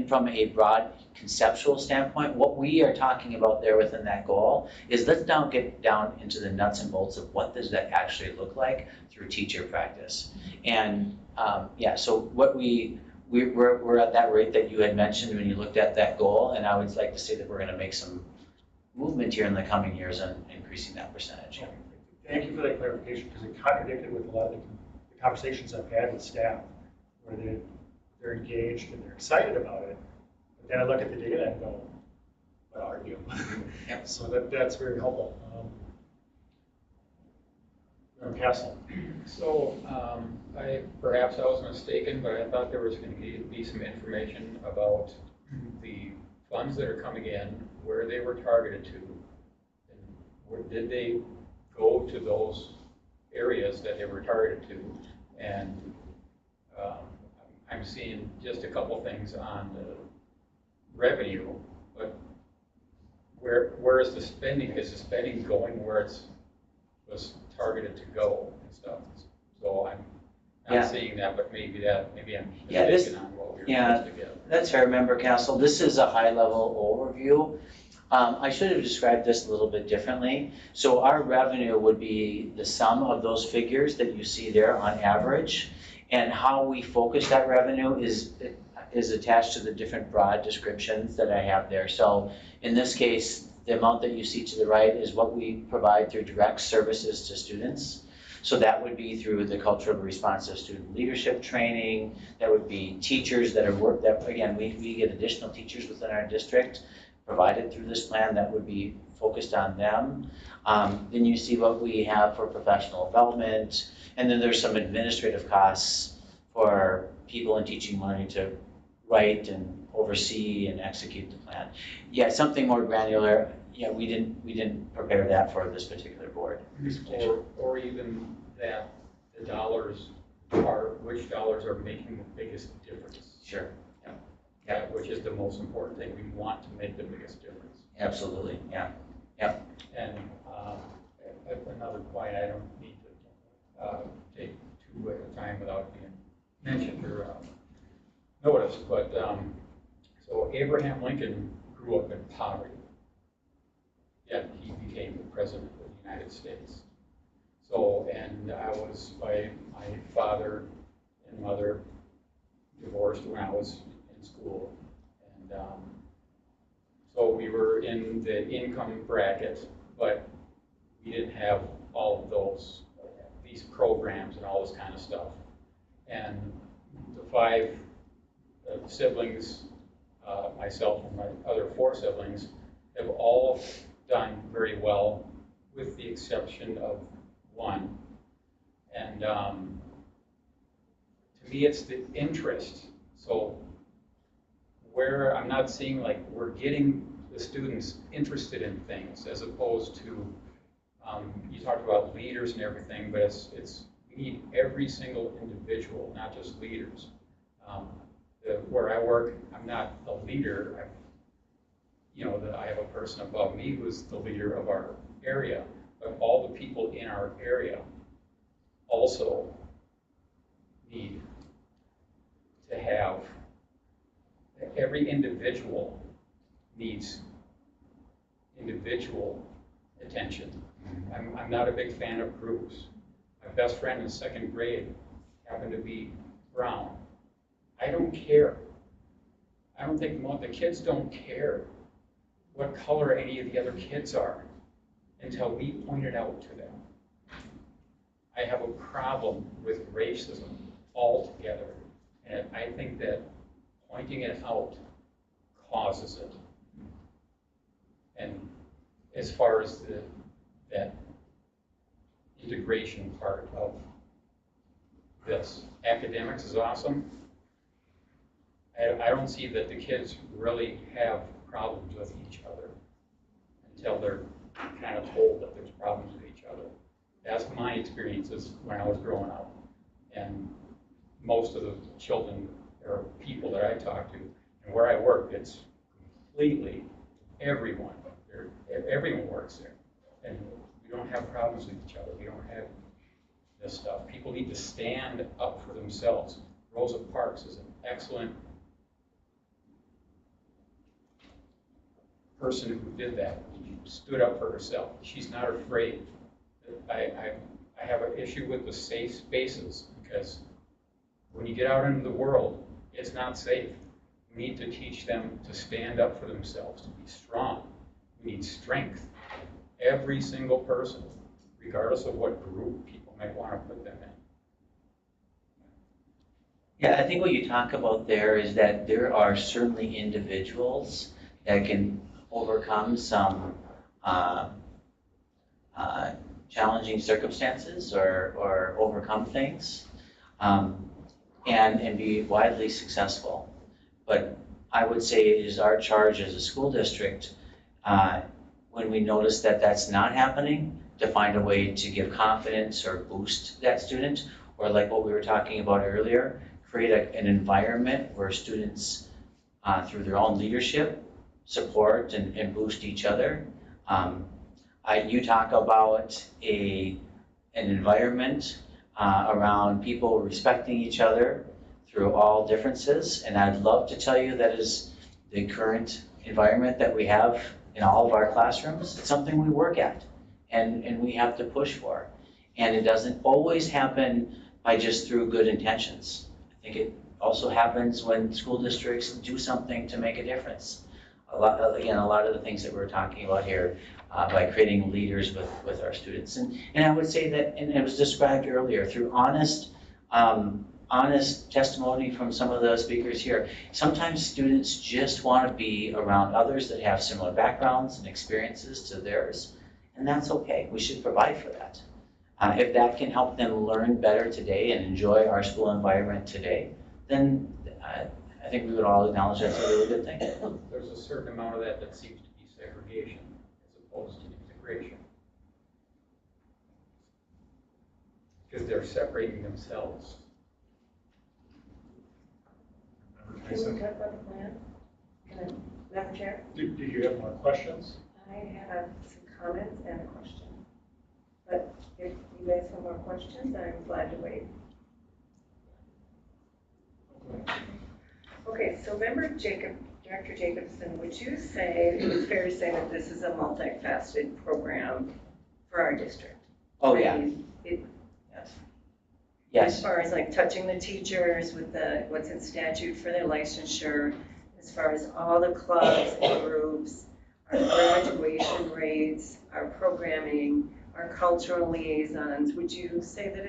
from a broad conceptual standpoint, what we are talking about there within that goal is let's now get down into the nuts and bolts of what does that actually look like through teacher practice. And yeah, so what we're at that rate that you had mentioned when you looked at that goal, and I would like to say that we're going to make some movement here in the coming years on increasing that percentage. Thank you for that clarification, because it contradicted with a lot of the conversations I've had with staff, where they're engaged and they're excited about it, but then I look at the data and go, what are you? Yep. So that's very helpful. Castle. So perhaps I was mistaken, but I thought there was going to be some information about the funds that are coming in, where they were targeted to, and where did they go to those areas that they were targeted to. And I'm seeing just a couple things on the revenue, but where is the spending? Is the spending going where it was targeted to go and stuff? So I'm not seeing that, but maybe I'm mistaken on what we were supposed to get. That's fair, Member Castle. This is a high-level overview. I should have described this a little bit differently. So our revenue would be the sum of those figures that you see there on average, and how we focus that revenue is attached to the different broad descriptions that I have there. So in this case, the amount that you see to the right is what we provide through direct services to students. So that would be through the culturally responsive student leadership training. That would be teachers that again, we get additional teachers within our district provided through this plan that would be focused on them. Then you see what we have for professional development, and then there's some administrative costs for people in teaching learning to write and oversee and execute the plan. Yeah, something more granular. Yeah, we didn't prepare that for this particular board. Or even that the dollars are, which dollars are making the biggest difference. Sure. Yeah, which is the most important thing. We want to make the biggest difference. Absolutely, yeah. Yep. And another point, I don't need to take two at a time without being mentioned or noticed, but so Abraham Lincoln grew up in poverty, yet he became the President of the United States. So, and I was, my father and mother divorced when I was school, and so we were in the income bracket, but we didn't have all of these programs and all this kind of stuff. And the 5 siblings, myself and my other 4 siblings, have all done very well, with the exception of one. And to me, it's the interest. So where I'm not seeing, like, we're getting the students interested in things, as opposed to, you talked about leaders and everything, but we need every single individual, not just leaders. Where I work, I'm not a leader. I have a person above me who's the leader of our area, but all the people in our area also need to have, every individual needs individual attention. I'm not a big fan of groups. My best friend in 2nd grade happened to be brown. I don't care. I don't think the kids don't care what color any of the other kids are until we point it out to them. I have a problem with racism altogether, and I think that pointing it out causes it. And as far as that integration part of this, academics is awesome. I don't see that the kids really have problems with each other until they're kind of told that there's problems with each other. That's my experiences when I was growing up. And most of the children or people that I talk to, and where I work, it's completely everyone. Everyone works there. And we don't have problems with each other. We don't have this stuff. People need to stand up for themselves. Rosa Parks is an excellent person who did that. She stood up for herself. She's not afraid. I have an issue with the safe spaces, because when you get out into the world, it's not safe. We need to teach them to stand up for themselves, to be strong. We need strength. Every single person, regardless of what group people might want to put them in. Yeah, I think what you talk about there is that there are certainly individuals that can overcome some challenging circumstances or overcome things and be widely successful. But I would say it is our charge as a school district, when we notice that that's not happening, to find a way to give confidence or boost that student, or like what we were talking about earlier, create an environment where students, through their own leadership, support and boost each other. You talk about an environment around people respecting each other through all differences, and I'd love to tell you that is the current environment that we have in all of our classrooms. It's something we work at and we have to push for. And it doesn't always happen by just through good intentions. I think it also happens when school districts do something to make a difference. A lot of the things that we're talking about here, by creating leaders with our students. And I would say that, and it was described earlier, through honest testimony from some of the speakers here. Sometimes students just want to be around others that have similar backgrounds and experiences to theirs, and that's okay. We should provide for that. If that can help them learn better today and enjoy our school environment today, then I think we would all acknowledge that's a really good thing. There's a certain amount of that seems to be segregation as opposed to integration. Because they're separating themselves. Can we talk about the plan? Madam Chair? Do you have more questions? I have some comments and a question. But if you guys have more questions, I'm glad to wait. Okay, so member Director Jacobson, would you say it was fair to say that this is a multifaceted program for our district? Oh, yeah. Yes. Yes. As far as like touching the teachers with what's in statute for their licensure, as far as all the clubs and groups, our graduation rates, our programming, our cultural liaisons, would you say that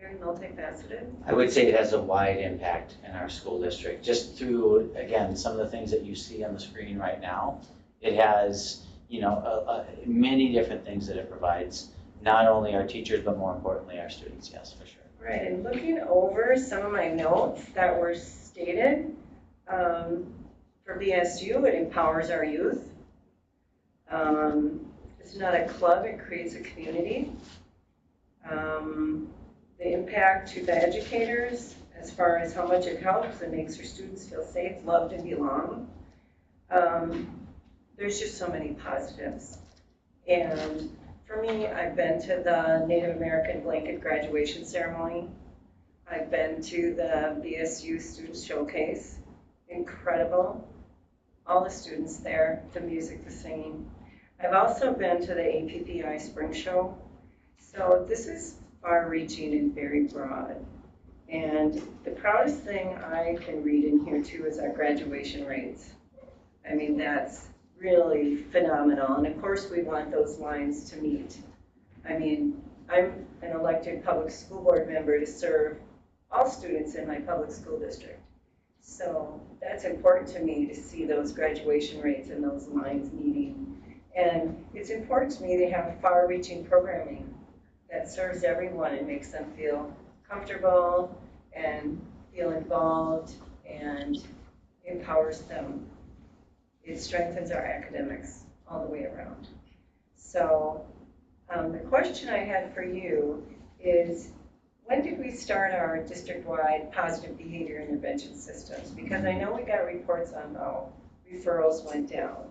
very multifaceted. I would say it has a wide impact in our school district, just through, again, some of the things that you see on the screen right now. It has, you know, many different things that it provides, not only our teachers, but more importantly, our students, yes, for sure. Right, and looking over some of my notes that were stated, for BSU, it empowers our youth. It's not a club, it creates a community. The impact to the educators as far as how much it helps and makes your students feel safe, loved, and belong. There's just so many positives. And for me, I've been to the Native American blanket graduation ceremony. I've been to the BSU Student Showcase. Incredible. All the students there, the music, the singing. I've also been to the APPI Spring Show. So this is far-reaching and very broad. And the proudest thing I can read in here too is our graduation rates. I mean, that's really phenomenal. And of course, we want those lines to meet. I mean, I'm an elected public school board member to serve all students in my public school district. So that's important to me to see those graduation rates and those lines meeting. And it's important to me to have far-reaching programming that serves everyone and makes them feel comfortable and feel involved and empowers them. It strengthens our academics all the way around. So the question I had for you is, when did we start our district-wide positive behavior intervention systems? Because I know we got reports on how referrals went down.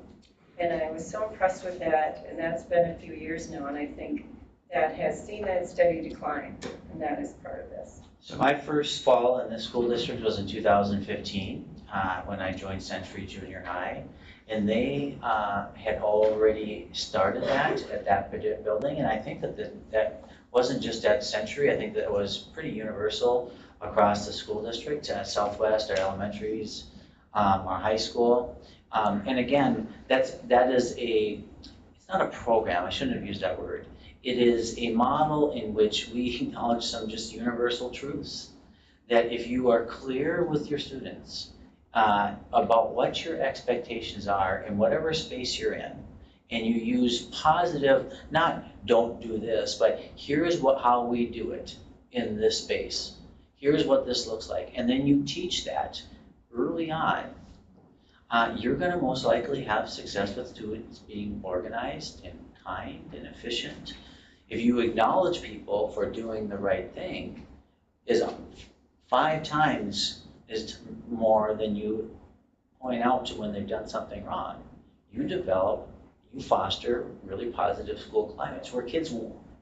And I was so impressed with that, and that's been a few years now, and I think that has seen that steady decline, and that is part of this. So my first fall in this school district was in 2015 when I joined Century Junior High. And they had already started that at that particular building. And I think that that wasn't just at Century. I think that was pretty universal across the school district, Southwest, our elementaries, our high school. And again, that is it's not a program. I shouldn't have used that word. It is a model in which we acknowledge some just universal truths. That if you are clear with your students about what your expectations are in whatever space you're in, and you use positive, not don't do this, but here's how we do it in this space. Here's what this looks like. And then you teach that early on. You're going to most likely have success with students being organized and kind and efficient. If you acknowledge people for doing the right thing, is 5 times is more than you point out to when they've done something wrong. You foster really positive school climates where kids,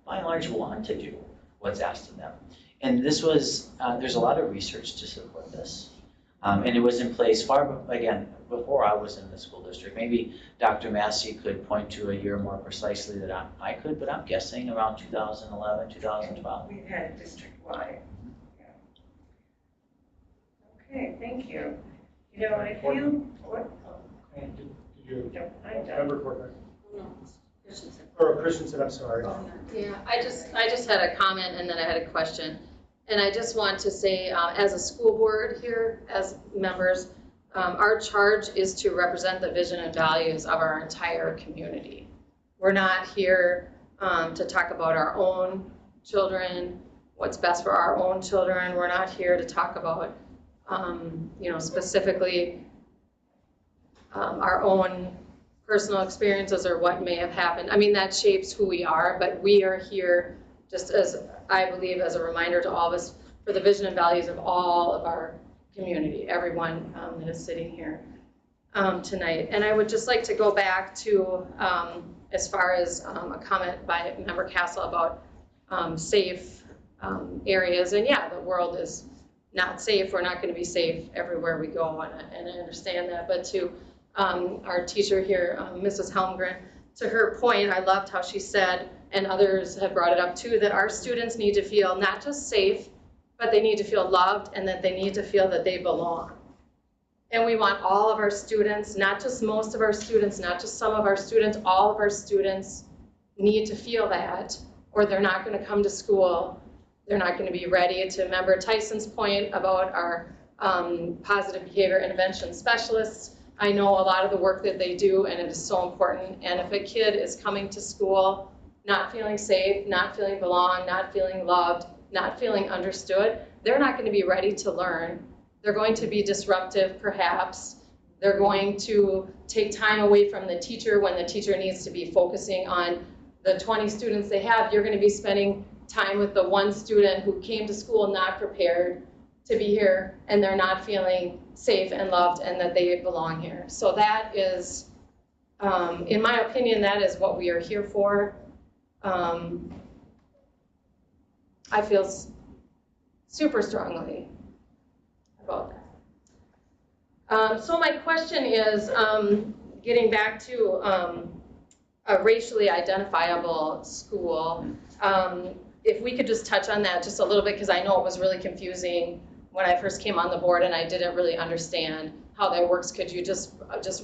by and large, want to do what's asked of them. And this was, there's a lot of research to support this. And it was in place before I was in the school district. Maybe Dr. Massey could point to a year more precisely than I could, but I'm guessing around 2011, 2012. We've had it district-wide. Yeah. Okay, thank you. You know, I feel, what? Did you, No, I'm done. member Corcoran? No, Christensen. Or Christensen, I'm sorry. Yeah, I just had a comment and then I had a question. And I just want to say, as a school board here, as members, our charge is to represent the vision and values of our entire community. We're not here to talk about our own children, what's best for our own children. We're not here to talk about, specifically our own personal experiences or what may have happened. I mean, that shapes who we are, but we are here just as, I believe, as a reminder to all of us for the vision and values of all of our community, everyone that is sitting here tonight. And I would just like to go back to, as far as a comment by Member Castle about safe areas. And yeah, the world is not safe. We're not going to be safe everywhere we go, and I understand that. But to our teacher here, Mrs. Helmgren, to her point, I loved how she said, and others have brought it up too, that our students need to feel not just safe, but they need to feel loved, and that they need to feel that they belong. And we want all of our students, not just most of our students, not just some of our students, all of our students need to feel that, or they're not going to come to school. They're not going to be ready to remember Tyson's point about our positive behavior intervention specialists. I know a lot of the work that they do, and it is so important. And if a kid is coming to school not feeling safe, not feeling belong, not feeling loved, not feeling understood, they're not going to be ready to learn. They're going to be disruptive, perhaps. They're going to take time away from the teacher when the teacher needs to be focusing on the 20 students they have. You're going to be spending time with the one student who came to school not prepared to be here, and they're not feeling safe and loved and that they belong here. So that is, in my opinion, that is what we are here for. I feel super strongly about that. So my question is, getting back to a racially identifiable school, if we could just touch on that just a little bit, because I know it was really confusing when I first came on the board and I didn't really understand how that works. Could you just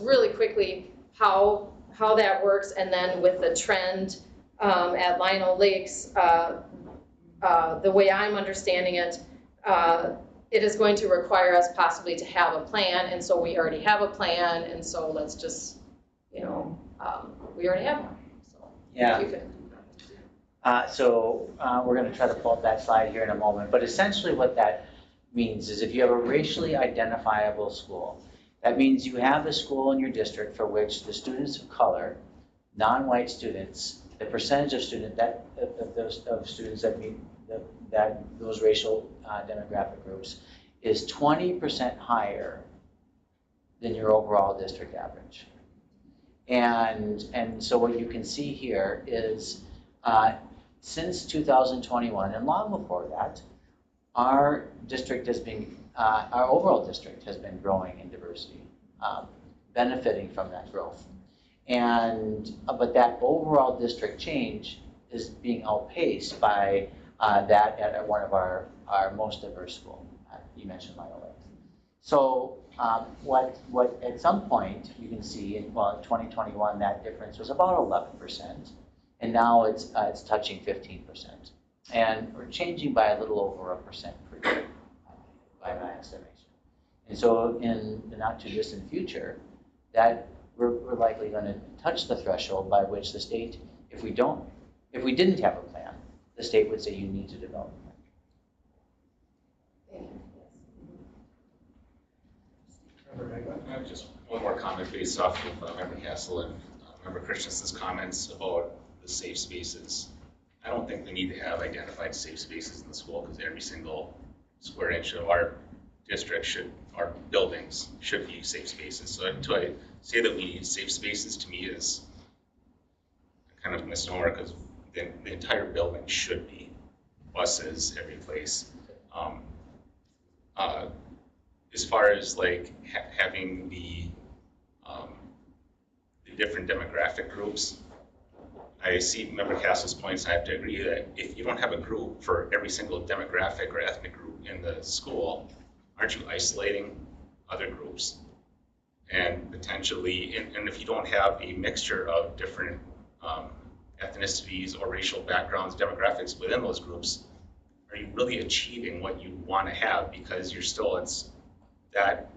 really quickly how that works, and then with the trend at Lionel Lakes, the way I'm understanding it, it is going to require us possibly to have a plan, and so we already have a plan, and so let's just, we already have one. So yeah. if you could. We're going to try to pull up that slide here in a moment, but essentially what that means is if you have a racially identifiable school, that means you have a school in your district for which the students of color, non-white students, the percentage of students that meet those racial demographic groups is 20% higher than your overall district average. And so what you can see here is since 2021 and long before that, our district has been, our overall district has been growing in diversity, benefiting from that growth. But that overall district change is being outpaced by that at one of our most diverse schools. You mentioned Lionel Lakes. So what at some point you can see in 2021 that difference was about 11%, and now it's touching 15%, and we're changing by a little over 1% per year by my estimation. And so in the not too distant future, that we're likely going to touch the threshold by which the state, if we didn't have a plan, the state would say you need to develop a plan. I have just one more comment based off of Member Castle and Member Christensen's comments about the safe spaces. I don't think we need to have identified safe spaces in the school, because every single square inch of our district our buildings should be safe spaces. So to say that we need safe spaces, to me, is kind of a misnomer, because the entire building should be buses every place. As far as like having the different demographic groups, I see Member Castle's points, and I have to agree that if you don't have a group for every single demographic or ethnic group in the school, aren't you isolating other groups? And potentially, and if you don't have a mixture of different ethnicities or racial backgrounds, demographics within those groups, are you really achieving what you want to have? Because you're still, it's that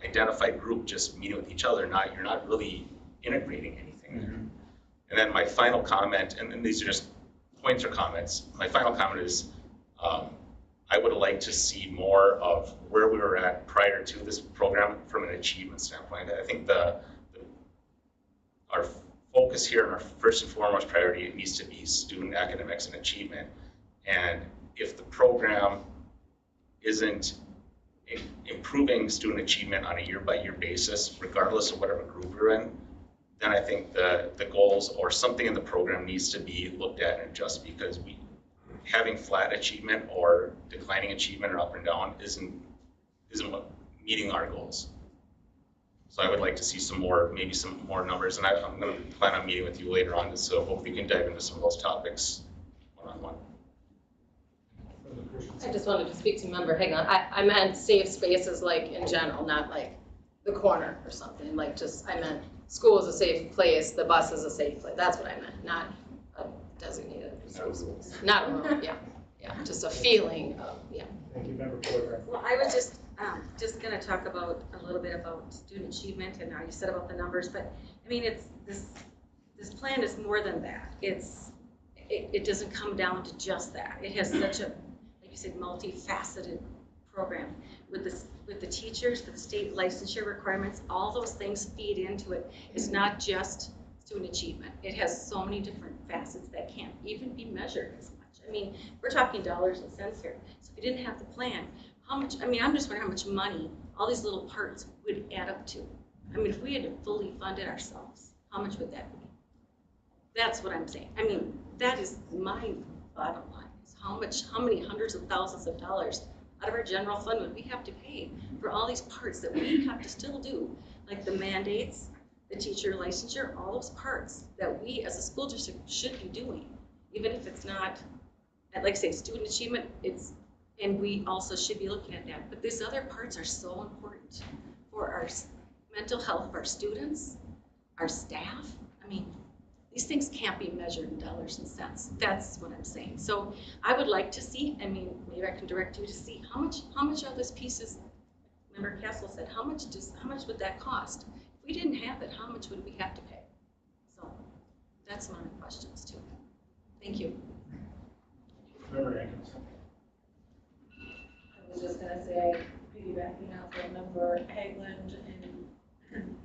identified group just meeting with each other, you're not really integrating anything there. And then my final comment, and these are just points or comments, my final comment is I would like to see more of where we were at prior to this program from an achievement standpoint. I think our focus here and our first and foremost priority needs to be student academics and achievement. And if the program isn't improving student achievement on a year-by-year basis, regardless of whatever group you're in, then I think the goals or something in the program needs to be looked at and adjusted, because having flat achievement or declining achievement or up and down isn't meeting our goals. So I would like to see maybe some more numbers, and I'm going to plan on meeting with you later on, so hopefully we can dive into some of those topics one-on-one. I just wanted to speak to Member Hagelin. I meant safe spaces like in general, not like the corner or something. Like I meant school is a safe place, the bus is a safe place. That's what I meant, not designated safe space. Not a room, yeah, just a feeling of, yeah. Thank you, Member Porter. Well, I was just gonna talk about a little bit about student achievement, and how you said about the numbers, but I mean, it's this plan is more than that. It doesn't come down to just that. It has such a, like you said, multifaceted program with the teachers, with the state licensure requirements. All those things feed into it. It's not just student achievement. It has so many different facets that can't even be measured as much. I mean, we're talking dollars and cents here. So if you didn't have the plan, how much, I mean, I'm just wondering how much money all these little parts would add up to. I mean, if we had to fully fund it ourselves, how much would that be? That's what I'm saying. I mean, that is my bottom line, is how many hundreds of thousands of dollars out of our general fund would we have to pay for all these parts that we have to still do, like the mandates, the teacher licensure, all those parts that we as a school district should be doing, even if it's not, like I say, student achievement, and we also should be looking at that. But these other parts are so important for our mental health of our students, our staff. I mean, these things can't be measured in dollars and cents. That's what I'm saying. So I would like to see, I mean, maybe I can direct you to see how much are those pieces. Member Castle said, how much would that cost? If we didn't have it, how much would we have to pay? So that's one of my questions too. Thank you. Member Atkinson. I was just gonna say, piggybacking off of Member Hageland and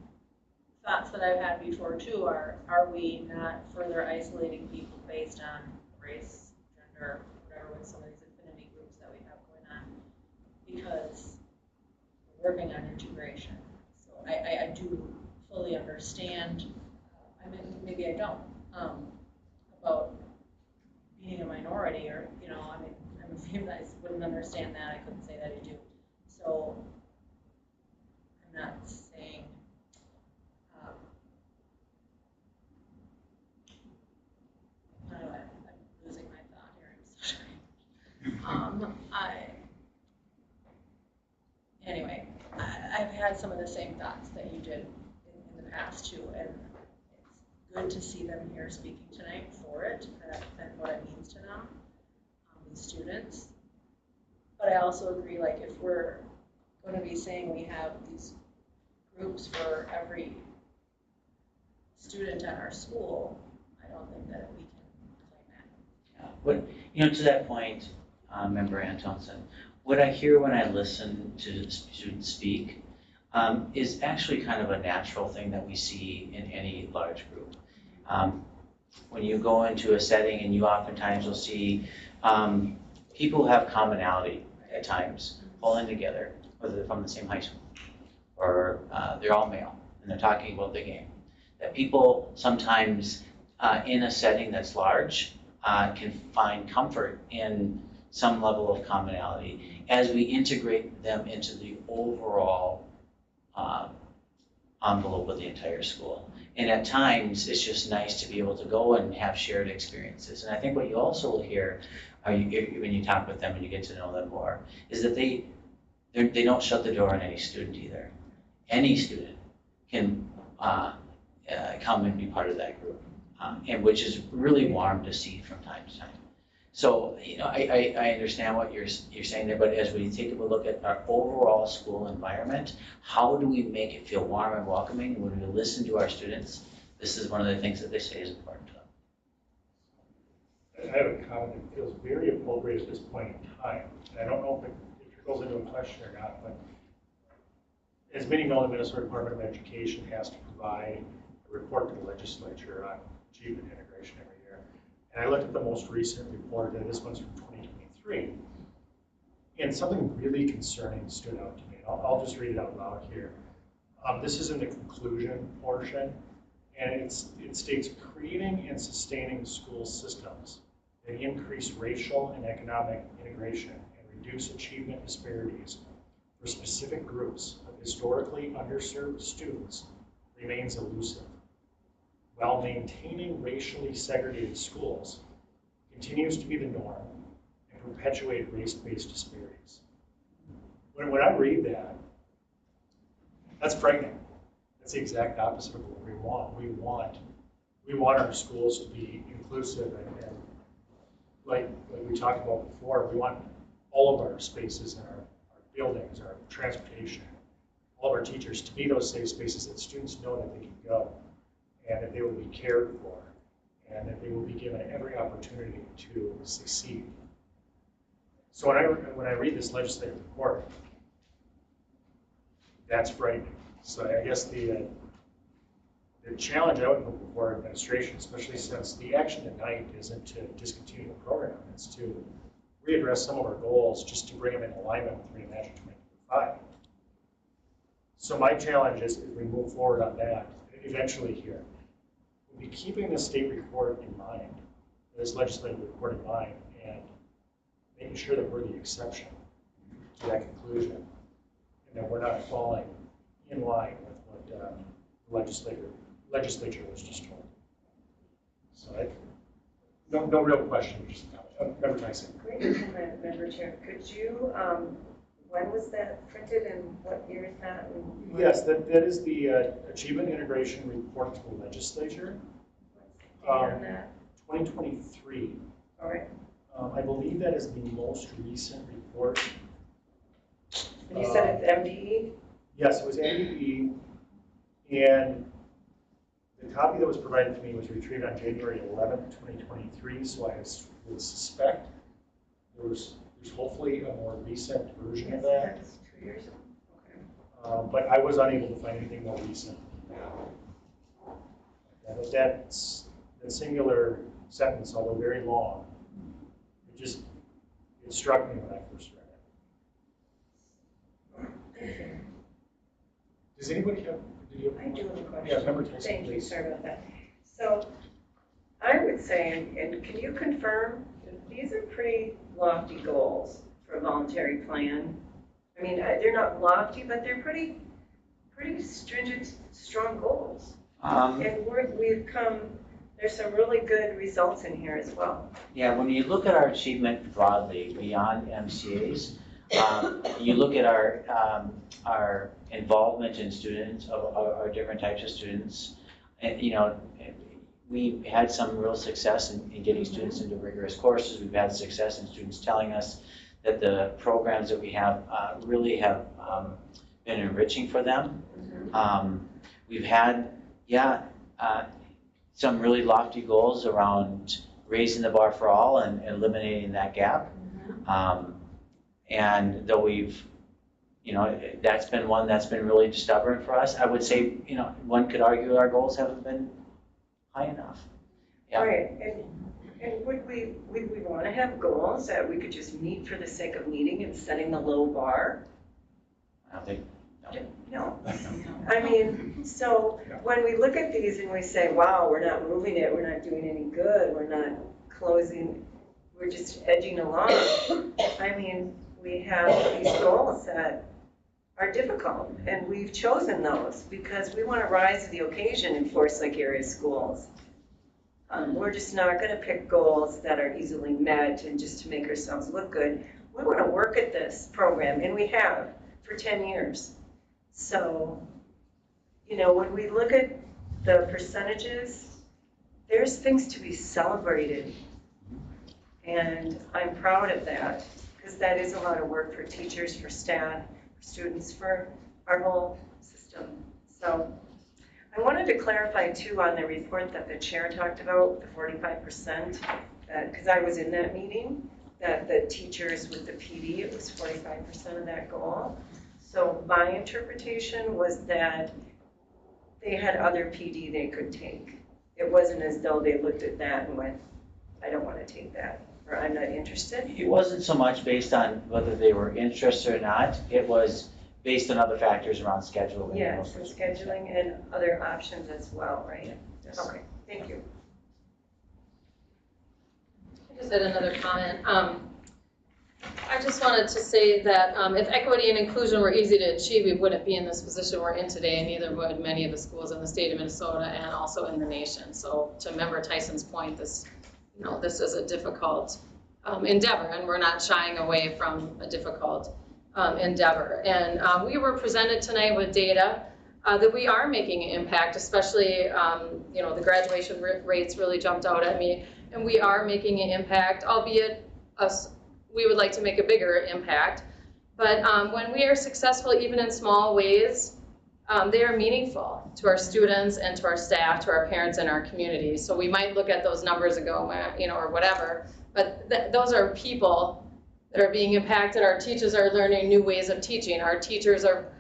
thoughts that I've had before too are we not further isolating people based on race, gender, whatever, with some of these affinity groups that we have going on, because we're working on integration. So I do fully understand, I mean, maybe I don't, about being a minority, or, you know, I mean, I'm a female, I wouldn't understand that, I couldn't say that I do. So I'm not saying, I'm losing my thought here, I'm so sorry. Anyway, I've had some of the same thoughts that you did in the past too, and it's good to see them here speaking tonight for it, and what it means to them, these students. But I also agree, like, if we're going to be saying we have these groups for every student at our school, I don't think that we can claim that. What, to that point, Member Antonsen, what I hear when I listen to the students speak is actually kind of a natural thing that we see in any large group. When you go into a setting, and you oftentimes will see people who have commonality at times pulling together, whether they're from the same high school or they're all male and they're talking about the game. That people sometimes in a setting that's large can find comfort in some level of commonality as we integrate them into the overall envelope of the entire school. And at times, it's just nice to be able to go and have shared experiences. And I think what you also will hear when you talk with them and you get to know them more is that they don't shut the door on any student either. Any student can come and be part of that group, and which is really warm to see from time to time. So, I understand what you're saying there, but as we take a look at our overall school environment, how do we make it feel warm and welcoming? And when we listen to our students, this is one of the things that they say is important to them. I have a comment that feels very appropriate at this point in time. And I don't know if it trickles into a question or not, but as many know, the Minnesota Department of Education has to provide a report to the legislature on achievement integration every year. And I looked at the most recent report, and this one's from 2023. And something really concerning stood out to me. I'll just read it out loud here. This is in the conclusion portion, and it states, creating and sustaining school systems that increase racial and economic integration and reduce achievement disparities for specific groups of historically underserved students remains elusive, while maintaining racially segregated schools continues to be the norm and perpetuate race-based disparities. When I read that, that's frightening. That's the exact opposite of what we want. we want our schools to be inclusive and like we talked about before, we want all of our spaces and our buildings, our transportation, all of our teachers to be those safe spaces that students know that they can go and that they will be cared for and that they will be given every opportunity to succeed. So when I read this legislative report, that's frightening. So I guess the challenge I would put before administration, especially since the action tonight isn't to discontinue the program, it's to readdress some of our goals just to bring them in alignment with Reimagine 2025. So my challenge is we move forward on that eventually here. We'll be keeping the state report in mind, this legislative report in mind, and making sure that we're the exception to that conclusion, and that we're not falling in line with what the legislature was just told. So no real question, just Member Tyson. Great comment, Member Chair. Could you, when was that printed and what year is that? Yes, that is the Achievement Integration Report to the Legislature. On that? 2023. All right. I believe that is the most recent report. And you said it's MDE? Yes, it was MDE, and the copy that was provided to me was retrieved on January 11th, 2023, so I would suspect there's hopefully a more recent version of that. That's 2 years ago. Okay. But I was unable to find anything more recent. But that's the singular sentence, although very long, it struck me when I first read it. Does anybody have? I do have a question. Yeah, Member Tyson, Thank you, please. sorry about that. So I would say, and can you confirm, that these are pretty lofty goals for a voluntary plan? I mean, they're not lofty, but they're pretty stringent, strong goals. And we've come, there's some really good results in here as well. Yeah, when you look at our achievement broadly, beyond MCAs, you look at our involvement in students, of our different types of students, and we had some real success in getting students into rigorous courses. We've had success in students telling us that the programs that we have really have been enriching for them. We've had, some really lofty goals around raising the bar for all and eliminating that gap. And though we've, that's been one that's been really stubborn for us, I would say, one could argue our goals haven't been high enough. Yeah. Right, and would we want to have goals that we could just meet for the sake of meeting and setting the low bar? I don't think, No. I mean, so when we look at these and we say, wow, we're not moving it, we're not doing any good, we're not closing, we're just edging along. I mean, we have these goals that are difficult, and we've chosen those because we want to rise to the occasion in Forest Lake area schools. We're just not going to pick goals that are easily met and just to make ourselves look good. We want to work at this program, and we have for 10 years. So, when we look at the percentages, there's things to be celebrated. And I'm proud of that, because that is a lot of work for teachers, for staff, for students, for our whole system. So I wanted to clarify too on the report that the chair talked about, the 45%, because I was in that meeting, that the teachers with the PD, it was 45% of that goal. So my interpretation was that they had other PD they could take. It wasn't as though they looked at that and went, I don't want to take that, or I'm not interested. it wasn't so much based on whether they were interested or not. It was based on other factors around scheduling. Yes, and scheduling and other options as well, right? Yes. Okay, thank you. I just had another comment. I just wanted to say that if equity and inclusion were easy to achieve, we wouldn't be in this position we're in today, and neither would many of the schools in the state of Minnesota and also in the nation. So to Member Tyson's point, this is a difficult endeavor, and we're not shying away from a difficult endeavor. And we were presented tonight with data that we are making an impact, especially, you know, the graduation rates really jumped out at me, and we are making an impact, albeit we would like to make a bigger impact. But when we are successful, even in small ways, they are meaningful to our students and to our staff, to our parents and our community. So we might look at those numbers and go, you know, or whatever, but those are people that are being impacted. Our teachers are learning new ways of teaching. Our teachers are,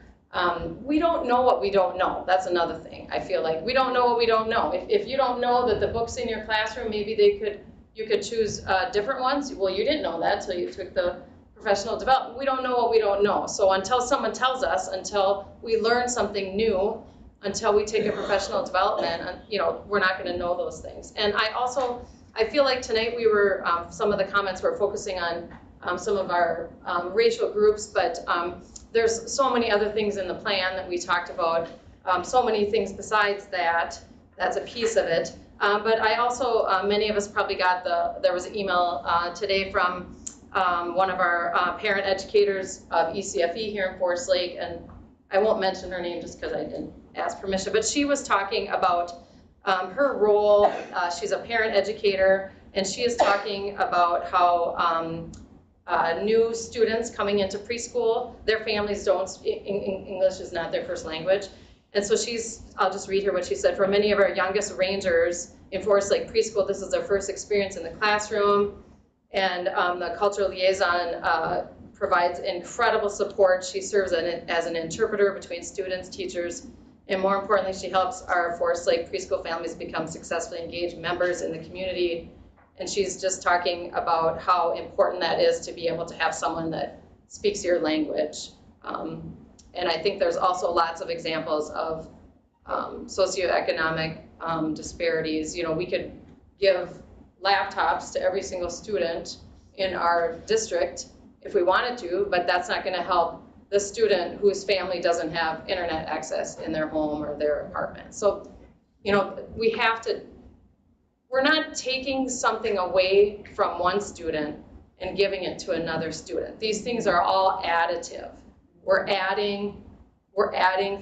we don't know what we don't know. That's another thing. I feel like we don't know what we don't know. If you don't know that the books in your classroom, maybe you could choose different ones. Well, you didn't know that till you took the professional development. We don't know what we don't know. So until someone tells us, until we learn something new, until we take a professional development, you know, we're not going to know those things. And I feel like tonight we were, some of the comments were focusing on some of our racial groups, but there's so many other things in the plan that we talked about, so many things besides that. That's a piece of it. But I also, many of us probably got there was an email today from one of our parent educators of ECFE here in Forest Lake, and I won't mention her name just because I didn't ask permission, but she was talking about her role. She's a parent educator, and she is talking about how new students coming into preschool, their families don't, English is not their first language. And so I'll just read her what she said. For many of our youngest rangers in Forest Lake Preschool, this is their first experience in the classroom. And the cultural liaison provides incredible support. She serves as an interpreter between students, teachers, and more importantly, she helps our Forest Lake preschool families become successfully engaged members in the community. And she's just talking about how important that is to be able to have someone that speaks your language. And I think there's also lots of examples of socioeconomic disparities. You know, we could give laptops to every single student in our district if we wanted to, but that's not going to help the student whose family doesn't have internet access in their home or their apartment. So, you know, we're not taking something away from one student and giving it to another student. These things are all additive. We're adding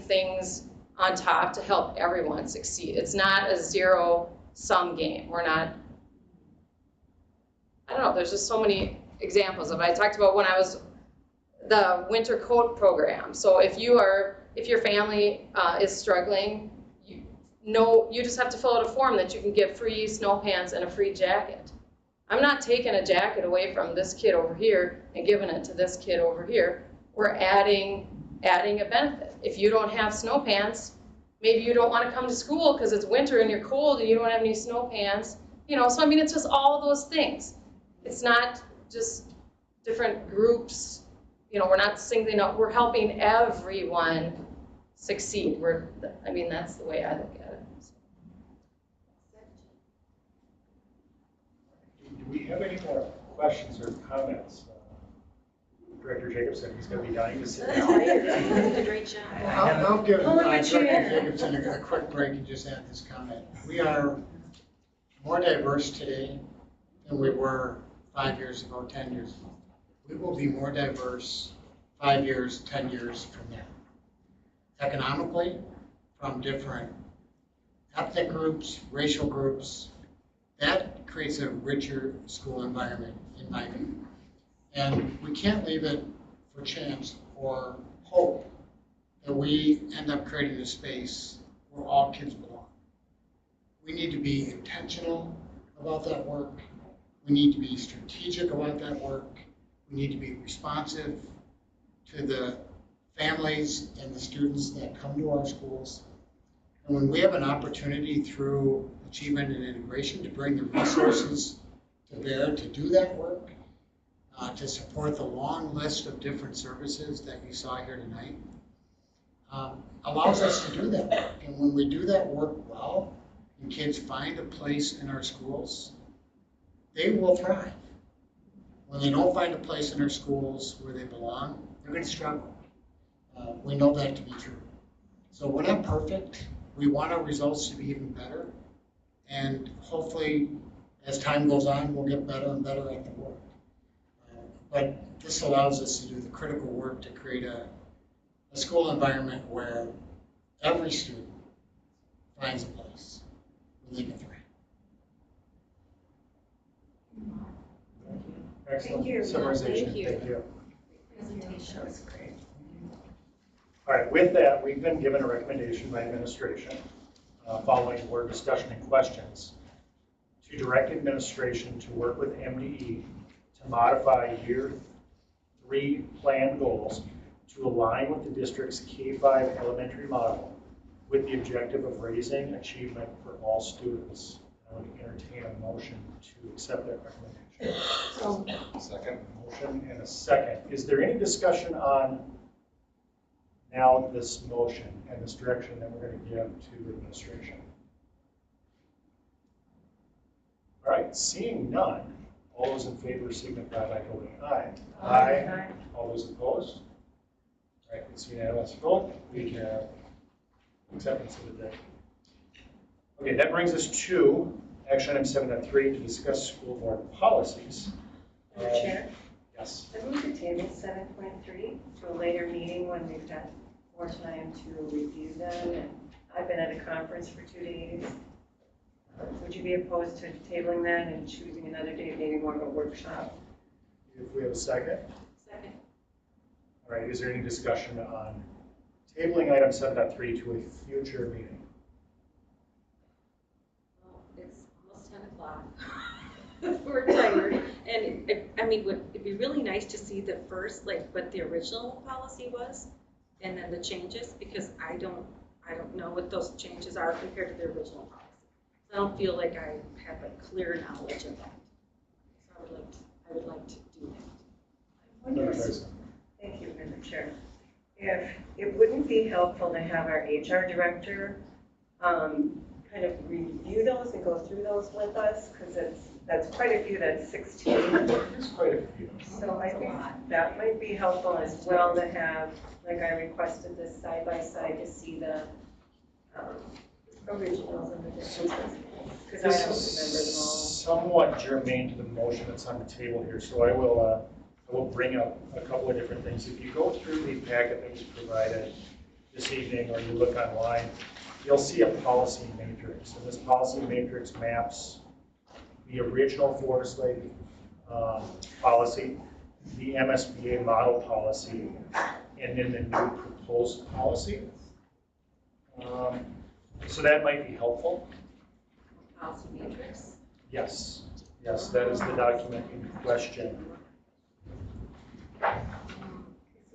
things on top to help everyone succeed. It's not a zero-sum game. We're not, I don't know, there's just so many examples of it. I talked about when I was the winter coat program. So if your family is struggling, you just have to fill out a form that you can get free snow pants and a free jacket. I'm not taking a jacket away from this kid over here and giving it to this kid over here. We're adding a benefit. If you don't have snow pants, maybe you don't want to come to school because it's winter and you're cold and you don't have any snow pants. You know, so I mean, it's just all those things. It's not just different groups. You know, we're not singling out. We're helping everyone succeed. I mean, that's the way I look at it. Do we have any more questions or comments? Director Jacobson, he's going to be dying to sit down. You did a great job. I'll give Director Jacobson a quick break and just add this comment. We are more diverse today than we were 5 years ago, 10 years ago. We will be more diverse 5 years, 10 years from now. Economically, from different ethnic groups, racial groups, that creates a richer school environment, in my view. And we can't leave it for chance or hope that we end up creating a space where all kids belong. We need to be intentional about that work. We need to be strategic about that work. We need to be responsive to the families and the students that come to our schools. And when we have an opportunity through achievement and integration to bring the resources to bear to do that work, to support the long list of different services that you saw here tonight, allows us to do that work. And when we do that work well, and kids find a place in our schools, they will thrive. When they don't find a place in our schools where they belong, they're going to struggle. We know that to be true. So we're not perfect. We want our results to be even better. And hopefully, as time goes on, we'll get better and better at the work. But this allows us to do the critical work to create a school environment where every student finds a place within the thread. Excellent Thank you. summarization, Thank you. thank you. Presentation was great. All right, with that, we've been given a recommendation by administration, following board discussion and questions, to direct administration to work with MDE to modify year 3 plan goals to align with the district's K-5 elementary model with the objective of raising achievement for all students. I would entertain a motion to accept that recommendation. Second. Motion and a second. Is there any discussion on now this motion and this direction that we're going to give to administration? All right, seeing none, all those in favor signify by voting aye. Aye. All those opposed? All right, it's unanimous vote. We have acceptance of the day. Okay, that brings us to action item 7.3 to discuss school board policies. Mr. Chair? Yes. I move to table 7.3 to a later meeting when we've had more time to review them. And I've been at a conference for 2 days. Would you be opposed to tabling that and choosing another day, maybe more of a workshop? If we have a second. Second. All right, is there any discussion on tabling item 7.3 to a future meeting? Well, it's almost 10 o'clock. We're tired. And I mean, it'd be really nice to see the first, like what the original policy was and then the changes, because I don't know what those changes are compared to the original policy. So I don't feel like I have a clear knowledge of that. So I would like to do that. Thank you, Madam Chair. If it wouldn't be helpful to have our HR director kind of review those and go through those with us, because that's quite a few, that's 16. It's quite a few. So I think that might be helpful as well to have, like I requested this side by side to see the originals and the differences, because I This don't is remember them all. somewhat germane to the motion that's on the table here, so I will bring up a couple of different things. If you go through the packet that was provided this evening, or you look online, you'll see a policy matrix, and this policy matrix maps the original Forest Lake policy, the MSBA model policy, and then the new proposed policy. So that might be helpful. Policy matrix? Yes, yes, that is the document in question. So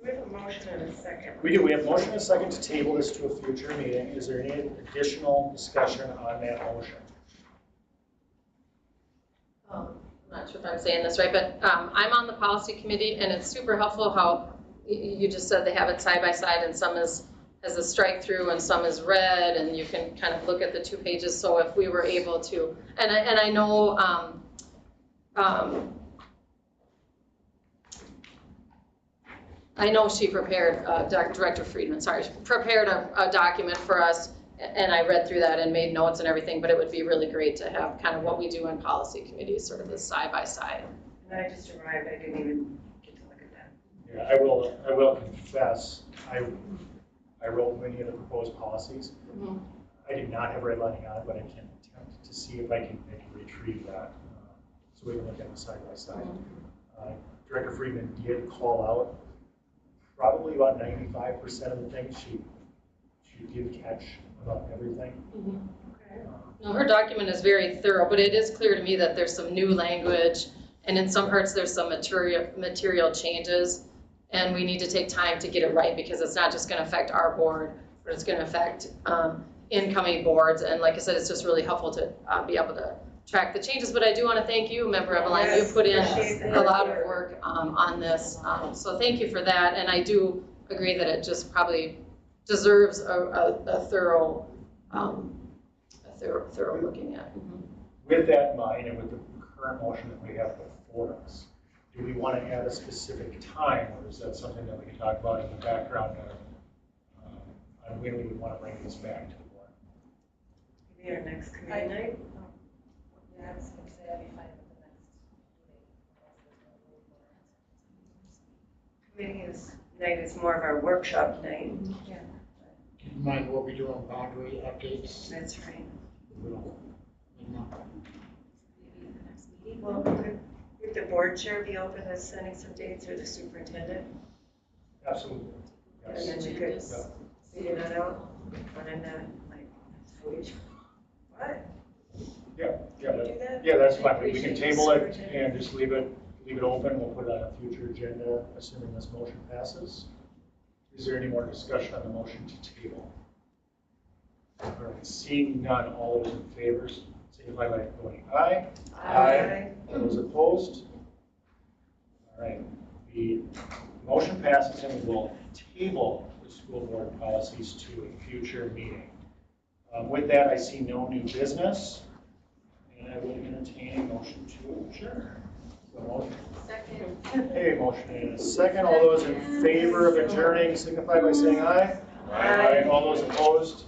we have a motion and a second. We do, we have motion and a second to table this to a future meeting. Is there any additional discussion on that motion? I'm not sure if I'm saying this right, but I'm on the policy committee, and it's super helpful how you just said they have it side by side, and some has a strike through and some is red, and you can kind of look at the 2 pages. So if we were able to, and I know she prepared, Director Friedman, sorry, prepared a document for us, and I read through that and made notes and everything, but it would be really great to have kind of what we do in policy committees, sort of this side by side. And I just arrived, I didn't even get to look at that. Yeah, I will confess, I wrote many of the proposed policies. Mm-hmm. I did not have redlining on it, but I can attempt to see if I can retrieve that, so we can look at them side by side. Director Friedman did call out probably about 95% of the things she did catch about everything. No, her document is very thorough, but it is clear to me that there's some new language, and in some parts there's some material changes, and we need to take time to get it right, because it's not just going to affect our board, but it's going to affect incoming boards. And like I said, it's just really helpful to be able to track the changes. But I do want to thank you, Member Eveline. Yes, You put in appreciate a lot of work on this, so thank you for that. And I do agree that it just probably deserves a thorough looking at. With that in mind, and with the current motion that we have before us, do we want to add a specific time, or is that something that we can talk about in the background on when we would want to bring this back to the board? Maybe our next committee night? Yeah, I was going to say I'd be fine with the next meeting. Committee night is more of our workshop night. Yeah. Keep in mind, we'll be doing boundary updates. That's right. Mid-month. Maybe in the next meeting. Well, would the board chair be open to sending some dates, or the superintendent? Absolutely. And Yes. then we could figure that out, but I'm not like, what? Yeah, Can we but- do that? yeah, that's I fine. We can appreciate table the it and just leave it open. We'll put it on a future agenda, assuming this motion passes. Is there any more discussion on the motion to table? All right, seeing none, all those in favor, signify by voting aye. Aye. All those opposed? All right, the motion passes and we will table the school board policies to a future meeting. With that, I see no new business, and I will entertain a motion to adjourn. So motion. Second. Hey, motion and a second. All those in favor of adjourning signify by saying aye. Aye. All those opposed?